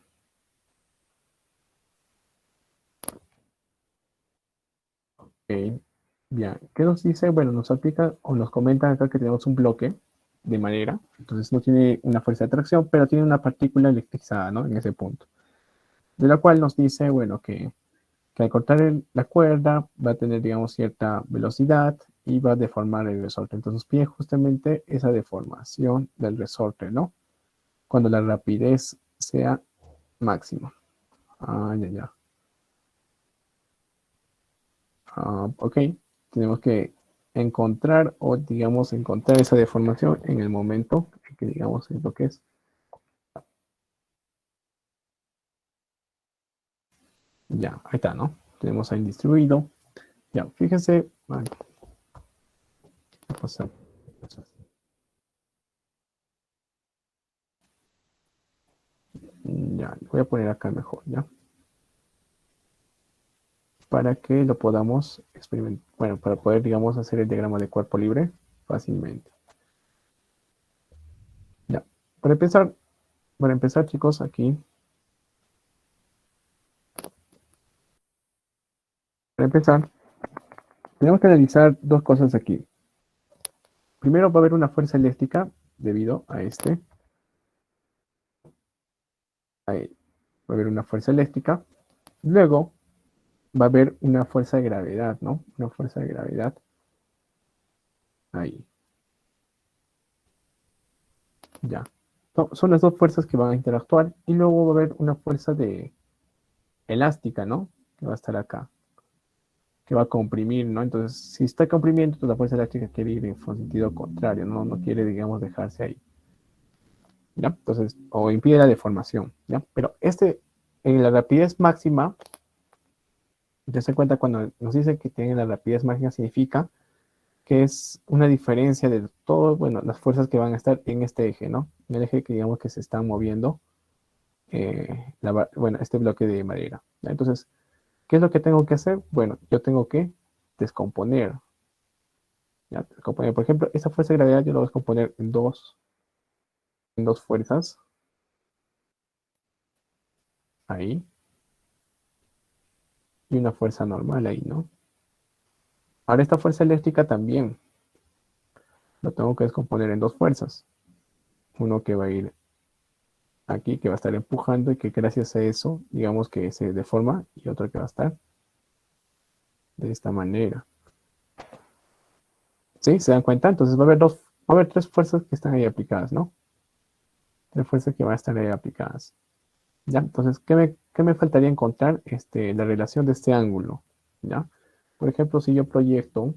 Ok. Bien, ¿qué nos dice? Bueno, nos aplica o nos comenta acá que tenemos un bloque de madera, entonces no tiene una fuerza de atracción, pero tiene una partícula electrizada, ¿no? En ese punto. De la cual nos dice, bueno, que al cortar la cuerda va a tener, digamos, cierta velocidad y va a deformar el resorte. Entonces pide justamente esa deformación del resorte, ¿no? Cuando la rapidez sea máxima. Ah, ya, ya. Ok, tenemos que encontrar o, digamos, encontrar esa deformación en el momento que, digamos, es lo que es. Ya, ahí está, ¿no? Tenemos ahí distribuido. Ya, fíjense. Ay, ¿qué pasa? Ya, voy a poner acá mejor, ¿ya? Para que lo podamos experimentar, bueno, para poder, digamos, hacer el diagrama de cuerpo libre fácilmente. Ya, para empezar, chicos, aquí, para empezar, tenemos que analizar dos cosas aquí. Primero va a haber una fuerza eléctrica debido a ahí, va a haber una fuerza eléctrica. Luego va a haber una fuerza de gravedad, ¿no? Una fuerza de gravedad ahí, ya. Son las dos fuerzas que van a interactuar y luego va a haber una fuerza de elástica, ¿no? Que va a estar acá, que va a comprimir, ¿no? Entonces, si está comprimiendo, pues la fuerza eléctrica quiere ir en sentido contrario, ¿no? No quiere, digamos, dejarse ahí, ¿ya? Entonces, o impide la deformación, ¿ya? Pero en la rapidez máxima, te das cuenta cuando nos dice que tiene la rapidez máxima, significa que es una diferencia de todo, bueno, las fuerzas que van a estar en este eje, ¿no? En el eje que digamos que se están moviendo, bueno, este bloque de madera, ¿ya? Entonces, ¿qué es lo que tengo que hacer? Bueno, yo tengo que descomponer, ¿ya? Descomponer. Por ejemplo, esta fuerza de gravedad yo lo voy a descomponer en dos fuerzas, ahí, y una fuerza normal ahí, ¿no? Ahora esta fuerza eléctrica también lo tengo que descomponer en dos fuerzas. Uno que va a ir aquí, que va a estar empujando y que gracias a eso, digamos que se deforma, y otro que va a estar de esta manera. ¿Sí? ¿Se dan cuenta? Entonces va a haber tres fuerzas que están ahí aplicadas, ¿no? de fuerzas que van a estar ahí aplicadas. ¿Ya? Entonces, qué me faltaría encontrar? La relación de este ángulo. ¿Ya? Por ejemplo, si yo proyecto,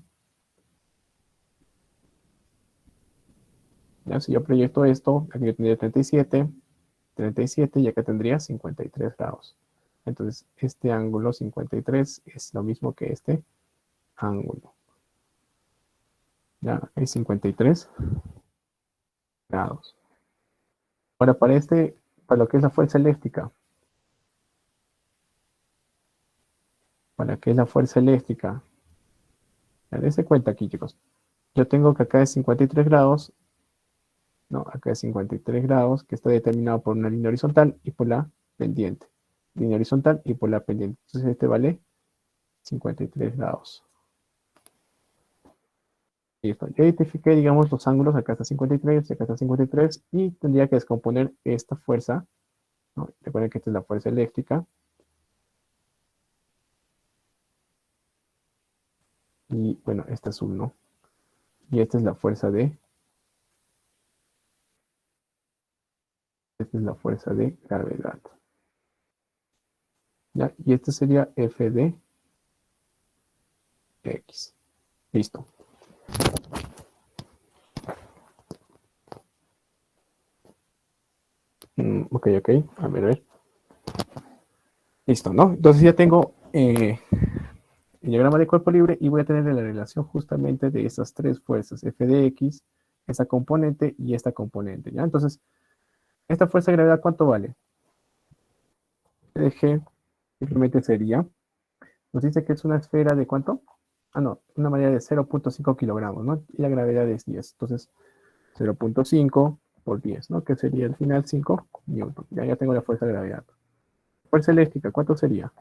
¿ya? Si yo proyecto esto, aquí yo tendría 37 y acá tendría 53 grados. Entonces, este ángulo 53 es lo mismo que este ángulo. Ya, hay 53 grados. Ahora, para lo que es la fuerza eléctrica, para qué es la fuerza eléctrica, ya dense cuenta aquí, chicos. Yo tengo que acá es 53 grados, no, acá es 53 grados, que está determinado por una línea horizontal y por la pendiente. Línea horizontal y por la pendiente. Entonces, este vale 53 grados. Listo. Ya identifiqué, digamos, los ángulos. Acá está 53 y acá está 53. Y tendría que descomponer esta fuerza, ¿no? Recuerden que esta es la fuerza eléctrica. Y bueno, esta es 1. Y esta es la fuerza de. Esta es la fuerza de gravedad. ¿Ya? Y este sería F de X. Listo. Ok. A ver. Listo, ¿no? Entonces ya tengo el diagrama de cuerpo libre y voy a tener la relación justamente de esas tres fuerzas, F de X, esta componente y esta componente, ¿ya? Entonces, esta fuerza de gravedad, ¿cuánto vale? G simplemente sería, nos dice que es una esfera de ¿cuánto? Ah, no, una malla de 0.5 kilogramos, ¿no? Y la gravedad es 10. Entonces, 0.5 por 10, ¿no? Que sería al final 5 newton. Ya tengo la fuerza de gravedad. Fuerza eléctrica, ¿cuánto sería?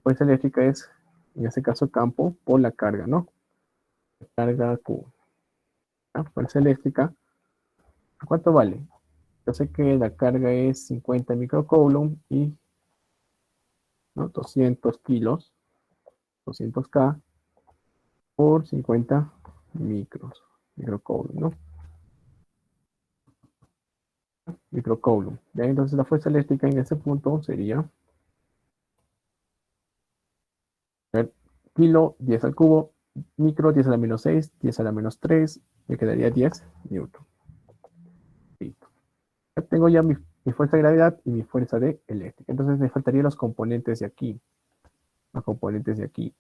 Fuerza eléctrica es, en este caso, campo por la carga, ¿no? Carga Q. ¿Ya? Fuerza eléctrica, ¿cuánto vale? Yo sé que la carga es 50 microcoulomb y, ¿no? 200 kilos, 200K por 50 microcoulomb, ¿no? Microcoulomb. ¿Ya? Entonces la fuerza eléctrica en ese punto sería, a ver, kilo 10 al cubo, micro 10 a la menos 6, 10 a la menos 3, me quedaría 10 newton. Listo. Ya tengo ya mi fuerza de gravedad y mi fuerza de eléctrica. Entonces me faltarían los componentes de aquí. Los componentes de aquí.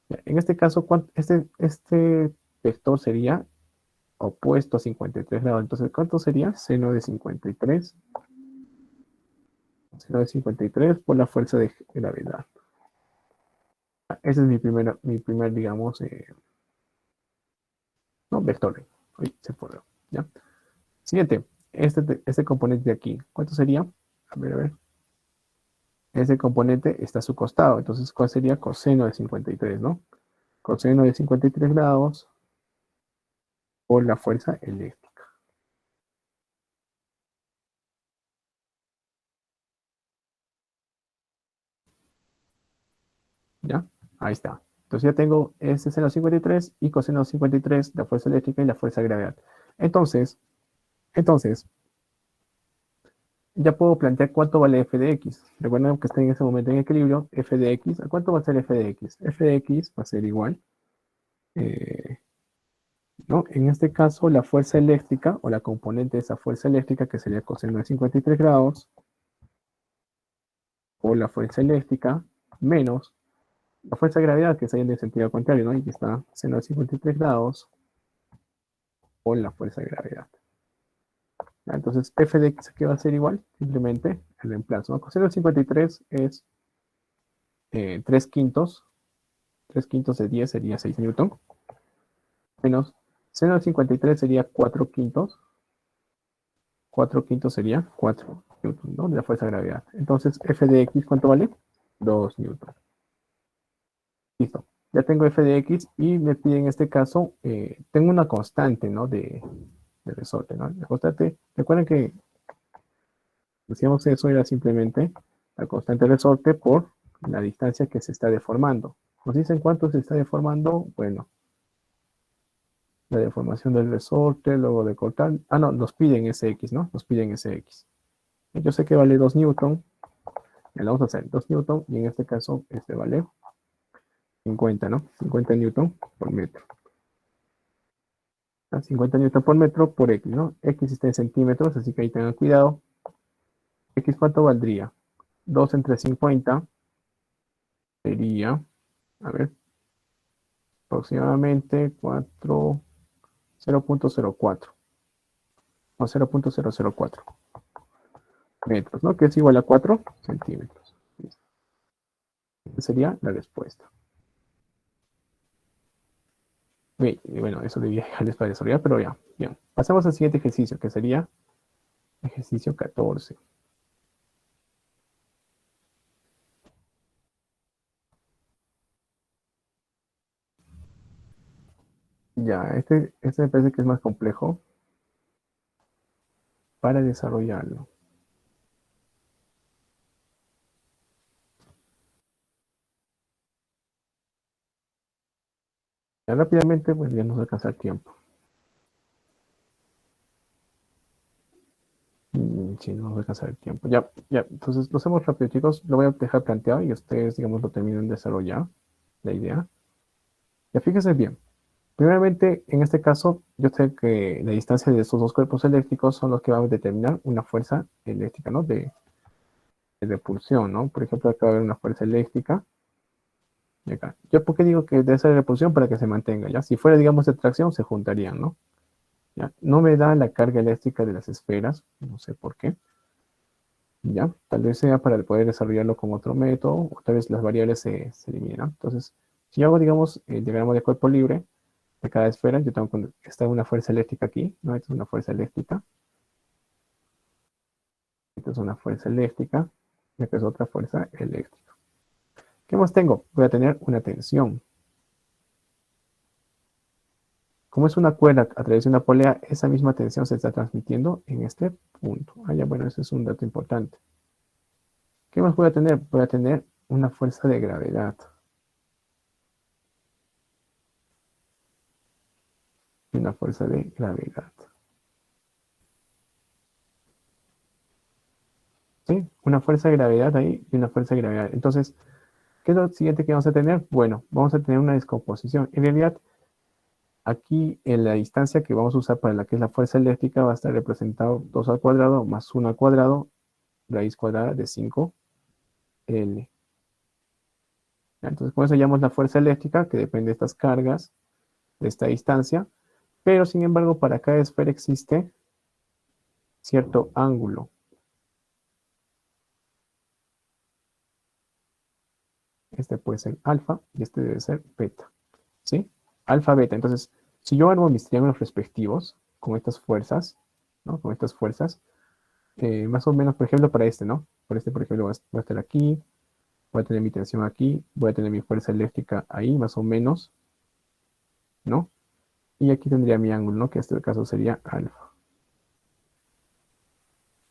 Ya, en este caso, este vector sería opuesto a 53 grados. Entonces, ¿cuánto sería? Seno de 53. Seno de 53 por la fuerza de gravedad. Ese es mi primer digamos, no, vector. Uy, se fue. ¿Ya? Siguiente. Este componente de aquí. ¿Cuánto sería? A ver. Ese componente está a su costado. Entonces, ¿cuál sería? Coseno de 53, ¿no? Coseno de 53 grados por la fuerza eléctrica. ¿Ya? Ahí está. Entonces ya tengo este seno 53 y coseno 53, la fuerza eléctrica y la fuerza de gravedad. Entonces, ya puedo plantear cuánto vale f de x. Recuerden que está en ese momento en equilibrio, f de x. ¿A cuánto va a ser f de x? F de x va a ser igual, ¿no? En este caso, la fuerza eléctrica, o la componente de esa fuerza eléctrica, que sería coseno de 53 grados, o la fuerza eléctrica, menos la fuerza de gravedad, que está en el sentido contrario, ¿no? Y que está seno de 53 grados, o la fuerza de gravedad. Entonces, f de x, ¿qué va a ser igual? Simplemente el reemplazo, ¿no? Coseno de 53 es 3 quintos. 3 quintos de 10 sería 6 newton. Menos seno de 53 sería 4 quintos. 4 quintos sería 4 newton, ¿no? De la fuerza de gravedad. Entonces, f de x, ¿cuánto vale? 2 newton. Listo. Ya tengo f de x y me pide en este caso, tengo una constante, ¿no? De resorte, ¿no? La constante, recuerden que decíamos eso era simplemente la constante de resorte por la distancia que se está deformando. ¿Nos dicen cuánto se está deformando? Bueno, la deformación del resorte, luego de cortar. Ah, no, nos piden Sx, ¿no? Nos piden Sx. Yo sé que vale 2 newton. Le vamos a hacer 2 newton y en este caso este vale 50, ¿no? 50 newton por metro. 50 newton por metro por x, ¿no? X está en centímetros, así que ahí tengan cuidado. X, ¿cuánto valdría? 2 entre 50 sería, a ver, aproximadamente 0.04 o 0.004 metros, ¿no? Que es igual a 4 centímetros. Esa sería la respuesta. Bien, y bueno, eso debía dejarles para desarrollar, pero ya, bien. Pasamos al siguiente ejercicio, que sería ejercicio 14. Ya, este me parece que es más complejo para desarrollarlo. Ya rápidamente, pues ya nos alcanza el tiempo. Sí, no nos alcanza el tiempo. Ya, entonces lo hacemos rápido, chicos. Lo voy a dejar planteado y ustedes, digamos, lo terminan de desarrollar, la idea. Ya fíjense bien. Primeramente, en este caso, yo sé que la distancia de estos dos cuerpos eléctricos son los que van a determinar una fuerza eléctrica, ¿no? De repulsión, ¿no? Por ejemplo, acá va a haber una fuerza eléctrica. Y acá. ¿Yo por qué digo que debe ser repulsión? Para que se mantenga, ¿ya? Si fuera, digamos, de tracción, se juntarían, ¿no? ¿Ya? No me da la carga eléctrica de las esferas, no sé por qué. ¿Ya? Tal vez sea para poder desarrollarlo con otro método, o tal vez las variables se eliminan. Entonces, si yo hago, digamos, el diagrama de cuerpo libre de cada esfera, yo tengo que estar una fuerza eléctrica aquí, ¿no? Esta es una fuerza eléctrica. Esta es una fuerza eléctrica. Y esta es otra fuerza eléctrica. ¿Qué más tengo? Voy a tener una tensión. Como es una cuerda a través de una polea, esa misma tensión se está transmitiendo en este punto. Ah, ya, bueno, ese es un dato importante. ¿Qué más voy a tener? Voy a tener una fuerza de gravedad. Una fuerza de gravedad. ¿Sí? Una fuerza de gravedad ahí y una fuerza de gravedad. Entonces, ¿qué es lo siguiente que vamos a tener? Bueno, vamos a tener una descomposición. En realidad, aquí en la distancia que vamos a usar para la que es la fuerza eléctrica va a estar representado 2 al cuadrado más 1 al cuadrado, raíz cuadrada de 5L. Entonces, con eso llamamos la fuerza eléctrica, que depende de estas cargas, de esta distancia. Pero, sin embargo, para cada esfera existe cierto ángulo. Este puede ser alfa y este debe ser beta. ¿Sí? Alfa, beta. Entonces, si yo armo mis triángulos respectivos con estas fuerzas, ¿no? Con estas fuerzas, más o menos, por ejemplo, para este, ¿no? Por este, por ejemplo, voy a estar aquí, voy a tener mi tensión aquí, voy a tener mi fuerza eléctrica ahí, más o menos, ¿no? Y aquí tendría mi ángulo, ¿no? Que en este caso sería alfa.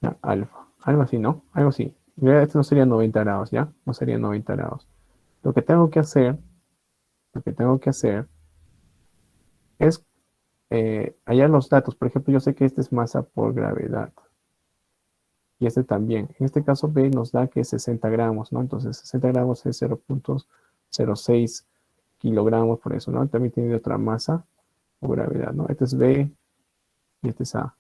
Ya, alfa. Algo así, ¿no? Algo así. En realidad, esto no sería 90 grados, ¿ya? No sería 90 grados. Lo que tengo que hacer, lo que tengo que hacer es hallar los datos. Por ejemplo, yo sé que este es masa por gravedad. Y este también. En este caso B nos da que es 60 gramos, ¿no? Entonces 60 gramos es 0.06 kilogramos por eso, ¿no? También tiene otra masa o gravedad, ¿no? Este es B y este es A.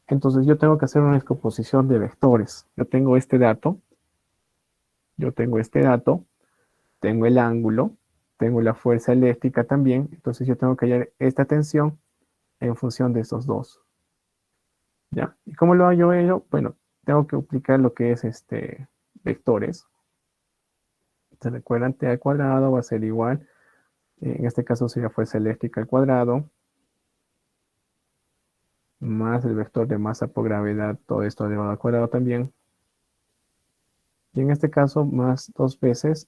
Entonces yo tengo que hacer una descomposición de vectores. Yo tengo este dato, tengo el ángulo, tengo la fuerza eléctrica también. Entonces yo tengo que hallar esta tensión en función de estos dos. ¿Ya? ¿Y cómo lo hallo ello? Bueno, tengo que aplicar lo que es vectores. ¿Se recuerdan? T al cuadrado va a ser igual. En este caso sería fuerza eléctrica al cuadrado. Más el vector de masa por gravedad. Todo esto elevado al cuadrado también. Y en este caso más 2 veces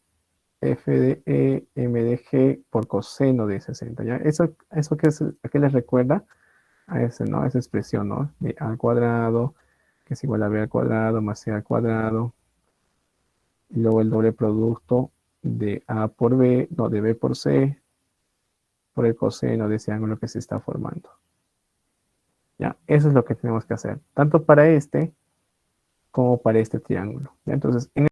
f de e m de g por coseno de 60. ¿Ya? Eso que es, ¿a qué les recuerda? A ese, ¿no? Esa expresión, ¿no? De a al cuadrado, que es igual a b al cuadrado más c al cuadrado. Y luego el doble producto de a por b, no, de b por c, por el coseno de ese ángulo que se está formando. ¿Ya? Eso es lo que tenemos que hacer, tanto para este como para este triángulo. ¿Ya? Entonces, en